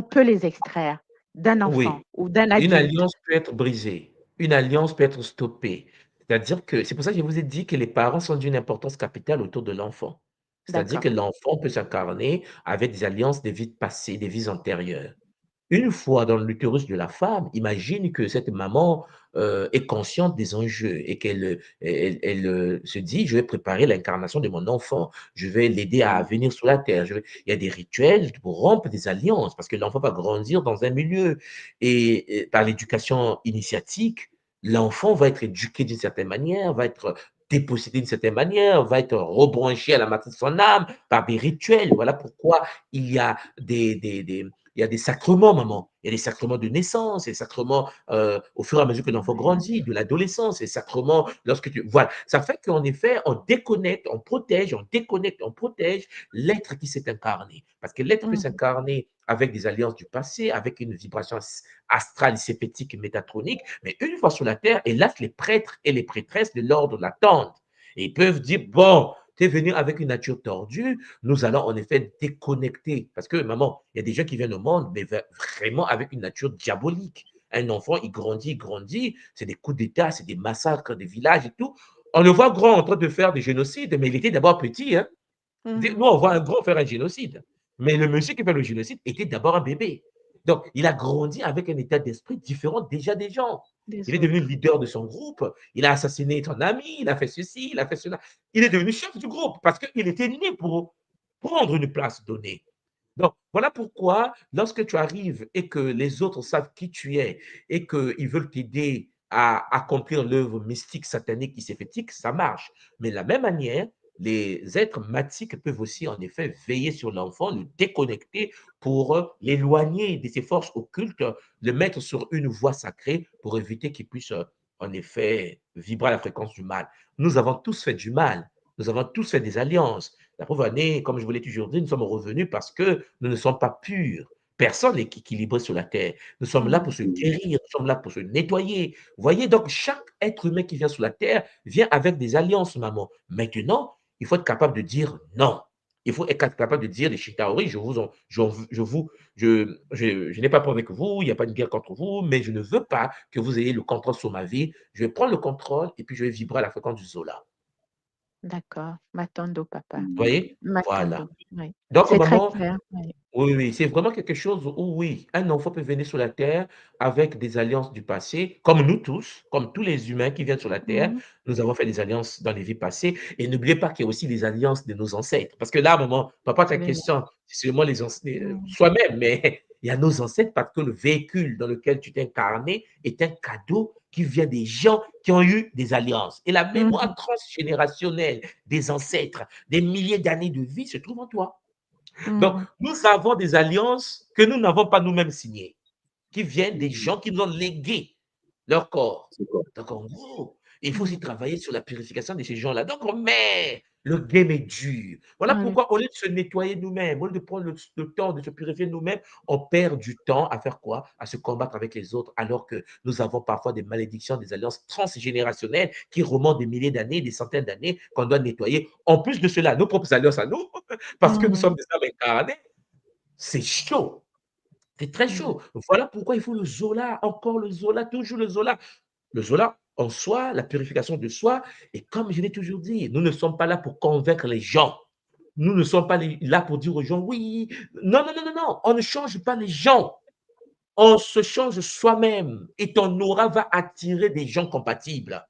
peut les extraire d'un enfant ou d'un adulte? Une alliance peut être brisée, une alliance peut être stoppée. C'est-à-dire que c'est pour ça que je vous ai dit que les parents sont d'une importance capitale autour de l'enfant. C'est-à-dire que l'enfant peut s'incarner avec des alliances des vies passées, des vies antérieures. Une fois dans l'utérus de la femme, imagine que cette maman est consciente des enjeux et qu'elle se dit, je vais préparer l'incarnation de mon enfant, je vais l'aider à venir sur la terre. Il y a des rituels pour rompre des alliances parce que l'enfant va grandir dans un milieu et par l'éducation initiatique, l'enfant va être éduqué d'une certaine manière, va être dépossédé d'une certaine manière, va être rebranché à la matrice de son âme par des rituels. Voilà pourquoi il y a il y a des sacrements, maman. Il y a des sacrements de naissance, des sacrements au fur et à mesure que l'enfant grandit, de l'adolescence, des sacrements lorsque tu... Voilà. Ça fait qu'en effet, on déconnecte, on protège, on déconnecte, on protège l'être qui s'est incarné. Parce que l'être peut s'incarner avec des alliances du passé, avec une vibration astrale, sépétique, métatronique, mais une fois sur la terre, hélas, les prêtres et les prêtresses de l'ordre l'attendent. Et ils peuvent dire, bon, tu es venu avec une nature tordue, nous allons en effet déconnecter. Parce que, maman, il y a des gens qui viennent au monde, mais vraiment avec une nature diabolique. Un enfant, il grandit, c'est des coups d'État, c'est des massacres des villages et tout. On le voit grand en train de faire des génocides, mais il était d'abord petit. Hein. Nous, on voit un grand faire un génocide. Mais le monsieur qui fait le génocide était d'abord un bébé. Donc, il a grandi avec un état d'esprit différent déjà des gens. Il est devenu leader de son groupe. Il a assassiné son ami, il a fait ceci, il a fait cela. Il est devenu chef du groupe parce qu'il était né pour prendre une place donnée. Donc, voilà pourquoi, lorsque tu arrives et que les autres savent qui tu es et qu'ils veulent t'aider à accomplir l'œuvre mystique, satanique, iséphétique, ça marche. Mais de la même manière, les êtres matiques peuvent aussi, en effet, veiller sur l'enfant, le déconnecter pour l'éloigner de ses forces occultes, le mettre sur une voie sacrée pour éviter qu'il puisse, en effet, vibrer à la fréquence du mal. Nous avons tous fait du mal. Nous avons tous fait des alliances. La pauvre année, comme je vous l'ai toujours dit, nous sommes revenus parce que nous ne sommes pas purs. Personne n'est équilibré sur la terre. Nous sommes là pour se guérir, nous sommes là pour se nettoyer. Vous voyez, donc chaque être humain qui vient sur la terre vient avec des alliances, maman. Maintenant, il faut être capable de dire non. Il faut être capable de dire les Shintaori, je n'ai pas de problème avec vous, il n'y a pas de guerre contre vous, mais je ne veux pas que vous ayez le contrôle sur ma vie. Je vais prendre le contrôle et puis je vais vibrer à la fréquence du Zola. D'accord. Matondo, papa. Vous voyez? Voilà. Matondo. Oui. Donc, C'est très maman, clair. Oui. oui, oui, c'est vraiment quelque chose où, oui, un enfant peut venir sur la terre avec des alliances du passé, comme nous tous, comme tous les humains qui viennent sur la terre. Mhm. Nous avons fait des alliances dans les vies passées. Et n'oubliez pas qu'il y a aussi les alliances de nos ancêtres. Parce que là, maman, papa, ta Absolument. question, c'est seulement les ancêtres, Mhm. soi-même, mais il y a nos ancêtres parce que le véhicule dans lequel tu t'es incarné est un cadeau qui vient des gens qui ont eu des alliances. Et la mémoire Mhm. transgénérationnelle des ancêtres, des milliers d'années de vie se trouve en toi. Donc, Mhm. nous avons des alliances que nous n'avons pas nous-mêmes signées, qui viennent des gens qui nous ont légué leur corps. C'est quoi? Donc, en gros, il faut aussi Mhm. travailler sur la purification de ces gens-là. Donc, mais le game est dur. Voilà Oui. pourquoi, au lieu de se nettoyer nous-mêmes, au lieu de prendre le temps de se purifier nous-mêmes, on perd du temps à faire quoi? À se combattre avec les autres, alors que nous avons parfois des malédictions, des alliances transgénérationnelles qui remontent des milliers d'années, des centaines d'années, qu'on doit nettoyer. En plus de cela, nos propres alliances à nous, parce que nous Mhm. sommes des âmes incarnées, c'est chaud. C'est très Mhm. chaud. Voilà pourquoi il faut le Zola, encore le Zola, toujours le Zola. Le Zola en soi, la purification de soi. Et comme je l'ai toujours dit, nous ne sommes pas là pour convaincre les gens. Nous ne sommes pas là pour dire aux gens, oui, non, non, non, non, non, on ne change pas les gens. On se change soi-même et ton aura va attirer des gens compatibles.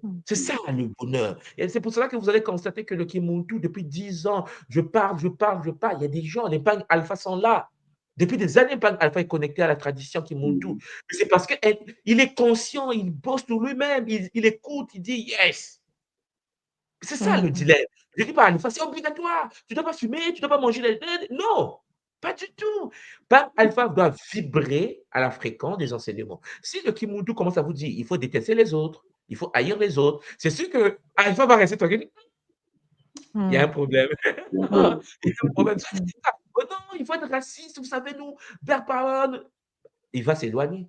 Mhm. C'est ça le bonheur. Et c'est pour cela que vous allez constater que le Kimuntu, depuis 10 ans, je parle, je parle, je parle. Il y a des gens, les Pang Alpha sont là. Depuis des années, Pang Alpha est connecté à la tradition Kimuntu. Mhm. Mais c'est parce qu'il est conscient, il bosse sur lui-même, il écoute, il dit yes. C'est ça le Mhm. dilemme. Je ne dis pas Alpha, c'est obligatoire. Tu ne dois pas fumer, tu ne dois pas manger. Non, pas du tout. Pang Alpha doit vibrer à la fréquence des enseignements. Si le Kimuntu commence à vous dire, il faut détester les autres, il faut haïr les autres, c'est sûr que Alpha va rester tranquille. Il y a un Mhm. problème. D'accord. Il y a un problème. Mhm. Oh non, il faut être raciste, vous savez, nous, Père Parole. Il va s'éloigner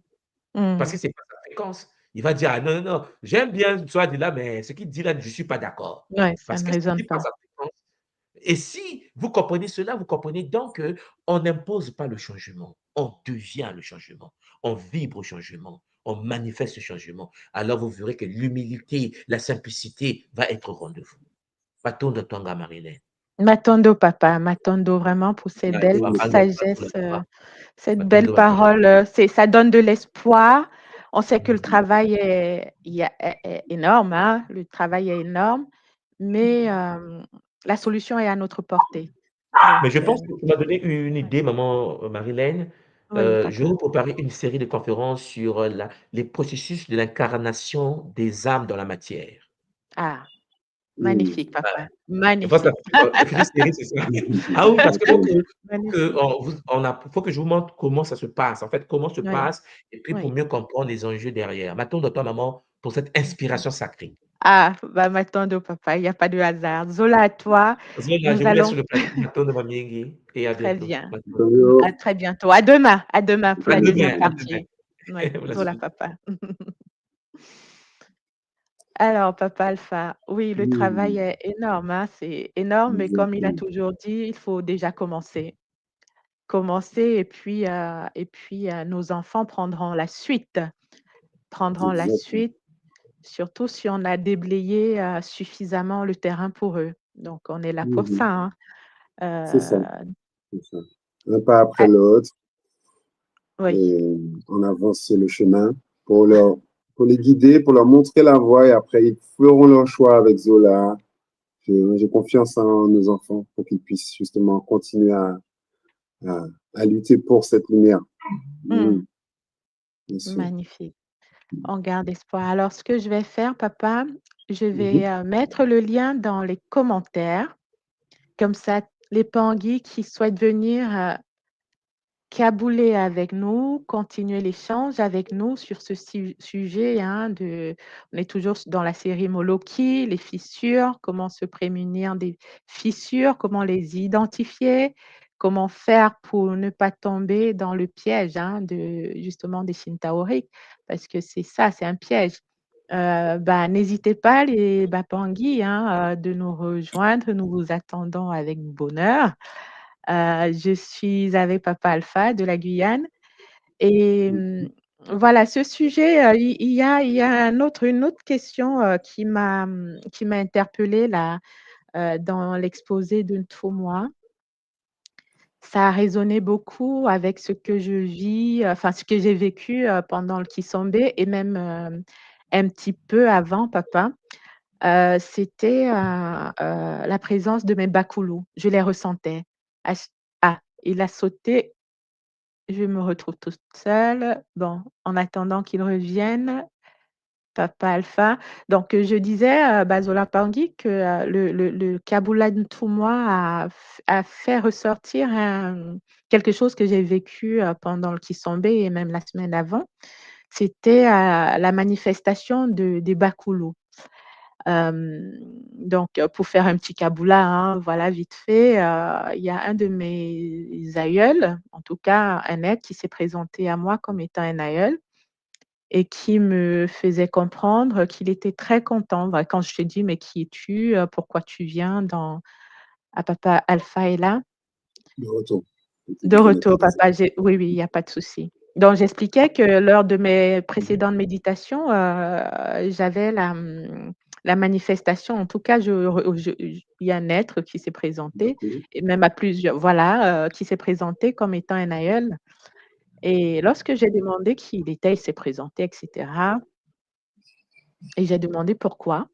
parce que Mhm. ce n'est pas sa fréquence. Il va dire, ah non, non, non, j'aime bien soit dit là, mais ce qu'il dit là, je ne suis pas d'accord. Ouais, ça Parce ne que ce résonne n'est pas pas. sa fréquence. Et si vous comprenez cela, vous comprenez donc qu'on n'impose pas le changement, on devient le changement, on vibre au changement, on manifeste le changement. Alors vous verrez que l'humilité, la simplicité va être au rendez-vous. Partons de Tonga, Marilyn. Matondo, papa. Matondo, vraiment pour ces belles sagesses, cette belle parole. Ça donne de l'espoir. On sait que le travail est énorme, hein? Le travail est énorme, mais la solution est à notre portée. Donc, Mais je pense que tu m'as donné une ouais. idée, maman Marilène. Oui, Je vais papa. vous préparer une série de conférences sur les processus de l'incarnation des âmes dans la matière. Ah, Mhm. magnifique, Ouais, papa. je pense que Magnifique. la future série, c'est ça. Ah oui, parce qu'il faut Magnifique. faut que je vous montre comment ça se passe, en fait, comment se Oui, passe, et puis pour oui. mieux comprendre les enjeux derrière. M'attends de toi, maman, pour cette inspiration sacrée. Ah, bah, Matondo, papa, il n'y a pas de hasard. Zola, à toi. Zola, Nous je vous laisse allons sur le plateau. M'attends de Mamie et à très bientôt. bien. À Bonjour. très bientôt. À demain pour À la deuxième demain, à partie. Oui, demain. Voilà, Zola, papa. Alors, papa Alpha, oui, le travail Mhm. est énorme, hein, c'est énorme, mais comme il a Exactement. toujours dit, il faut déjà commencer. Commencer et puis nos enfants prendront la Exactement. suite, surtout si on a déblayé suffisamment le terrain pour eux. Donc, on est là pour Mhm. ça, hein. C'est ça. Euh, C'est ça. Un pas après ah, l'autre, oui, et on avance sur le chemin pour les guider, pour leur montrer la voie, et après, ils feront leur choix avec Zola. J'ai confiance en nos enfants pour qu'ils puissent justement continuer à, à lutter pour cette lumière. hmm, Bien sûr. magnifique. On garde espoir. Alors, ce que je vais faire, papa, je Mhm. vais mettre le lien dans les commentaires. Comme ça, les Tanguy qui souhaitent venir cabouler avec nous, continuer l'échange avec nous sur ce sujet. Hein, on est toujours dans la série Moloki, les fissures, comment se prémunir des fissures, comment les identifier, comment faire pour ne pas tomber dans le piège justement des Shintaoriques, parce que c'est ça, c'est un piège. n'hésitez pas, les Bapangui, hein, de nous rejoindre. Nous vous attendons avec bonheur. Je suis avec Papa Alpha de la Guyane. Et voilà, ce sujet, il y a une autre question qui m'a interpellée là, dans l'exposé de Ntomois. Ça a résonné beaucoup avec ce que je vis, enfin ce que j'ai vécu pendant le Kisombe et même un petit peu avant, papa. C'était la présence de mes bakoulous. Je les ressentais. Il a sauté. Je me retrouve toute seule. Bon, en attendant qu'ils reviennent, Papa Alpha. Donc, je disais, Bazola Pangui, que le Kabula Ntoumwa a fait ressortir quelque chose que j'ai vécu pendant le Kisombe et même la semaine avant. C'était la manifestation des Bakoulous. Donc, pour faire un petit Kabula, hein, voilà, vite fait, il y a un de mes aïeuls, en tout cas un être qui s'est présenté à moi comme étant un aïeul et qui me faisait comprendre qu'il était très content. Voilà, quand je te dis: «Mais qui es-tu? Pourquoi tu viens à Papa Alpha est là?» De retour. De retour, papa, oui, oui, il y a pas de souci. Donc j'expliquais que lors de mes précédentes méditations, j'avais la manifestation, en tout cas, il y a un être qui s'est présenté et même à plusieurs, voilà, qui s'est présenté comme étant un aïeul. Et lorsque j'ai demandé qui il était, il s'est présenté et cetera, et j'ai demandé pourquoi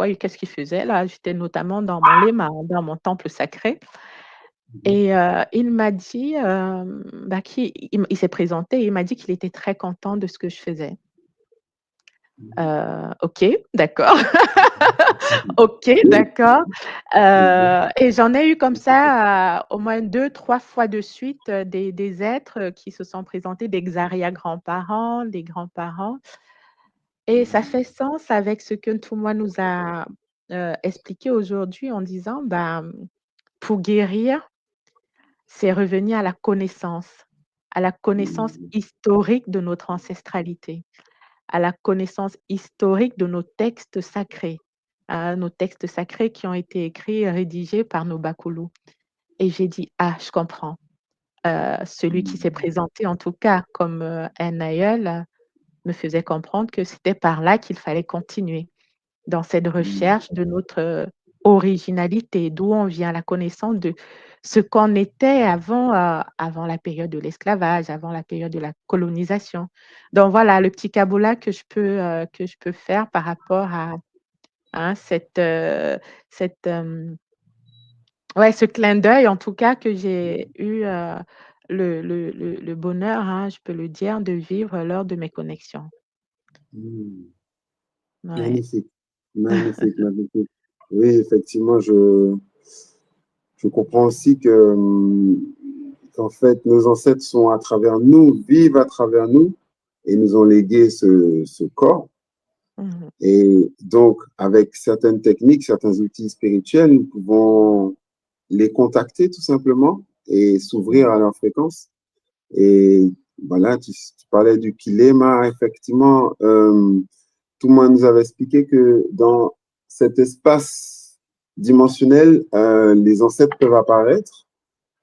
et qu'est-ce qu'il faisait là? J'étais notamment dans mon lema, dans mon temple sacré. Et il m'a dit, il s'est présenté et il m'a dit qu'il était très content de ce que je faisais. OK, d'accord. OK, d'accord. Et j'en ai eu comme ça, au moins 2-3 fois de suite, des êtres qui se sont présentés, des arrière-grands-parents, des grands-parents. Et ça fait sens avec ce que Ntoumwa nous a, expliqué aujourd'hui en disant, pour guérir, c'est revenir à la connaissance historique de notre ancestralité, à la connaissance historique de nos textes sacrés, nos textes sacrés qui ont été écrits et rédigés par nos bakoulous. Et j'ai dit: «Ah, je comprends». Celui qui s'est présenté, en tout cas, comme, un aïeul, me faisait comprendre que c'était par là qu'il fallait continuer, dans cette recherche de notre originalité, d'où on vient, la connaissance de ce qu'on était avant la période de l'esclavage, avant la période de la colonisation. Donc voilà, le petit Kaboula que je peux faire par rapport à, hein, ce clin d'œil, en tout cas, que j'ai eu, le bonheur, hein, je peux le dire, de vivre lors de mes connexions. Ouais. Magnifique, magnifique, magnifique. Oui, effectivement, je comprends aussi qu'en fait, nos ancêtres sont à travers nous, vivent à travers nous et nous ont légué ce corps. Et donc, avec certaines techniques, certains outils spirituels, nous pouvons les contacter tout simplement et s'ouvrir à leur fréquence. Et voilà, tu parlais du Kilema, effectivement. Tout le monde nous avait expliqué que dans cet espace dimensionnel, les ancêtres peuvent apparaître,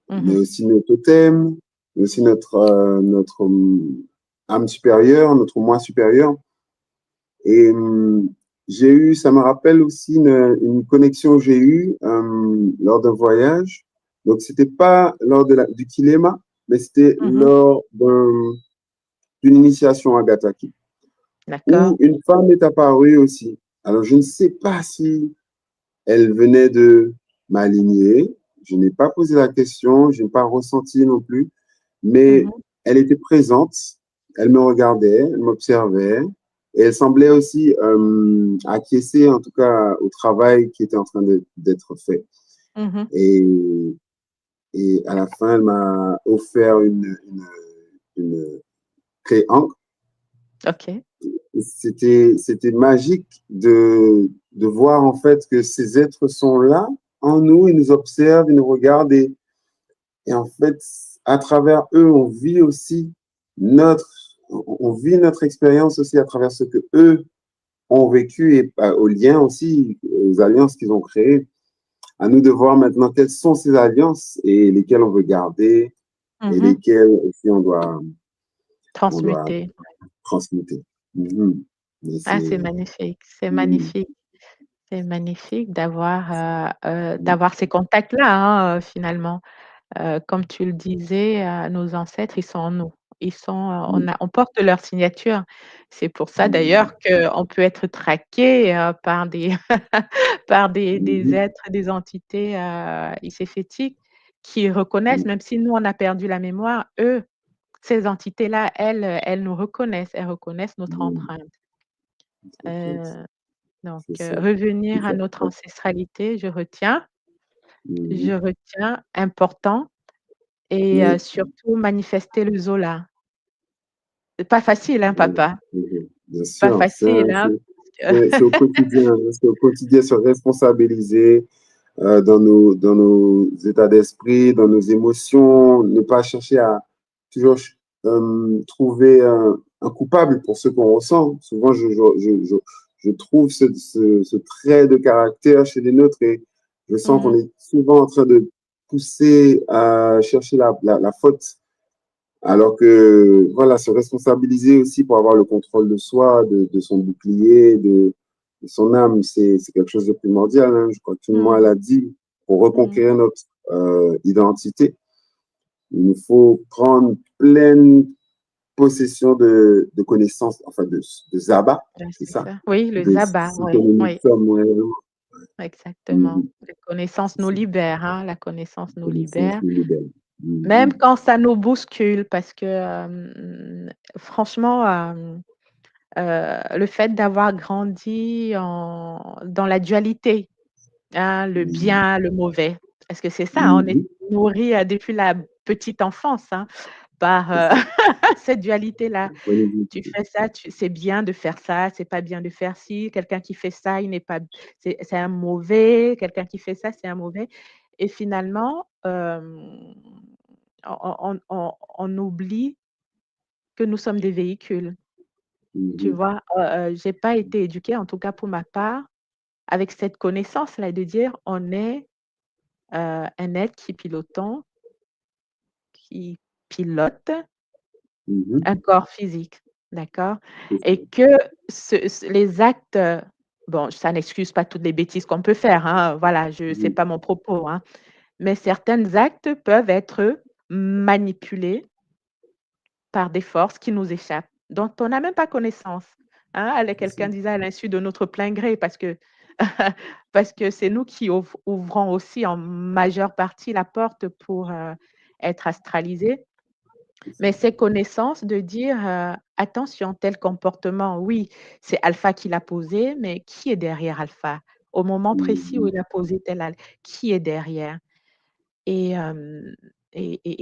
mais aussi nos totems, mais aussi notre âme supérieure, notre moi supérieur. Et ça me rappelle aussi une connexion que j'ai eue lors d'un voyage. Donc, c'était pas lors du Kilema, mais c'était lors d'une initiation à Gataki, où une femme est apparue aussi. Alors, je ne sais pas si elle venait de ma lignée. Je n'ai pas posé la question, je n'ai pas ressenti non plus, mais elle était présente, elle me regardait, elle m'observait, et elle semblait aussi acquiescer, en tout cas, au travail qui était en train d'être fait. Et à la fin, elle m'a offert une clé encre. OK. C'était magique de voir en fait que ces êtres sont là en nous, ils nous observent, ils nous regardent et en fait, à travers eux, on vit aussi notre expérience aussi à travers ce que eux ont vécu et aux liens aussi, aux alliances qu'ils ont créées. À nous de voir maintenant quelles sont ces alliances et lesquelles on veut garder et lesquelles aussi on doit transmuter. transmuter. Ah, c'est magnifique, c'est magnifique. C'est magnifique d'avoir ces contacts-là, finalement. Comme tu le disais, nos ancêtres, ils sont en nous. Ils sont, on porte leur signature. C'est pour ça d'ailleurs qu'on peut être traqué, par des par des êtres, des entités, éthétiques qui reconnaissent, même si nous on a perdu la mémoire, eux, ces entités-là, elles nous reconnaissent, elles reconnaissent notre empreinte. Donc C'est ça. revenir à notre ancestralité, je retiens important et surtout manifester le Zola. C'est pas facile, hein, papa? Bien Pas sûr, facile, hein? c'est au quotidien, c'est au quotidien, se responsabiliser dans nos états d'esprit, dans nos émotions, ne pas chercher à toujours trouver un coupable pour ce qu'on ressent. Souvent, je trouve ce trait de caractère chez les nôtres et je sens qu'on est souvent en train de pousser à chercher la faute. Alors que, voilà, se responsabiliser aussi pour avoir le contrôle de soi, de son bouclier, de son âme, c'est quelque chose de primordial. Hein. Je crois que tout le monde l'a dit. Pour reconquérir notre identité, il nous faut prendre pleine possession de connaissances, enfin de Zaba, c'est ça? Oui, le De Zaba, ce que nous oui. sommes réellement. Exactement. La connaissance nous libère, hein, la connaissance nous libère. Nous Même quand ça nous bouscule, parce que, franchement, le fait d'avoir grandi dans la dualité, hein, le bien, le mauvais. Parce que c'est ça, hein, on est nourri, depuis la petite enfance, hein, par, cette dualité-là. Tu fais ça, c'est bien de faire ça, c'est pas bien de faire ci. Quelqu'un qui fait ça, il n'est pas c'est un mauvais. Quelqu'un qui fait ça, c'est un mauvais et finalement, on oublie que nous sommes des véhicules. Tu vois? J'ai pas été éduquée, en tout cas pour ma part, avec cette connaissance-là de dire: «On est, un être qui pilote un corps physique», d'accord? Et que les actes, bon, ça n'excuse pas toutes les bêtises qu'on peut faire, hein, voilà, c'est pas mon propos, hein, mais certains actes peuvent être manipulés par des forces qui nous échappent, dont on n'a même pas connaissance, hein. Quelqu'un disait à l'insu de notre plein gré parce que parce que c'est nous qui ouvrons aussi en majeure partie la porte pour, être astralisés. Mais ces connaissances de dire, «Attention, tel comportement, oui, c'est Alpha qui l'a posé, mais qui est derrière Alpha? Au moment précis où il a posé qui est derrière?» Et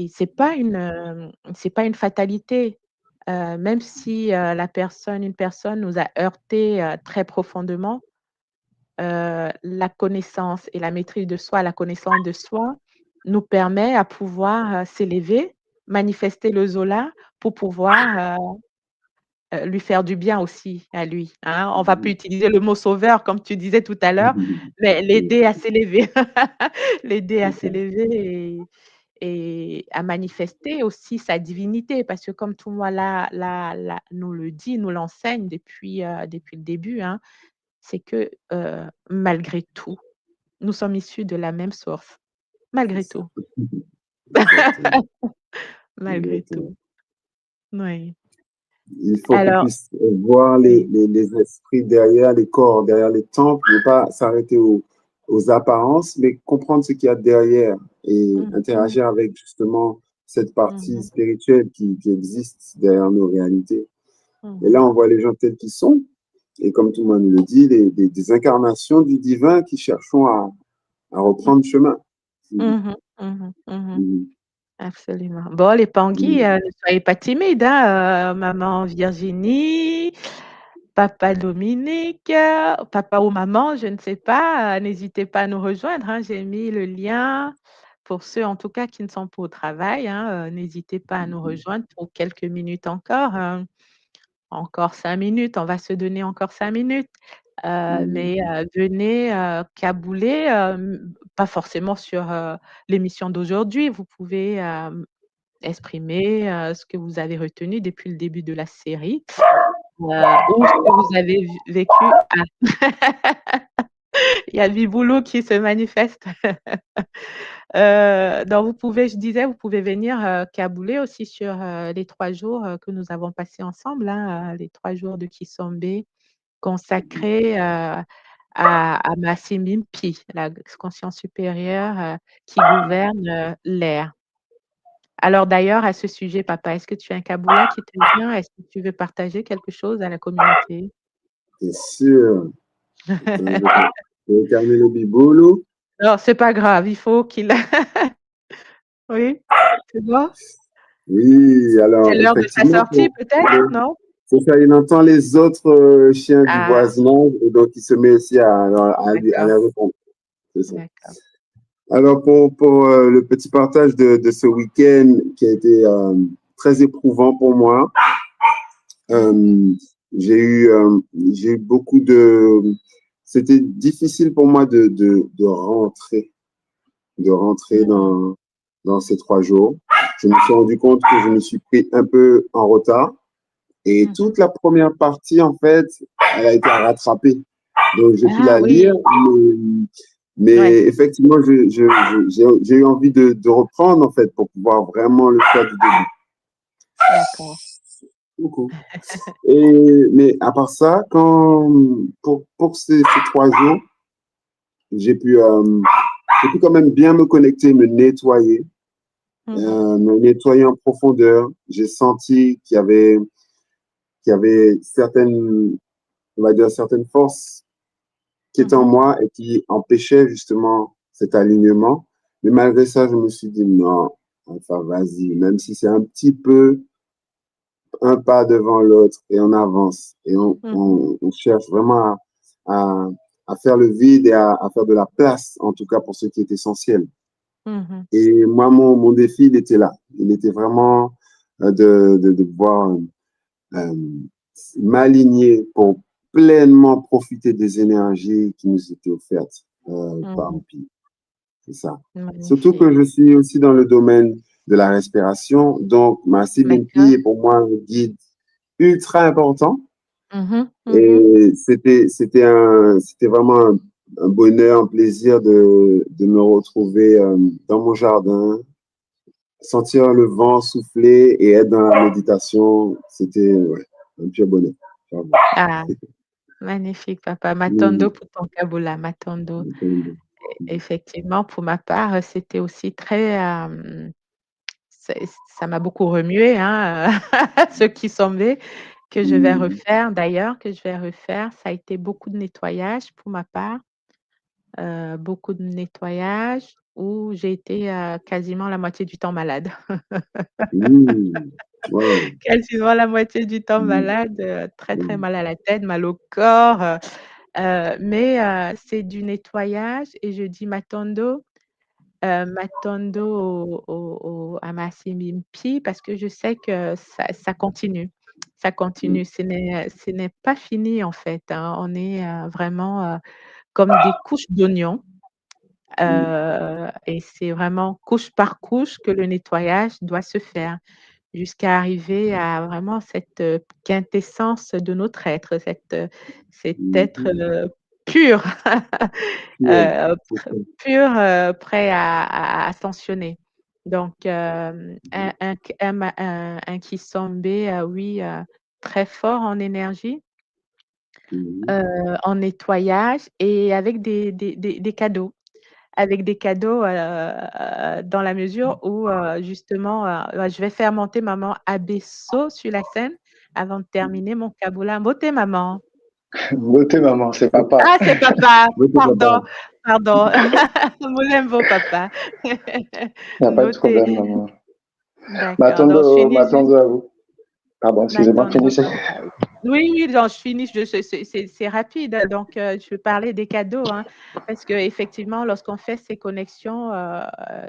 c'est pas une fatalité, même si, une personne nous a heurtés, très profondément, la connaissance et la maîtrise de soi, la connaissance de soi nous permet à pouvoir, s'élever, manifester le Zola pour pouvoir, lui faire du bien aussi à lui, hein. On va plus utiliser le mot sauveur comme tu disais tout à l'heure, mais l'aider à s'élever. L'aider à s'élever et à manifester aussi sa divinité parce que comme tout moi nous le dit, nous l'enseigne depuis le début, hein, c'est que, malgré tout, nous sommes issus de la même source, malgré tout. Malgré tout. Oui. Il faut qu'on Alors puisse voir les esprits derrière les corps, derrière les temples, ne pas s'arrêter aux apparences, mais comprendre ce qu'il y a derrière et interagir avec justement cette partie spirituelle qui existe derrière nos réalités. Et là, on voit les gens tels qu'ils sont, et comme tout le monde le dit, des incarnations du divin qui cherchons à reprendre chemin. Absolument. Bon, les Tanguy, ne soyez pas timides, hein, maman Virginie, papa Dominique, papa ou maman, je ne sais pas, n'hésitez pas à nous rejoindre, hein. J'ai mis le lien pour ceux, en tout cas, qui ne sont pas au travail, hein, n'hésitez pas à nous rejoindre pour quelques minutes encore, encore 5 minutes, on va se donner encore 5 minutes. Mais venez, cabouler, pas forcément sur, l'émission d'aujourd'hui. Vous pouvez, exprimer, ce que vous avez retenu depuis le début de la série, ou ce que vous avez vécu. Ah! Il y a Biboulou qui se manifeste. Donc je disais, vous pouvez venir, cabouler aussi sur, les 3 jours, que nous avons passés ensemble, hein, les 3 jours de Kisombe consacrés, à Massimimpi, la conscience supérieure, qui gouverne, l'air. Alors d'ailleurs, à ce sujet, papa, est-ce que tu as un kaboula qui te vient? Est-ce que tu veux partager quelque chose à la communauté? C'est sûr. Je vais calmer le Biboulou. Non, c'est pas grave, il faut qu'il oui, c'est bon? Oui, alors C'est l'heure de sa effectivement, sortie peut-être, non? c'est ça, il entend les autres chiens du Ah, voisinage et donc il se met aussi à les d'accord, répondre. C'est ça. d'accord. Alors pour le petit partage de ce week-end qui a été très éprouvant pour moi, j'ai eu beaucoup de... C'était difficile pour moi de rentrer dans ces 3 jours. Je me suis rendu compte que je me suis pris un peu en retard. Et toute la première partie, en fait, elle a été rattrapée. Donc, j'ai pu Ah la oui, lire, mais ouais, effectivement, j'ai eu envie de reprendre, en fait, pour pouvoir vraiment le faire du début. d'accord. Beaucoup. Mais à part ça, pour ces 3 jours, j'ai pu quand même bien me connecter, me nettoyer, me nettoyer en profondeur. J'ai senti qu'il y avait certaines, on va dire, certaines forces qui étaient en moi et qui empêchaient justement cet alignement. Mais malgré ça, je me suis dit non, enfin vas-y, même si c'est un petit peu un pas devant l'autre et on avance et on cherche vraiment à faire le vide et à faire de la place, en tout cas pour ce qui est essentiel. Et moi, mon défi, il était là. Il était vraiment de pouvoir m'aligner pour pleinement profiter des énergies qui nous étaient offertes par Mpi. C'est ça. Surtout que Magnifique. je suis aussi dans le domaine de la respiration. Donc, ma Mpi est pour moi un guide ultra important. Et c'était vraiment un bonheur, un plaisir de me retrouver dans mon jardin, sentir le vent souffler et être dans la méditation. C'était un pur bonheur. Ah, magnifique, papa. Matondo pour ton kaboula, matondo. Effectivement, pour ma part, c'était aussi très, ça m'a beaucoup remué, hein, ce qui semblait que je vais refaire d'ailleurs, ça a été beaucoup de nettoyage pour ma part, beaucoup de nettoyage où j'ai été, quasiment la moitié du temps malade. Wow. Quasiment la moitié du temps malade, très, très mal à la tête, mal au corps, mais c'est du nettoyage et je dis matondo à Massimimpi parce que je sais que ça continue. Ça continue. Ce n'est pas fini en fait, hein. On est, vraiment, comme des couches d'oignons, et c'est vraiment couche par couche que le nettoyage doit se faire jusqu'à arriver à vraiment cette, quintessence de notre être, cet être, pur, pur, prêt à ascensionner. Donc, un Kisombe, oui, très fort en énergie, en nettoyage et avec des cadeaux. Avec des cadeaux, dans la mesure où, justement, je vais faire monter maman Abesso sur la scène avant de terminer mon kaboula. Mbote maman. Beauté, maman, c'est papa. Ah, c'est papa! Pardon, pardon. Moulembo papa. Il n'y a pas de problème, maman. D'accord, donc je finis juste M'attendons à vous. Pardon, excusez-moi, Matondo finissez. papa. Oui, oui, non, je finis, c'est rapide, donc je vais parler des cadeaux, hein, parce qu'effectivement, lorsqu'on fait ces connexions,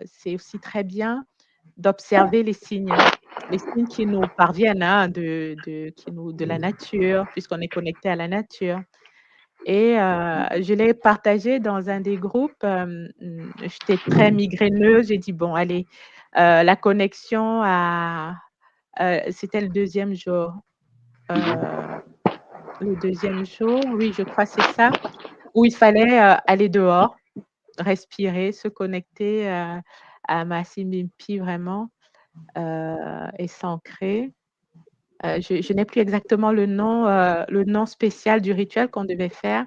c'est aussi très bien d'observer les signes. les signes qui nous parviennent hein, de la nature, puisqu'on est connecté à la nature. Et je l'ai partagé dans un des groupes. J'étais très migraineuse. J'ai dit, bon, allez, la connexion à... c'était le deuxième jour. Le deuxième jour, oui, je crois que c'est ça, où il fallait aller dehors, respirer, se connecter à ma Simimpi vraiment et s'ancrer. Je n'ai plus exactement le nom spécial du rituel qu'on devait faire.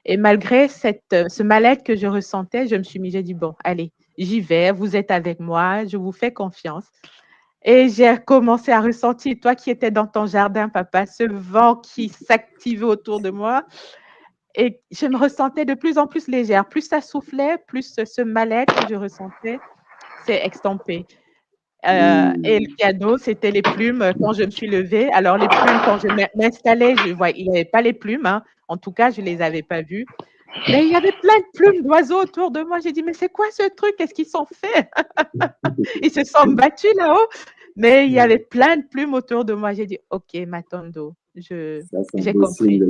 Et malgré ce mal-être que je ressentais, j'ai dit, bon, allez, j'y vais, vous êtes avec moi, je vous fais confiance. Et j'ai commencé à ressentir, toi qui étais dans ton jardin, papa, ce vent qui s'activait autour de moi. Et je me ressentais de plus en plus légère. Plus ça soufflait, plus ce mal-être que je ressentais s'est extampé. Et le cadeau, c'était les plumes quand je me suis levée. Alors, les plumes, quand je m'installais, il n'y avait pas les plumes. Hein. En tout cas, je ne les avais pas vues. Mais il y avait plein de plumes d'oiseaux autour de moi. J'ai dit, mais c'est quoi ce truc? Qu'est-ce qu'ils sont faits? Ils se sont battus là-haut. Mais il y avait plein de plumes autour de moi. J'ai dit, OK, Matondo, j'ai compris.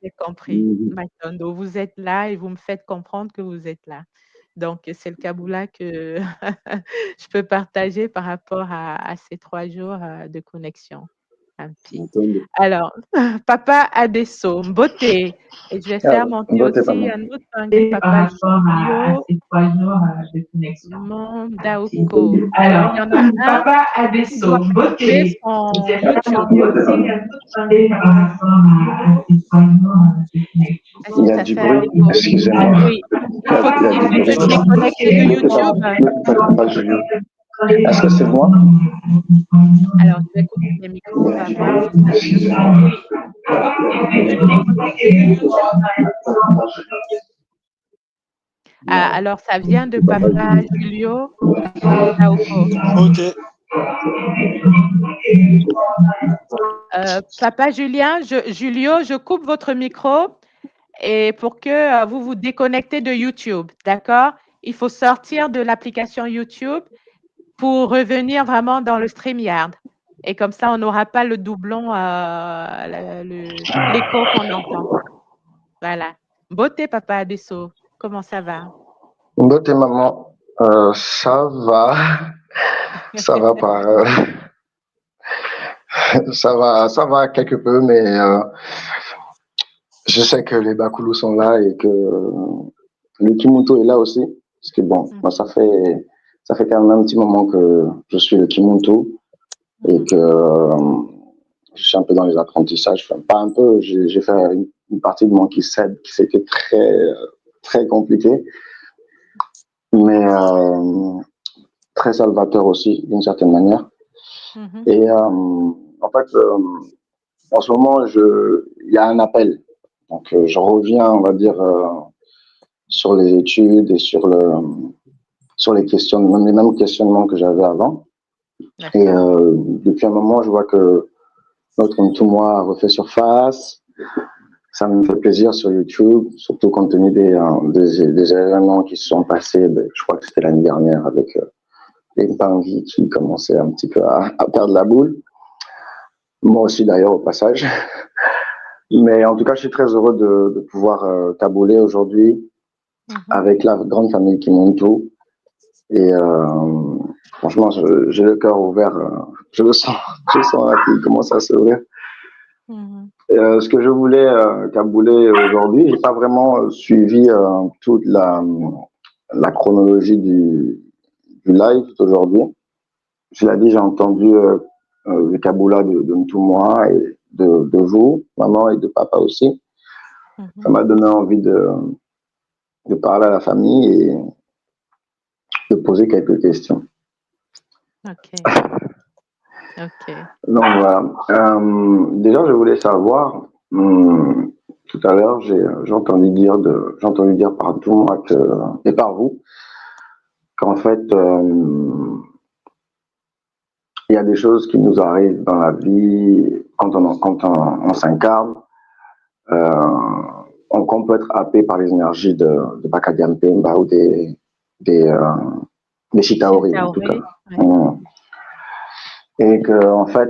J'ai compris. Matondo, vous êtes là et vous me faites comprendre que vous êtes là. Donc, c'est le Kabula que je peux partager par rapport à ces 3 jours de connexion. Alors, Papa Adesso, Mbote. Et je vais faire monter aussi un autre Tanguy, Papa Julio. Mondauko. Alors, il y en a un Papa Adesso, Mbote. Son YouTube. Il y a du bruit, excusez-moi. Oui, il faut que tu te déconnectes de YouTube. Est-ce que c'est moi? Alors, je vais couper les micros avant. Alors, ça vient de Papa Julio. Ok. Papa Julio, je coupe votre micro et pour que vous vous déconnectez de YouTube, d'accord? Il faut sortir de l'application YouTube pour revenir vraiment dans le StreamYard. Et comme ça, on n'aura pas le doublon, l'écho qu'on entend. Voilà. Beauté, Papa Adesso, comment ça va? Beauté, maman. Ça va. Ça va par... ça va quelque peu, mais je sais que les Bakoulous sont là et que le Kimuntu est là aussi. Parce que bon, moi, ça fait quand même un petit moment que je suis le Kimuntu et que je suis un peu dans les apprentissages. Enfin, pas un peu, j'ai fait une partie de moi qui c'était très compliqué, mais très salvateur aussi, d'une certaine manière. Et en fait, en ce moment, il y a un appel. Donc, je reviens, on va dire, sur les études et sur les questions, les mêmes questionnements que j'avais avant. Et depuis un moment, je vois que notre Ntumwa refait surface. Ça me fait plaisir sur YouTube, surtout compte tenu des événements qui se sont passés. Je crois que c'était l'année dernière avec les Bangui qui commençaient un petit peu à perdre la boule. Moi aussi, d'ailleurs, au passage. Mais en tout cas, je suis très heureux de pouvoir tabouler aujourd'hui avec la grande famille Kimuntu. Et franchement, j'ai le cœur ouvert. Je le sens là qu'il commence à s'ouvrir. Ce que je voulais tabouler aujourd'hui, j'ai pas vraiment suivi toute la chronologie du live d'aujourd'hui. Je l'ai dit, j'ai entendu le Kaboula de Ntumwa et de vous, maman, et de papa aussi. Ça m'a donné envie de parler à la famille et de poser quelques questions. Ok. Donc voilà. Déjà, je voulais savoir, tout à l'heure, j'ai entendu dire par Ntumwa et par vous qu'en fait, il y a des choses qui nous arrivent dans la vie quand on s'incarne, qu'on peut être happé par les énergies de Bakadiampemba ou des Chitaori en tout cas. Et que, en fait,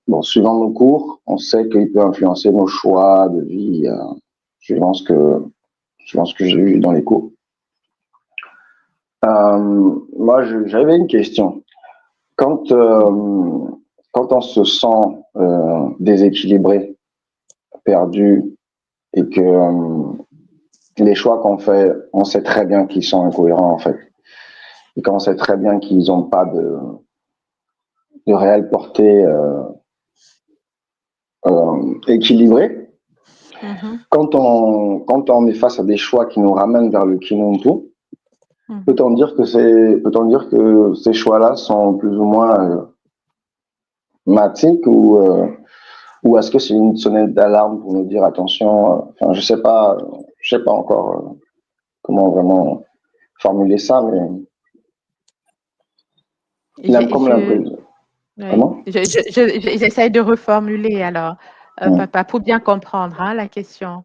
bon, suivant nos cours, on sait qu'il peut influencer nos choix de vie, suivant ce que j'ai eu dans les cours. Moi, j'avais une question. Quand on se sent déséquilibré, perdu, et que les choix qu'on fait, on sait très bien qu'ils sont incohérents, en fait. Et qu'on sait très bien qu'ils n'ont pas de réelle portée équilibrée. Quand on est face à des choix qui nous ramènent vers le Kimuntu, peut-on dire que ces choix-là sont plus ou moins matiques ou est-ce que c'est une sonnette d'alarme pour nous dire attention, enfin je sais pas encore comment vraiment formuler ça, mais j'essaie de reformuler alors, papa, pour bien comprendre la question.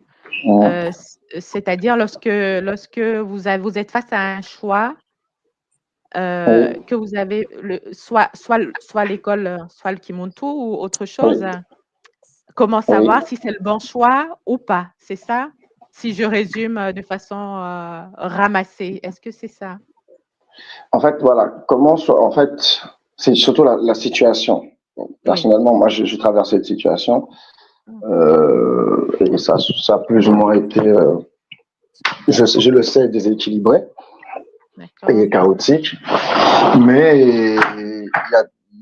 C'est-à-dire lorsque vous êtes face à un choix, que vous avez soit l'école, soit le Kimuntu ou autre chose, comment savoir si c'est le bon choix ou pas, c'est ça? Si je résume de façon ramassée, est-ce que c'est ça? En fait, voilà, en fait, c'est surtout la situation. Personnellement, moi, je traverse cette situation et ça a plus ou moins été, je le sais, déséquilibré et chaotique, mais il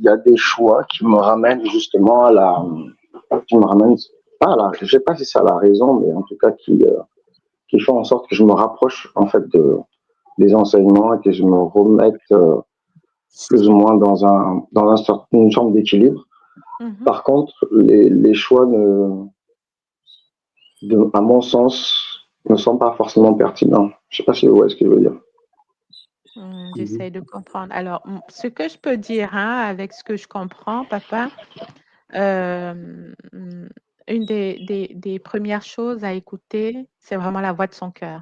y a des choix qui me ramènent justement je sais pas si c'est la raison, mais en tout cas qui font en sorte que je me rapproche en fait des enseignements et que je me remette plus ou moins dans une forme d'équilibre. Par contre, les choix à mon sens, ne sont pas forcément pertinents. Je sais pas si vous voyez ce que je veux dire. J'essaie de comprendre. Alors, ce que je peux dire avec ce que je comprends, papa, une des premières choses à écouter, c'est vraiment la voix de son cœur.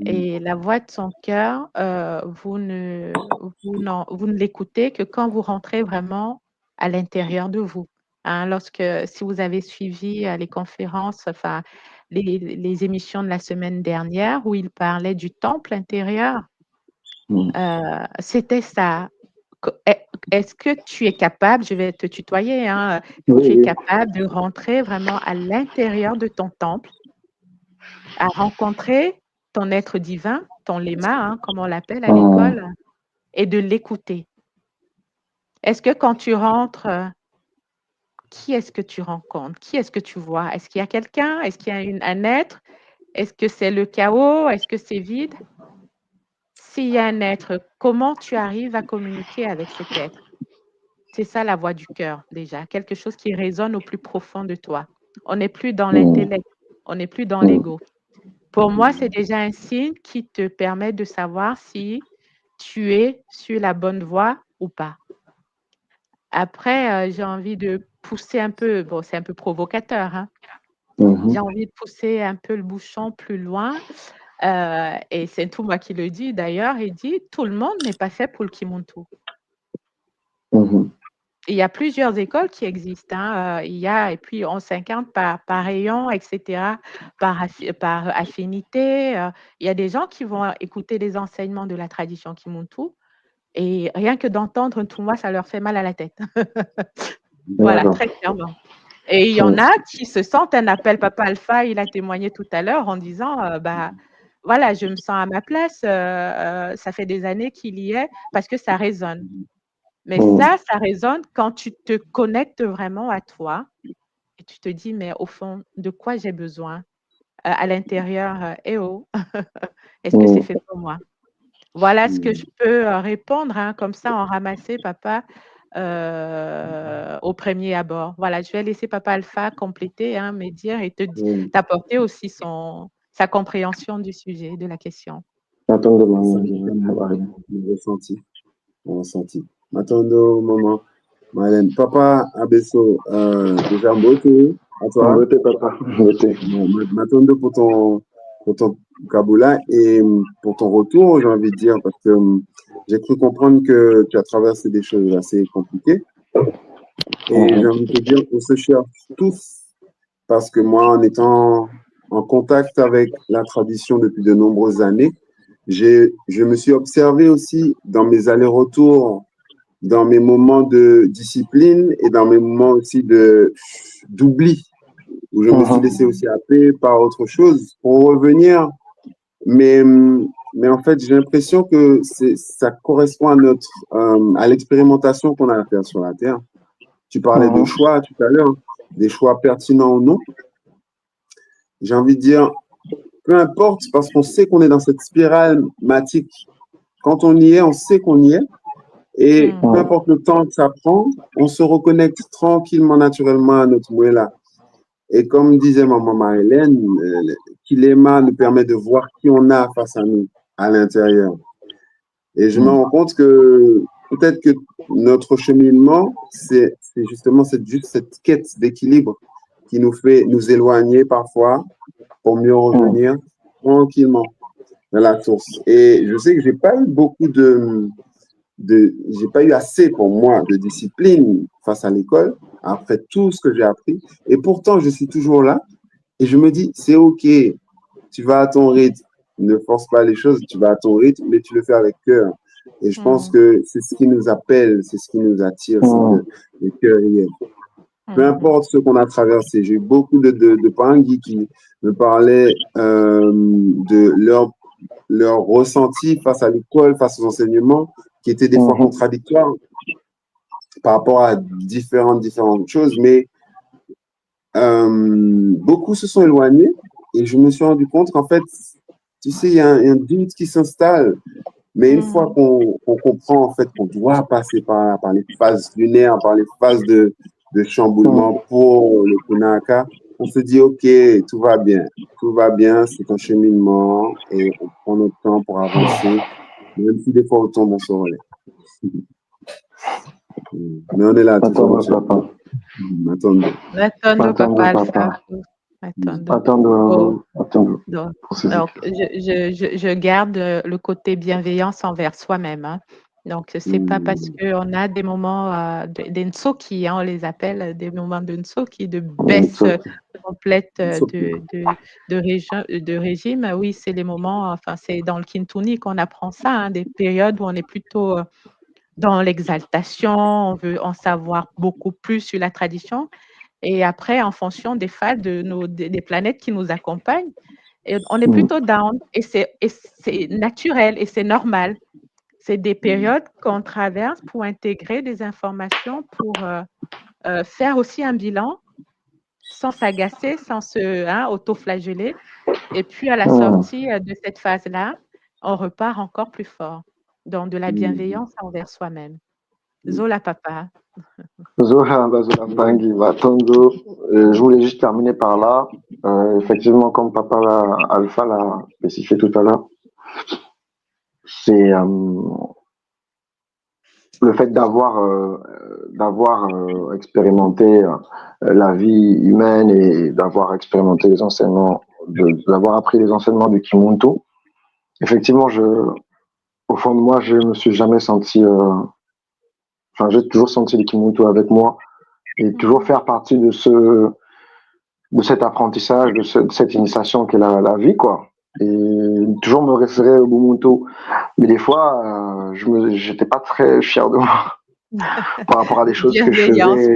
Et la voix de son cœur, vous ne l'écoutez que quand vous rentrez vraiment à l'intérieur de vous. Si vous avez suivi les conférences, enfin les émissions de la semaine dernière où il parlait du temple intérieur, c'était ça. Est-ce que tu es capable, je vais te tutoyer, tu es capable de rentrer vraiment à l'intérieur de ton temple, à rencontrer ton être divin, ton lema, comme on l'appelle à l'école, et de l'écouter? Est-ce que quand tu rentres, qui est-ce que tu rencontres? Qui est-ce que tu vois? Est-ce qu'il y a quelqu'un? Est-ce qu'il y a un être? Est-ce que c'est le chaos? Est-ce que c'est vide? S'il y a un être, comment tu arrives à communiquer avec cet être? C'est ça la voix du cœur déjà, quelque chose qui résonne au plus profond de toi. On n'est plus dans l'intellect, on n'est plus dans l'ego. Pour moi, c'est déjà un signe qui te permet de savoir si tu es sur la bonne voie ou pas. Après, j'ai envie de pousser un peu, bon, c'est un peu provocateur, j'ai envie de pousser un peu le bouchon plus loin. Et c'est tout moi qui le dis d'ailleurs, il dit tout le monde n'est pas fait pour le Kimuntu. Il y a plusieurs écoles qui existent. Et puis on s'incarne par rayon, etc., par affinité. Il y a des gens qui vont écouter les enseignements de la tradition Kimuntu et rien que d'entendre tout moi, ça leur fait mal à la tête. Voilà, très clairement. Et il y en a qui se sentent un appel. Papa Alpha, il a témoigné tout à l'heure en disant, voilà, je me sens à ma place, ça fait des années qu'il y est parce que ça résonne. Mais ça résonne quand tu te connectes vraiment à toi et tu te dis, mais au fond, de quoi j'ai besoin à l'intérieur? Est-ce que c'est fait pour moi? Voilà ce que je peux répondre comme ça en ramassé, papa, au premier abord. Voilà, je vais laisser papa Alpha compléter, me dire et t'apporter aussi sa compréhension du sujet, de la question. Ressenti. Attendons, maman. Marlène, papa Abesso, déjà beauté à toi. Beauté, papa. Beauté. M'attendons pour ton vocabulaire et pour ton retour, j'ai envie de dire, parce que j'ai cru comprendre que tu as traversé des choses assez compliquées. Et j'ai envie de te dire qu'on se cherche tous, parce que moi, en étant en contact avec la tradition depuis de nombreuses années, je me suis observé aussi dans mes allers-retours, dans mes moments de discipline et dans mes moments aussi d'oubli, où je me suis laissé aussi happer par autre chose pour revenir. Mais en fait, j'ai l'impression que ça correspond à l'expérimentation qu'on a à faire sur la Terre. Tu parlais de choix tout à l'heure, des choix pertinents ou non. J'ai envie de dire, peu importe, parce qu'on sait qu'on est dans cette spirale matique. Quand on y est, on sait qu'on y est. Et peu importe le temps que ça prend, on se reconnecte tranquillement, naturellement à notre là. Et comme disait maman Marie-Hélène, Kilema nous permet de voir qui on a face à nous, à l'intérieur. Et je me rends compte que peut-être que notre cheminement, c'est justement juste cette quête d'équilibre qui nous fait nous éloigner parfois pour mieux revenir tranquillement dans la source. Et je sais que j'ai pas eu j'ai pas eu assez pour moi de discipline face à l'école, après tout ce que j'ai appris. Et pourtant, je suis toujours là. Et je me dis, c'est OK, tu vas à ton rythme. Ne force pas les choses, tu vas à ton rythme, mais tu le fais avec cœur. Et je pense que c'est ce qui nous appelle, c'est ce qui nous attire, c'est le cœur réel. Peu importe ce qu'on a traversé. J'ai eu beaucoup de parents qui me parlaient de leur ressenti face à l'école, face aux enseignements, qui étaient des fois contradictoires par rapport à différentes choses. Mais beaucoup se sont éloignés et je me suis rendu compte qu'en fait, tu sais, il y a un doute qui s'installe. Mais une fois qu'on comprend en fait qu'on doit passer par les phases lunaires, par les phases de chamboulement pour le Punaka, on se dit OK, tout va bien, c'est un cheminement et on prend notre temps pour avancer, même si des fois on tombe, on se relève. Mais on est là toujours. Attendons, papa. Attendons. Donc, je garde le côté bienveillance envers soi-même. Hein. Donc, c'est pas parce qu'on a des moments des nsoki, on les appelle des moments de nsoki, de baisse complète de régime. Oui, c'est les moments, enfin, c'est dans le Kintuni qu'on apprend ça, hein, des périodes où on est plutôt dans l'exaltation, on veut en savoir beaucoup plus sur la tradition. Et après, en fonction des phases des planètes qui nous accompagnent, et on est plutôt down. Et c'est naturel et c'est normal. C'est des périodes qu'on traverse pour intégrer des informations, pour faire aussi un bilan sans s'agacer, sans se auto-flageller. Et puis, à la sortie de cette phase-là, on repart encore plus fort dans de la bienveillance envers soi-même. Zola papa. Zola Pangi, Tondo. Je voulais juste terminer par là. Effectivement, comme papa Alpha l'a spécifié tout à l'heure, c'est le fait d'avoir expérimenté la vie humaine et d'avoir expérimenté les enseignements, d'avoir appris les enseignements du Kimuntu. Effectivement, au fond de moi, je me suis jamais senti j'ai toujours senti les Kimuntu avec moi et toujours faire partie de cet apprentissage, de cette initiation qu'est la vie, quoi. Et toujours me référer au Ubuntu. Mais des fois, j'étais pas très fier de moi par rapport à des choses que je faisais.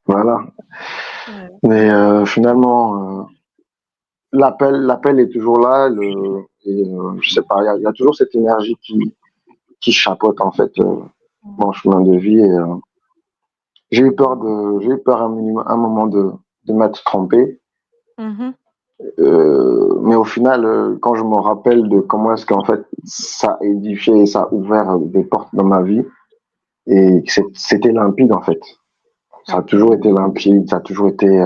Voilà. Mais finalement, l'appel est toujours là. Je sais pas, il y a toujours cette énergie qui chapeaute en fait mon chemin de vie. Et, j'ai eu peur à un moment de m'être trompé. Mais au final, quand je me rappelle de comment est-ce qu'en fait ça a édifié et ça a ouvert des portes dans ma vie, et c'était limpide en fait. Ça a toujours été limpide, ça a toujours été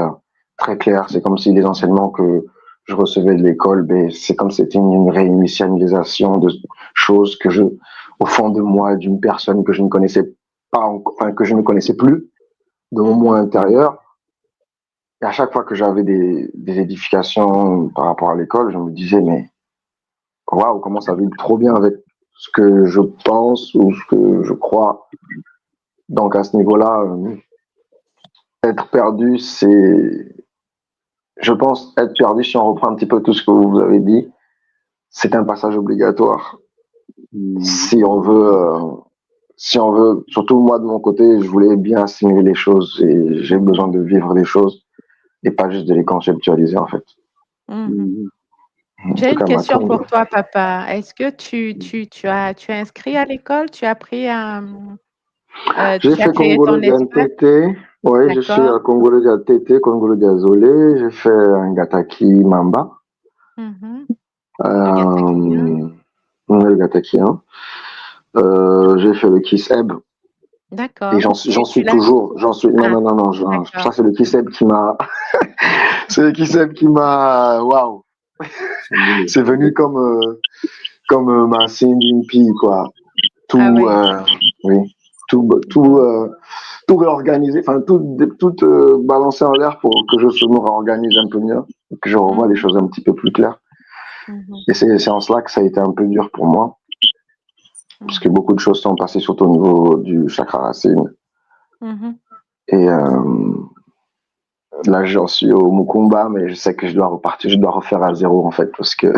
très clair. C'est comme si les enseignements que je recevais de l'école, c'est comme si c'était une réinitialisation de choses que au fond de moi, d'une personne que je ne connaissais pas, que je ne connaissais plus, de mon moi intérieur. Et à chaque fois que j'avais des édifications par rapport à l'école, je me disais, mais waouh, comment ça vibre trop bien avec ce que je pense ou ce que je crois. Donc à ce niveau-là, être perdu, je pense, être perdu, si on reprend un petit peu tout ce que vous avez dit, c'est un passage obligatoire. Si on veut, surtout moi de mon côté, je voulais bien assimiler les choses et j'ai besoin de vivre les choses et pas juste de les conceptualiser en fait. J'ai une question pour toi, papa. Est-ce que tu as inscrit à l'école? Tu as pris j'ai fait Congolo Diantete, oui, je suis à Congolo Diantete, Congolo Diazolé, j'ai fait un Gataki Mamba. Le Gataki, hein. J'ai fait le Kiseb. D'accord. Et j'en suis toujours. Non, ça c'est le Kiseb qui m'a. C'est le Kiseb qui m'a. Waouh! C'est venu comme ma Sindimpi, quoi. Tout, oui. Tout réorganiser, enfin, tout balancer en l'air pour que je me réorganise un peu mieux, que je revoie les choses un petit peu plus claires. Et c'est en cela que ça a été un peu dur pour moi. Parce que beaucoup de choses sont passées surtout au niveau du chakra racine. Et là, j'en suis au Mukumba, mais je sais que je dois repartir, je dois refaire à zéro en fait, parce que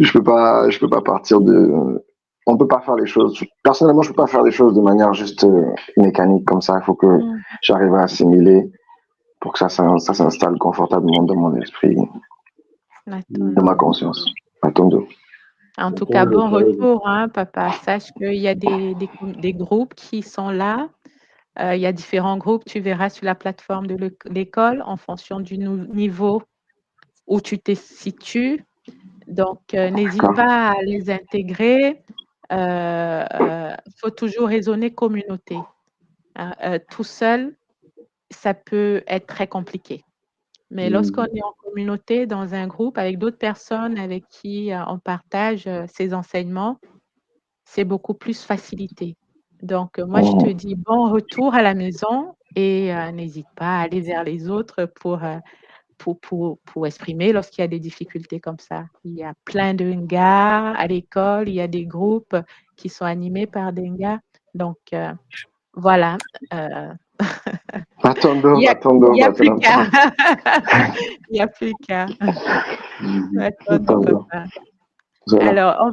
je peux pas partir de. On peut pas faire les choses. Personnellement, je peux pas faire les choses de manière juste mécanique comme ça. Il faut que j'arrive à assimiler pour que ça s'installe confortablement dans mon esprit, dans ma conscience. Attends. En tout cas, bon retour, hein, papa. Sache qu'il y a des groupes qui sont là. Il y a différents groupes, tu verras sur la plateforme de l'école en fonction du niveau où tu te situes. Donc, n'hésite pas à les intégrer. Faut toujours raisonner communauté. Tout seul, ça peut être très compliqué. Mais lorsqu'on est en communauté, dans un groupe, avec d'autres personnes avec qui on partage ces enseignements, c'est beaucoup plus facilité. Donc, moi, je te dis bon retour à la maison et n'hésite pas à aller vers les autres pour exprimer lorsqu'il y a des difficultés comme ça. Il y a plein de Nga à l'école, il y a des groupes qui sont animés par des Nga. Donc, voilà. Attendons. Il n'y a plus qu'à. Il n'y a plus qu'à. Attendons, papa. Zola. Alors,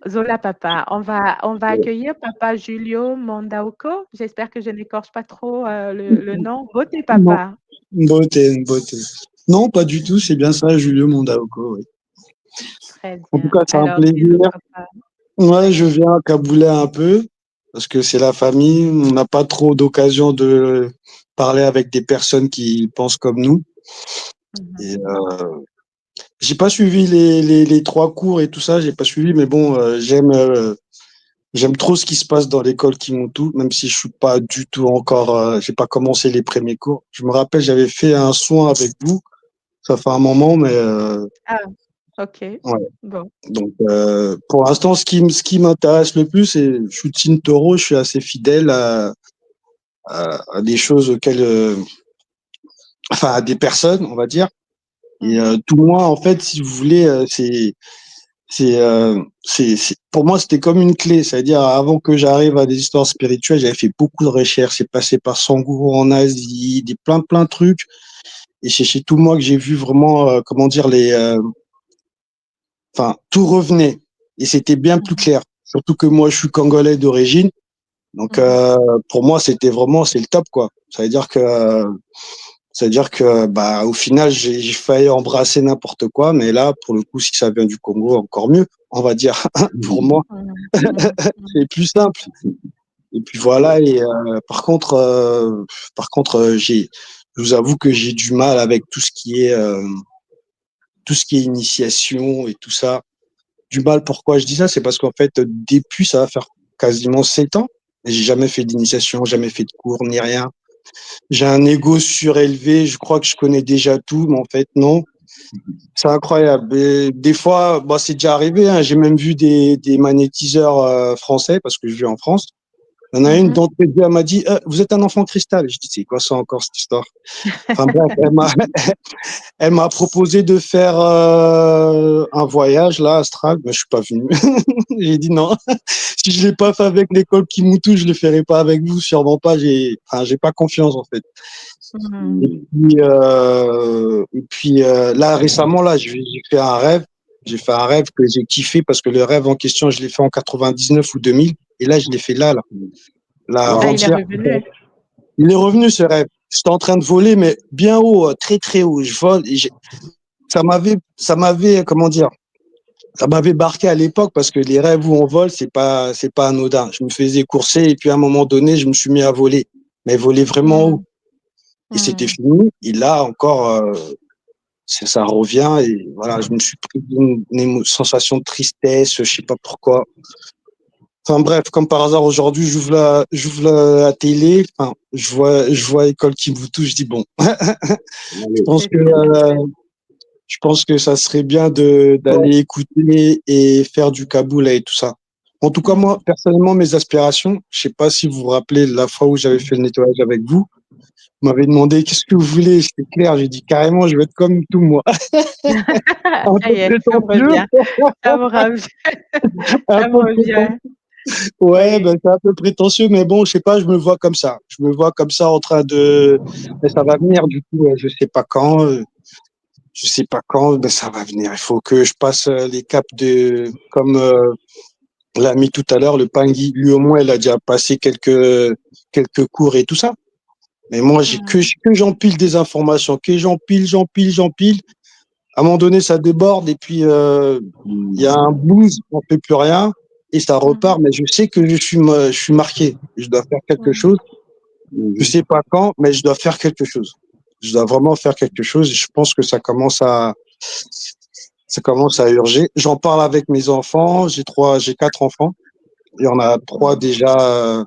Zola, papa, on va accueillir papa Julio Mondaoko. J'espère que je n'écorche pas trop le nom. Beauté, papa. Beauté. Non, pas du tout, c'est bien ça, Julio Mondaoko. Oui. Très bien. En tout cas, c'est un plaisir. Ouais, je viens cabouler un peu parce que c'est la famille. On n'a pas trop d'occasion de parler avec des personnes qui pensent comme nous. Et j'ai pas suivi les 3 cours et tout ça, j'ai pas suivi, mais bon, j'aime trop ce qui se passe dans l'école Kimoto, même si je suis pas du tout encore, j'ai pas commencé les premiers cours. Je me rappelle, j'avais fait un soin avec vous, ça fait un moment, mais ok. Ouais. Bon. Donc, pour l'instant, ce qui m'intéresse le plus, c'est je suis Team Taureau, je suis assez fidèle à des choses auxquelles, enfin, à des personnes, on va dire. Et tout moi, en fait, si vous voulez, pour moi, c'était comme une clé. C'est-à-dire, avant que j'arrive à des histoires spirituelles, j'avais fait beaucoup de recherches. J'ai passé par Sanguru en Asie, plein de trucs. Et c'est chez tout moi que j'ai vu vraiment, comment dire, enfin, tout revenait. Et c'était bien plus clair. Surtout que moi, je suis congolais d'origine. Donc, pour moi, c'est le top, quoi. Ça veut dire que, bah, au final, j'ai failli embrasser n'importe quoi, mais là, pour le coup, si ça vient du Congo, encore mieux, on va dire, pour moi. C'est plus simple. Et puis voilà. Et par contre, je vous avoue que j'ai du mal avec tout ce qui est initiation et tout ça. Du mal, pourquoi je dis ça? C'est parce qu'en fait, depuis, ça va faire quasiment 7 ans. Et j'ai jamais fait d'initiation, jamais fait de cours, ni rien. J'ai un ego surélevé, je crois que je connais déjà tout, mais en fait, non. C'est incroyable. Et des fois, bah, c'est déjà arrivé, hein, j'ai même vu des magnétiseurs français, parce que je vis en France. Il y en a une d'entre les deux, elle m'a dit vous êtes un enfant cristal. Je dis c'est quoi ça encore cette histoire? Enfin bref, elle m'a proposé de faire un voyage là astral, mais je suis pas venu. J'ai dit non. Si je l'ai pas fait avec l'école Kimutu, je le ferai pas avec vous, sûrement pas. J'ai pas confiance en fait. Et puis là récemment là, j'ai fait un rêve. J'ai fait un rêve que j'ai kiffé parce que le rêve en question, je l'ai fait en 99 ou 2000 et là je l'ai fait là. Il est revenu. Il est revenu ce rêve. J'étais en train de voler mais bien haut, très très haut. Je vole et ça m'avait comment dire? Ça m'avait marqué à l'époque parce que les rêves où on vole, c'est pas anodin. Je me faisais courser et puis à un moment donné, je me suis mis à voler, mais voler vraiment haut. Et c'était fini. Et là encore, ça revient et voilà, je me suis pris une sensation de tristesse, je sais pas pourquoi. Enfin bref, comme par hasard aujourd'hui, j'ouvre la télé, enfin, je vois École Kimutu, je dis bon. Je pense que ça serait bien d'aller écouter et faire du kaboula et tout ça. En tout cas, moi, personnellement, mes aspirations, je sais pas si vous vous rappelez la fois où j'avais fait le nettoyage avec vous, vous m'avez demandé qu'est-ce que vous voulez, j'étais clair, j'ai dit carrément, je vais être comme tout moi. Un peu prétentieux. Ça me revient. Ouais, ben, c'est un peu prétentieux, mais bon, je sais pas, je me vois comme ça. Je me vois comme ça en train de, mais ça va venir du coup, je sais pas quand. Je sais pas quand, mais ça va venir. Il faut que je passe les caps comme l'a mis tout à l'heure, le Pangui. Lui, au moins, il a déjà passé quelques cours et tout ça. Mais moi, que j'empile des informations, que j'empile. À un moment donné, ça déborde et puis il y a un blues, on fait plus rien et ça repart. Mais je sais que je suis marqué. Je dois faire quelque chose. Je sais pas quand, mais je dois faire quelque chose. Je dois vraiment faire quelque chose et je pense que ça commence à urger. J'en parle avec mes enfants. J'ai 4 enfants. Il y en a 3 déjà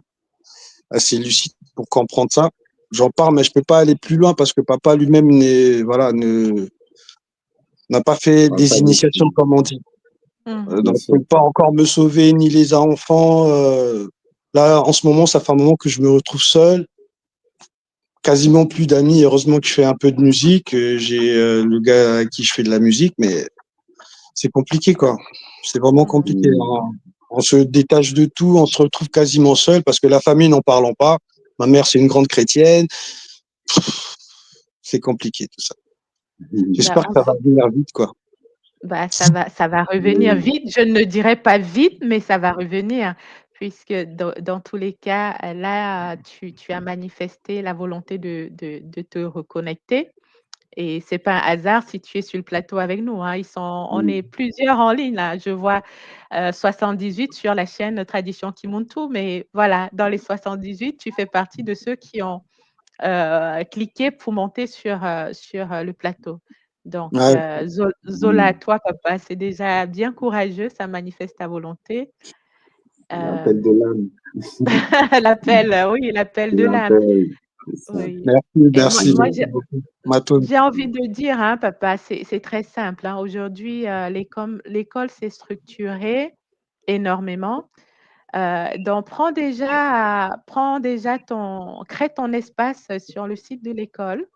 assez lucides pour comprendre ça. J'en parle, mais je peux pas aller plus loin parce que papa lui-même n'a pas fait des initiations comme on dit. Donc, je peux pas encore me sauver ni les enfants. Là, en ce moment, ça fait un moment que je me retrouve seul. Quasiment plus d'amis. Heureusement que je fais un peu de musique. J'ai le gars à qui je fais de la musique, mais c'est compliqué, quoi. C'est vraiment compliqué. On se détache de tout, on se retrouve quasiment seul parce que la famille, n'en parlons pas. Ma mère, c'est une grande chrétienne. C'est compliqué, tout ça. J'espère que ça va venir vite, quoi. Bah, ça va revenir vite. Je ne dirais pas vite, mais ça va revenir. Puisque dans tous les cas, là, tu as manifesté la volonté de te reconnecter. Et c'est pas un hasard si tu es sur le plateau avec nous, hein. On est plusieurs en ligne là. Je vois 78 sur la chaîne Tradition Kimuntu, mais voilà, dans les 78, tu fais partie de ceux qui ont cliqué pour monter sur le plateau. Donc, Zola, toi, papa, c'est déjà bien courageux, ça manifeste ta volonté. L'appel de l'âme. L'appel de l'âme. Oui. Merci. Moi, j'ai envie de dire, hein, papa, c'est très simple. Hein. Aujourd'hui, l'école s'est structurée énormément. Donc, crée ton espace sur le site de l'école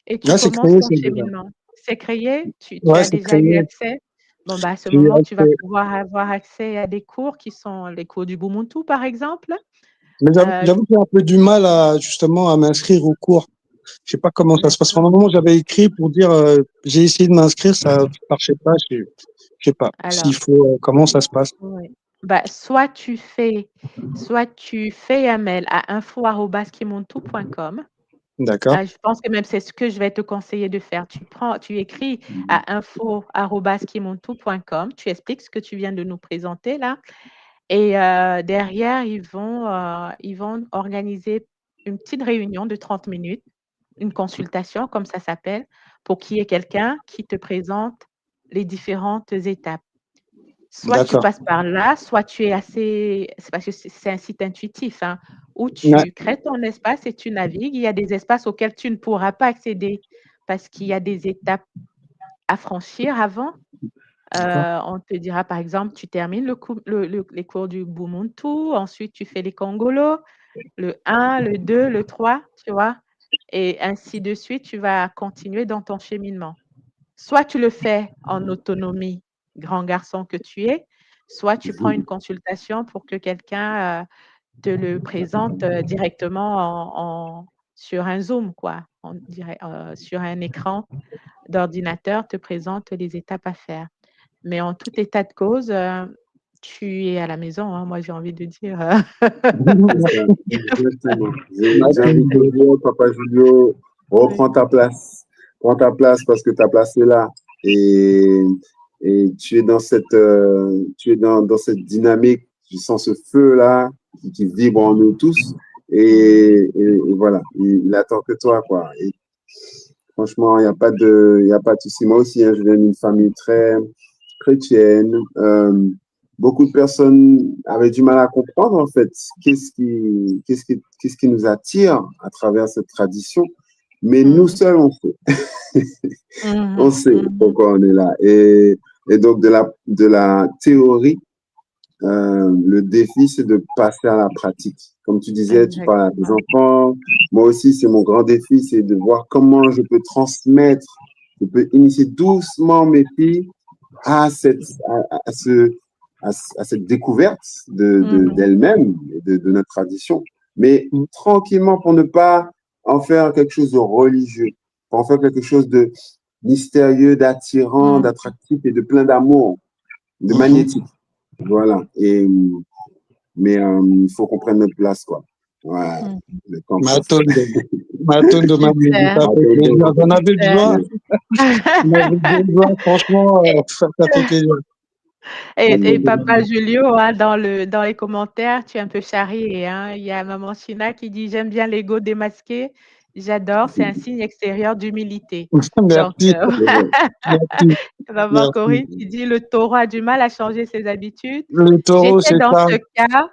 et tu commences ton cheminement. C'est créé? Tu as déjà eu accès? Bon, bah, à ce moment, tu vas pouvoir avoir accès à des cours qui sont les cours du Bumuntu, par exemple. Mais j'avoue que j'ai un peu du mal à m'inscrire au cours. Je sais pas comment ça se passe. Pendant un moment, j'avais écrit pour dire j'ai essayé de m'inscrire, ça marchait pas. Je sais pas s'il faut comment ça se passe. Oui. Bah, soit tu fais un mail à info@kimuntu.com. D'accord. Je pense que même c'est ce que je vais te conseiller de faire. Tu écris à info@kimuntu.com, tu expliques ce que tu viens de nous présenter là. Et derrière, ils vont organiser une petite réunion de 30 minutes, une consultation, comme ça s'appelle, pour qu'il y ait quelqu'un qui te présente les différentes étapes. Soit tu passes par là, soit tu es c'est parce que c'est un site intuitif, hein, où tu crées ton espace et tu navigues. Il y a des espaces auxquels tu ne pourras pas accéder parce qu'il y a des étapes à franchir avant. On te dira, par exemple, tu termines les cours du Bumuntu, ensuite tu fais les Congolo, le 1, le 2, le 3, tu vois, et ainsi de suite, tu vas continuer dans ton cheminement. Soit tu le fais en autonomie, grand garçon que tu es, soit tu prends une consultation pour que quelqu'un te le présente directement sur un Zoom, quoi. On dirait, sur un écran d'ordinateur, te présente les étapes à faire. Mais en tout état de cause, tu es à la maison, hein, moi j'ai envie de dire. Exactement. J'invite Julio, Papa Julio, reprends ta place. Prends ta place parce que ta place est là. Et tu es dans cette, dans cette dynamique. Tu sens ce feu-là qui vibre en nous tous. Et voilà, il attend que toi, quoi. Et franchement, il n'y a pas de souci. Moi aussi, hein, je viens d'une famille très chrétienne. Beaucoup de personnes avaient du mal à comprendre, en fait, qu'est-ce qui nous attire à travers cette tradition. Mais nous seuls, on sait. On sait pourquoi on est là. Et donc, de la théorie, le défi, c'est de passer à la pratique. Comme tu disais, tu parles à tes enfants. Moi aussi, c'est mon grand défi, c'est de voir comment je peux transmettre, je peux initier doucement mes filles à cette découverte d'elles-mêmes et de notre tradition, mais tranquillement pour ne pas en faire quelque chose de religieux, pour en faire quelque chose de mystérieux, d'attirant, d'attractif et de plein d'amour, de magnétique. Voilà. Mais il faut qu'on prenne notre place, quoi. Voilà. Matondo, j'en avais besoin. Franchement, ça fait plaisir. Et Papa Julio, hein, dans les commentaires, tu es un peu charrié. Hein. Il y a Maman China qui dit « J'aime bien l'ego démasqué. J'adore, c'est un signe extérieur d'humilité. » Merci. Maman Corinne qui dit « Le taureau a du mal à changer ses habitudes. » Le taureau, c'est dans ça. ce cas,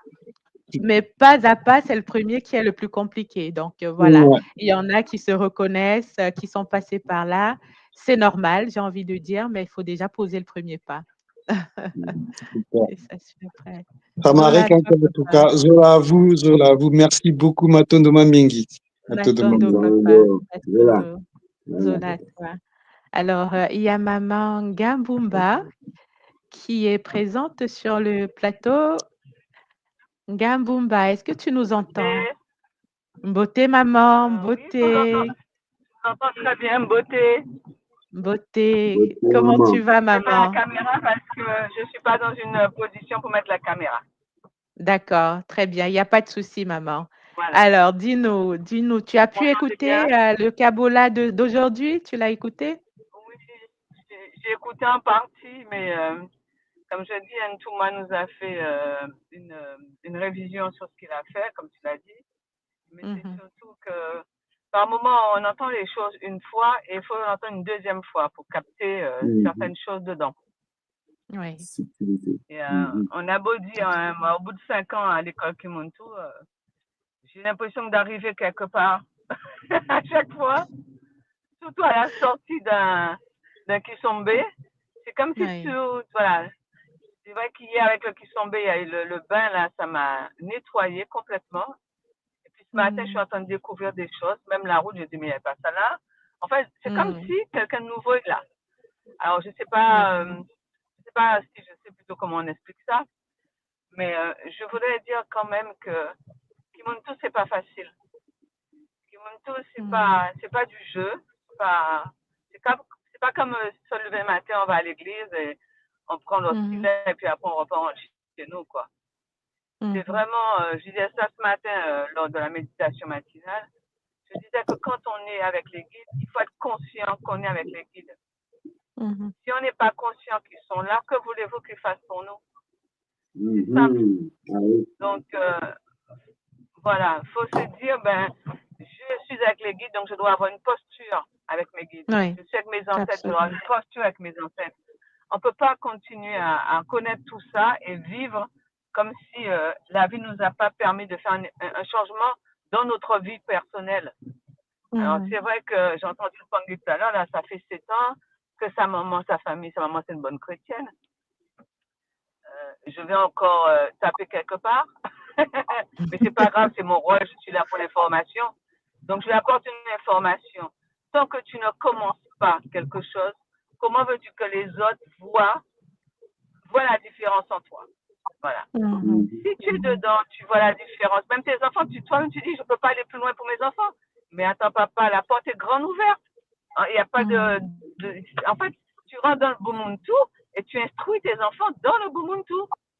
mais pas à pas, c'est le premier qui est le plus compliqué. Donc, voilà. Ouais. Il y en a qui se reconnaissent, qui sont passés par là. C'est normal, j'ai envie de dire, mais il faut déjà poser le premier pas. Et ça suit après. Ça m'a récompensé en tout cas. Zola à vous. Merci beaucoup, Matondo Mamingi. Matondo, papa. Zola, toi. Alors, il y a maman Gambumba qui est présente sur le plateau. Gambumba, est-ce que tu nous entends? Beauté, maman, beauté. Oui, je t'entends très bien, beauté. Beauté. Comment tu vas, maman? Je mets la caméra parce que je ne suis pas dans une position pour mettre la caméra. D'accord, très bien. Il n'y a pas de souci, maman. Voilà. Alors, dis-nous, tu as pu écouter le Kabola d'aujourd'hui? Tu l'as écouté? Oui, j'ai écouté en partie, mais comme je dis, Ntouma nous a fait une révision sur ce qu'il a fait, comme tu l'as dit. Mais c'est surtout que par moment, on entend les choses une fois et il faut l'entendre une deuxième fois pour capter certaines choses dedans. Oui. Et, on a beau dire, au bout de 5 ans à l'école Kimuntu, j'ai l'impression d'arriver quelque part à chaque fois, surtout à la sortie d'un Kisombe. C'est comme si voilà. C'est vrai qu'hier avec le Kisombe, il y a eu le bain là, ça m'a nettoyé complètement. Et puis ce matin, je suis en train de découvrir des choses. Même la route, je dis, mais il n'y a pas ça là. En fait, c'est comme si quelqu'un de nouveau est là. Alors, je ne sais pas si je sais plutôt comment on explique ça. Mais je voudrais dire quand même que Kimuntu, c'est pas facile. Kimuntu, c'est pas du jeu. C'est pas comme se lever le matin, on va à l'église et on prend notre filet et puis après on repart chez nous, quoi. C'est vraiment, je disais ça ce matin lors de la méditation matinale. Je disais que quand on est avec les guides, il faut être conscient qu'on est avec les guides. Si on n'est pas conscient qu'ils sont là, que voulez-vous qu'ils fassent pour nous? C'est simple. Donc, voilà, il faut se dire, je suis avec les guides, donc je dois avoir une posture avec mes guides. Oui. Je suis avec mes ancêtres, je dois avoir une posture avec mes ancêtres. On ne peut pas continuer à connaître tout ça et vivre comme si la vie ne nous a pas permis de faire un changement dans notre vie personnelle. Alors, c'est vrai que j'ai entendu le Pangui tout à l'heure, là, ça fait 7 ans. que sa maman, sa famille, sa maman, c'est une bonne chrétienne. Je vais encore taper quelque part. Mais c'est pas grave, c'est mon rôle, je suis là pour l'information. Donc, je lui apporte une information. Tant que tu ne commences pas quelque chose, comment veux-tu que les autres voient la différence en toi? Voilà. Si tu es dedans, tu vois la différence. Même tes enfants, toi-même, tu dis, je ne peux pas aller plus loin pour mes enfants. Mais attends, papa, la porte est grande ouverte. Il n'y a pas En fait, tu rentres dans le Bumuntu et tu instruis tes enfants dans le Bumuntu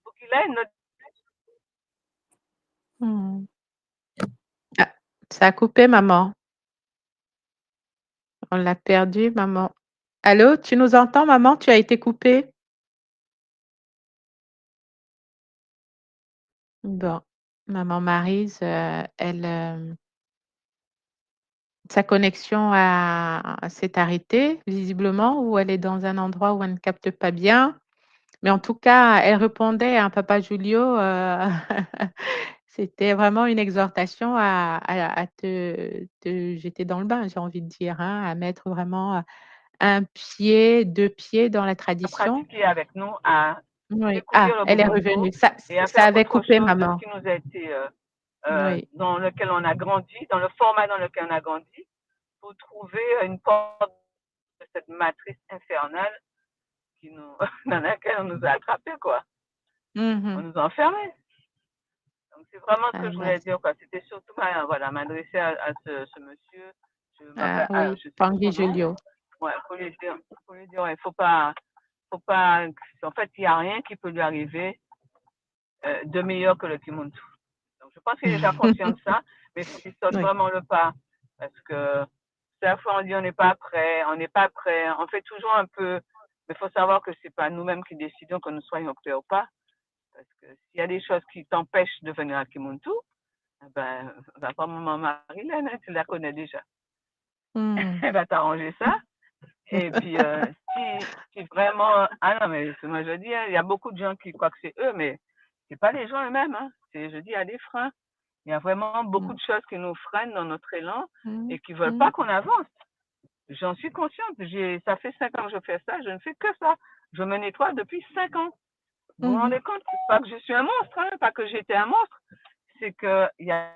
pour qu'il ait notre... Ah, ça a coupé, maman. On l'a perdu, maman. Allô, tu nous entends, maman? Tu as été coupée? Bon, maman Maryse, elle, sa connexion s'est arrêtée visiblement, ou elle est dans un endroit où elle ne capte pas bien. Mais en tout cas, elle répondait à Papa Julio, c'était vraiment une exhortation à te jeter dans le bain, j'ai envie de dire, hein, à mettre vraiment, 1 pied, 2 pieds dans la tradition. pratiquer avec nous, à Oui. découvrir le Elle est Bumuntu revenue. et à Ça faire avait autre coupé, chose de maman. ce qui nous a été, Oui. dans lequel on a grandi, dans le format dans lequel on a grandi, pour trouver une porte de cette matrice infernale dans laquelle on nous a attrapés, quoi. On nous a enfermés. Donc, c'est vraiment ce que je voulais dire, quoi. C'était surtout m'adresser à ce monsieur. Oui, Je sais Tanguy plus son nom. Julio. Ouais, faut lui dire, il faut pas, en fait, il n'y a rien qui peut lui arriver de meilleur que le Kimuntu. Donc, je pense qu'il est déjà conscient de ça, mais il faut qu'il saute vraiment le pas. Parce que chaque fois, on dit on n'est pas prêt, on fait toujours un peu, mais il faut savoir que c'est pas nous-mêmes qui décidons que nous soyons prêts ou pas. Parce que s'il y a des choses qui t'empêchent de venir à Kimuntu, ben, va pas maman Marilène, hein, tu la connais déjà. Elle va t'arranger ça. Et puis, si vraiment, non, mais moi je dis, hein, il y a beaucoup de gens qui croient que c'est eux, mais c'est pas les gens eux-mêmes. Hein. Je dis, il y a des freins. Il y a vraiment beaucoup de choses qui nous freinent dans notre élan et qui veulent pas qu'on avance. J'en suis consciente. Ça fait 5 ans que je fais ça. Je ne fais que ça. Je me nettoie depuis 5 ans. Vous vous rendez compte? Pas que je suis un monstre, hein, pas que j'étais un monstre. C'est que il y a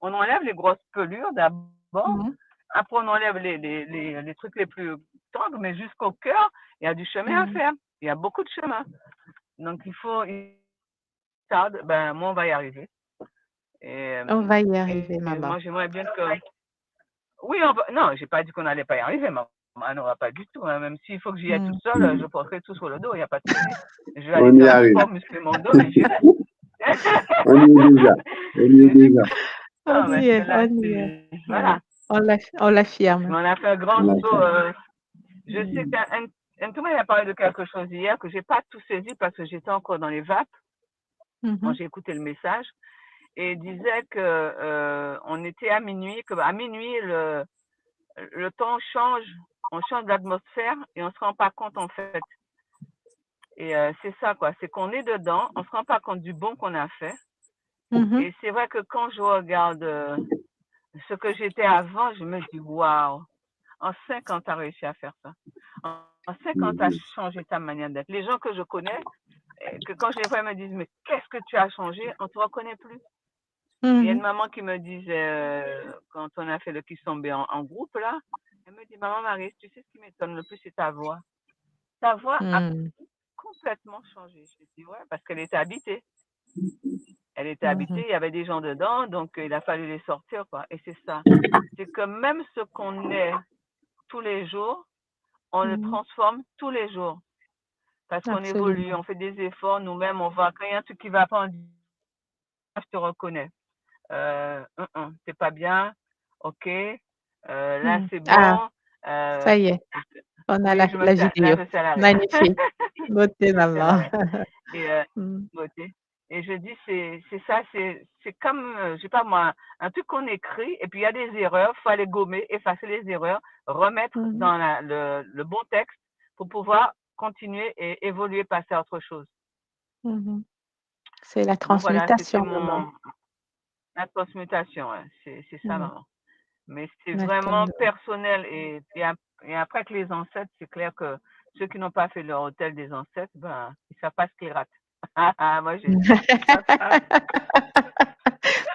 on enlève les grosses pelures d'abord. Après, on enlève les trucs les plus tendres, mais jusqu'au cœur, il y a du chemin à faire. Il y a beaucoup de chemin. Donc, ben, moi, on va y arriver. On va y arriver, maman. Moi, j'aimerais bien que... Oui, non, j'ai pas dit qu'on n'allait pas y arriver, maman. On n'aura pas du tout. Hein. Même s'il faut que j'y aille tout seul, je porterai tout sur le dos, il n'y a pas de souci. Je vais aller faire du sport, muscler mon dos, mais j'irai. On y est déjà. On y est. Voilà. On l'affirme. On a fait un grand saut. Je sais qu'Antouma a parlé de quelque chose hier que j'ai pas tout saisi parce que j'étais encore dans les vapes quand j'ai écouté le message. Et il disait que on était à minuit, qu'à minuit, le temps change, on change d'atmosphère et on se rend pas compte en fait. Et c'est ça, quoi. C'est qu'on est dedans, on se rend pas compte du bon qu'on a fait. Et c'est vrai que quand je regarde ce que j'étais avant, je me dis, waouh, en 5 ans, tu as réussi à faire ça. En 5 ans, tu as changé ta manière d'être. Les gens que je connais, que quand je les vois, ils me disent, mais qu'est-ce que tu as changé? On ne te reconnaît plus. Il y a une maman qui me disait, quand on a fait le Kisombe en groupe, là, elle me dit, maman Marie, tu sais ce qui m'étonne le plus, c'est ta voix. Ta voix a complètement changé. Je dis, ouais, parce qu'elle était habitée. Elle était habitée, il y avait des gens dedans, donc il a fallu les sortir, quoi. Et c'est ça. C'est que même ce qu'on est tous les jours, on le transforme tous les jours. Parce qu'on évolue, on fait des efforts, nous-mêmes, on va, quand il y a un truc qui va pas, on dit, je te reconnais. C'est pas bien, ok, là c'est bon. Ça y est, on a la vidéo. Magnifique. Beauté, maman. Beauté. Et je dis, c'est ça, c'est comme, je sais pas moi, un truc qu'on écrit, et puis il y a des erreurs, il faut aller gommer, effacer les erreurs, remettre dans le bon texte pour pouvoir continuer et évoluer, passer à autre chose. C'est la transmutation, maman. La transmutation, ouais. C'est ça, maman. Mais c'est vraiment personnel. Et après que les ancêtres, c'est clair que ceux qui n'ont pas fait leur hôtel des ancêtres, ben, ils ne savent pas ce qu'ils ratent. Moi, j'ai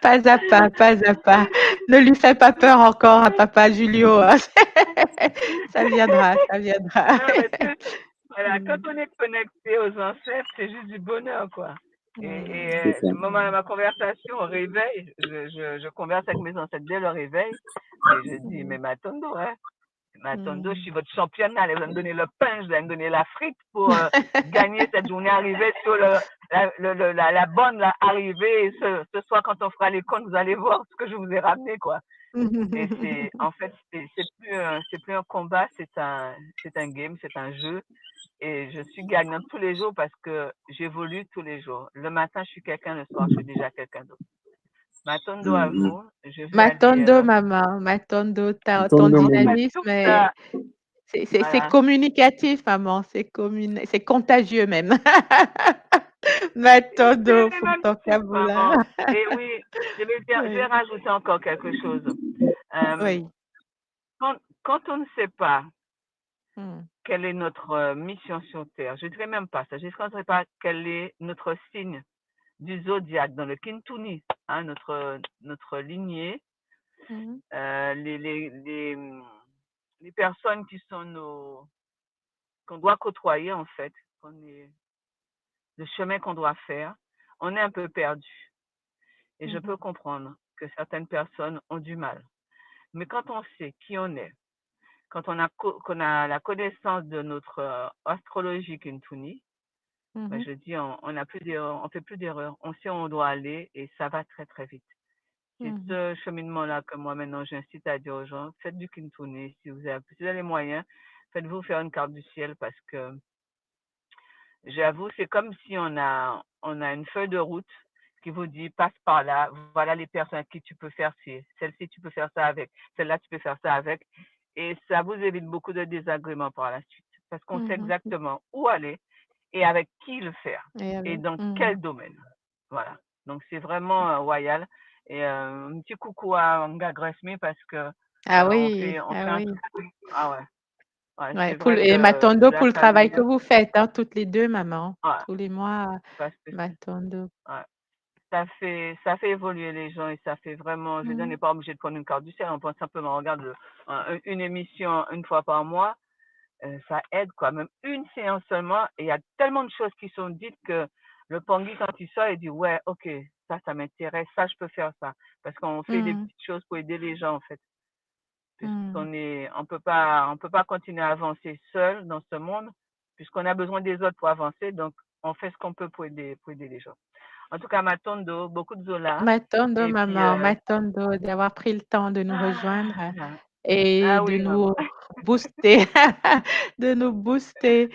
Pas à pas, pas à pas. Ne lui fais pas peur encore à papa Julio. Ça viendra, ça viendra. Non, voilà, quand on est connecté aux ancêtres, c'est juste du bonheur, quoi. Et le moment de ma conversation au réveil, je converse avec mes ancêtres dès le réveil, et je dis, mais Matondo, hein, Matondo, je suis votre championne, allez, vous allez me donner le pain, vous allez me donner la frite pour gagner cette journée arrivée sur la bonne arrivée. Et ce soir, quand on fera les comptes, vous allez voir ce que je vous ai ramené, quoi. Et en fait, c'est plus un combat, c'est un game, c'est un jeu. Et je suis gagnante tous les jours parce que j'évolue tous les jours. Le matin, je suis quelqu'un, le soir, je suis déjà quelqu'un d'autre. Matondo à vous. Matondo, maman. Matondo, ton dynamisme, c'est communicatif, maman. C'est contagieux même. Matondo pour ton vocabulaire. Et oui, je vais rajouter encore quelque chose. Oui. Quand on ne sait pas quelle est notre mission sur Terre, je ne dirais même pas ça, je ne dirais pas quel est notre signe du zodiaque dans le Kintuni, hein, notre lignée, les personnes qui sont qu'on doit côtoyer en fait, le chemin qu'on doit faire, on est un peu perdu. Et je peux comprendre que certaines personnes ont du mal. Mais quand on sait qui on est, quand on a la connaissance de notre astrologie Kintuni, ben je dis, on fait plus d'erreurs, on sait où on doit aller et ça va très très vite. C'est ce cheminement-là que moi maintenant j'incite à dire aux gens, faites du Kintuni, si vous avez les moyens, faites-vous faire une carte du ciel parce que j'avoue, c'est comme si on a une feuille de route qui vous dit passe par là, voilà les personnes à qui tu peux faire celle-ci tu peux faire ça avec, celle-là tu peux faire ça avec. Et ça vous évite beaucoup de désagréments par la suite parce qu'on sait exactement où aller et avec qui le faire et dans quel domaine. Voilà. Donc, c'est vraiment royal. Et un petit coucou à Nga Gresmi parce que on fait ah ouais. Et Matondo pour le travail que vous faites, hein, toutes les deux, maman. Tous les mois, Matondo. Ça fait évoluer les gens et ça fait vraiment, je veux dire, on n'est pas obligé de prendre une carte du ciel, on peut simplement regarder une émission une fois par mois, ça aide quoi, même une séance seulement, et il y a tellement de choses qui sont dites que le Pangui quand il sort, il dit ouais, ok, ça m'intéresse, ça je peux faire ça, parce qu'on fait des petites choses pour aider les gens en fait. On peut pas continuer à avancer seul dans ce monde, puisqu'on a besoin des autres pour avancer, donc on fait ce qu'on peut pour aider les gens. En tout cas, Matondo, beaucoup de Zola. Matondo, maman, Matondo, d'avoir pris le temps de nous rejoindre et de nous booster, de nous booster.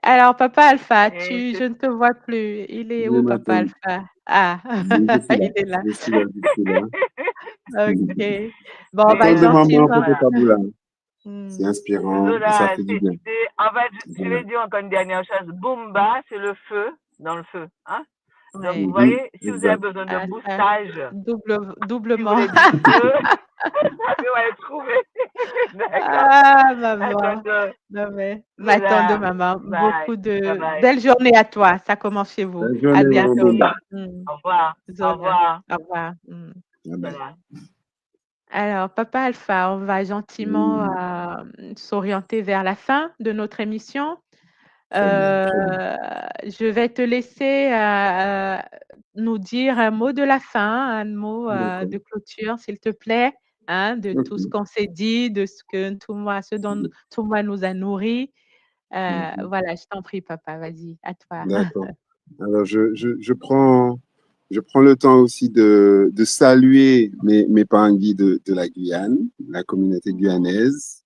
Alors, papa Alpha, je ne te vois plus. Il est où, papa Alpha? Ah, il est là. Je suis là. Ok. Bon, bah, gentiment. C'est inspirant, et ça fait du bien. En fait, je vais dire encore une dernière chose. Boomba, c'est le feu, dans le feu. Hein? Donc, vous voyez, si vous avez besoin de boostage, doublement. Si vous allez trouver. Ah, maman. Non, mais Matondo, maman. Beaucoup de belles journées à toi. Ça commence chez vous. À bientôt. Au revoir. Au revoir. Au revoir. Alors, papa Alpha, on va gentiment s'orienter vers la fin de notre émission. Je vais te laisser nous dire un mot de la fin, un mot de clôture, s'il te plaît, hein, de tout ce qu'on s'est dit, de ce dont Touma nous a nourri. Voilà, je t'en prie, papa, vas-y, à toi. D'accord. Alors, je prends le temps aussi de saluer mes Pangui de la Guyane, la communauté guyanaise,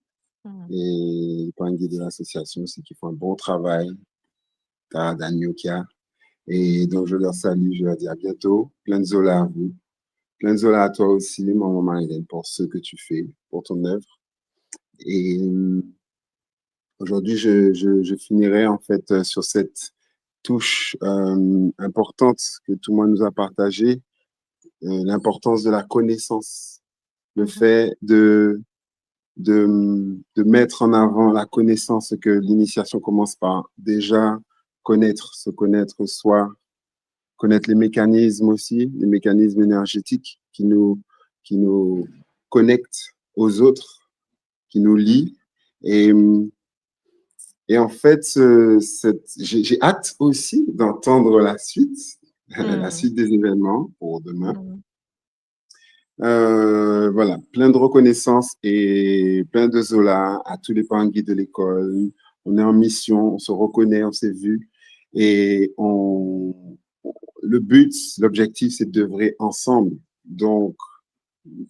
et les Pangui de l'association aussi qui font un bon travail dans Nyokia. Et donc, je leur salue, je leur dis à bientôt. Plein de Zola à vous. Plein de Zola à toi aussi, maman Marilène, pour ce que tu fais, pour ton œuvre. Et aujourd'hui, je finirai en fait sur cette touche importante que tout le monde nous a partagée, l'importance de la connaissance. le fait de mettre en avant la connaissance, que l'initiation commence par déjà se connaître soi, connaître les mécanismes aussi, les mécanismes énergétiques qui nous connectent aux autres, qui nous lient. Et en fait, j'ai hâte aussi d'entendre la suite des événements pour demain. Voilà, plein de reconnaissance et plein de Zola à tous les Pangui de l'école. On est en mission, on se reconnaît, on s'est vu. Et le but, l'objectif, c'est d'œuvrer ensemble. Donc,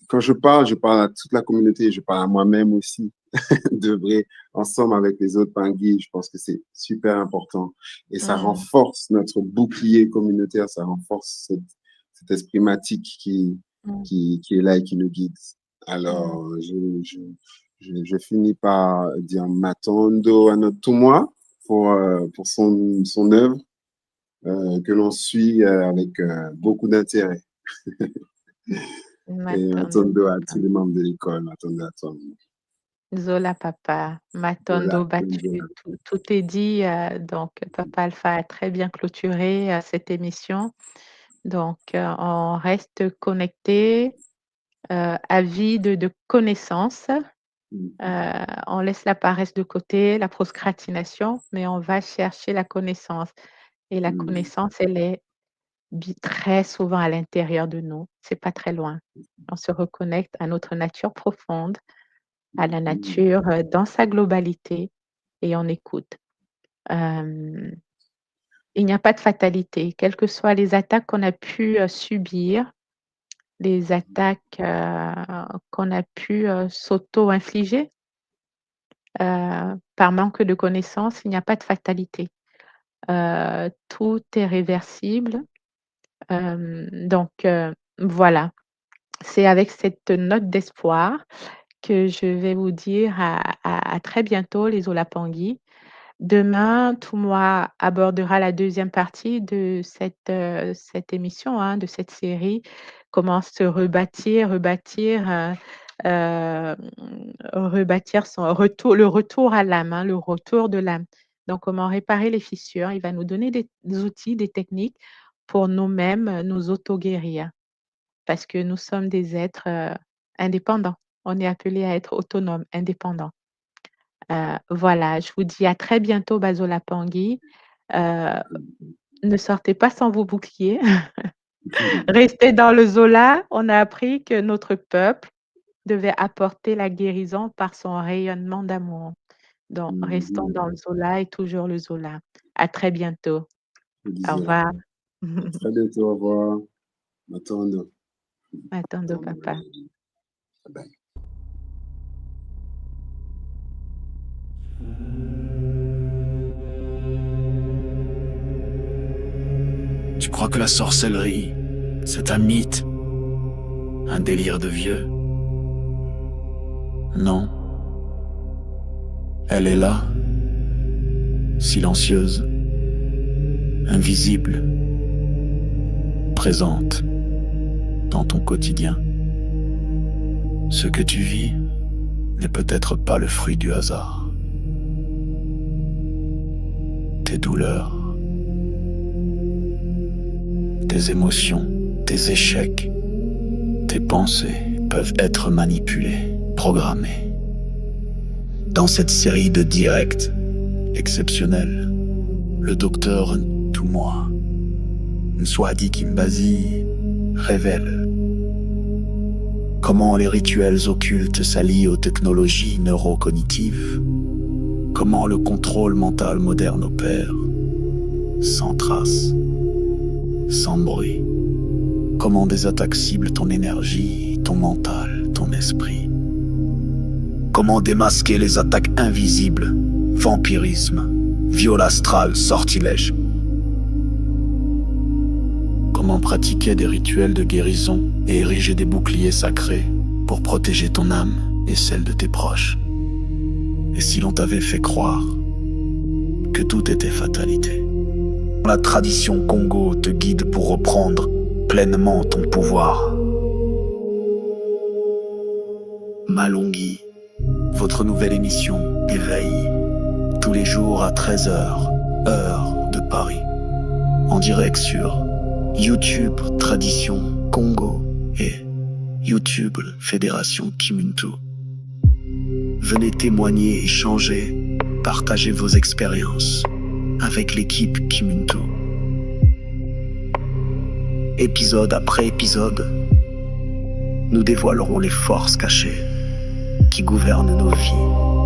quand je parle à toute la communauté, je parle à moi-même aussi, d'œuvrer ensemble avec les autres Pangui. Je pense que c'est super important. Et ça renforce notre bouclier communautaire, ça renforce cet esprit matique qui est là et qui nous guide. Alors, je finis par dire Matondo à notre Toumoua pour son œuvre que l'on suit avec beaucoup d'intérêt. Et Matondo à tous les membres de l'école, Matondo à toi. Zola Papa, Matondo battu, tout est dit. Donc, Papa Alpha a très bien clôturé cette émission. Donc, on reste connecté, avide de connaissances. On laisse la paresse de côté, la procrastination, mais on va chercher la connaissance. Et la connaissance, elle est très souvent à l'intérieur de nous. C'est pas très loin. On se reconnecte à notre nature profonde, à la nature dans sa globalité, et on écoute. Il n'y a pas de fatalité, quelles que soient les attaques qu'on a pu subir, les attaques qu'on a pu s'auto-infliger par manque de connaissances, il n'y a pas de fatalité. Tout est réversible. Donc, voilà. C'est avec cette note d'espoir que je vais vous dire à très bientôt, les Olapangui. Demain, Toumoua abordera la deuxième partie de cette émission, de cette série. Comment se rebâtir son retour, le retour à l'âme, le retour de l'âme. Donc, comment réparer les fissures. Il va nous donner des outils, des techniques pour nous-mêmes nous auto-guérir. Parce que nous sommes des êtres indépendants. On est appelés à être autonomes, indépendants. Voilà, je vous dis à très bientôt, Bazola Pangui. Ne sortez pas sans vos boucliers. Restez dans le Zola. On a appris que notre peuple devait apporter la guérison par son rayonnement d'amour. Donc, restons dans le Zola et toujours le Zola. À très bientôt. Au revoir. À très bientôt, au revoir. Matondo. Matondo, papa. Bye. Tu crois que la sorcellerie, c'est un mythe, un délire de vieux? Non. Elle est là, silencieuse, invisible, présente dans ton quotidien. Ce que tu vis n'est peut-être pas le fruit du hasard. Tes douleurs, tes émotions, tes échecs, tes pensées peuvent être manipulées, programmées. Dans cette série de directs exceptionnels, le docteur Toumoua Nswadi Kimbazi révèle comment les rituels occultes s'allient aux technologies neurocognitives, comment le contrôle mental moderne opère, sans trace, sans bruit, comment des attaques ciblent ton énergie, ton mental, ton esprit, comment démasquer les attaques invisibles, vampirisme, viol astral, sortilège, comment pratiquer des rituels de guérison et ériger des boucliers sacrés pour protéger ton âme et celle de tes proches. Et si l'on t'avait fait croire que tout était fatalité? La tradition Congo te guide pour reprendre pleinement ton pouvoir. Malonghi, votre nouvelle émission Éveil, tous les jours à 13h, heure de Paris, en direct sur YouTube Tradition Congo et YouTube Fédération Kimuntu. Venez témoigner, échanger, partager vos expériences avec l'équipe Kimuntu. Épisode après épisode, nous dévoilerons les forces cachées qui gouvernent nos vies.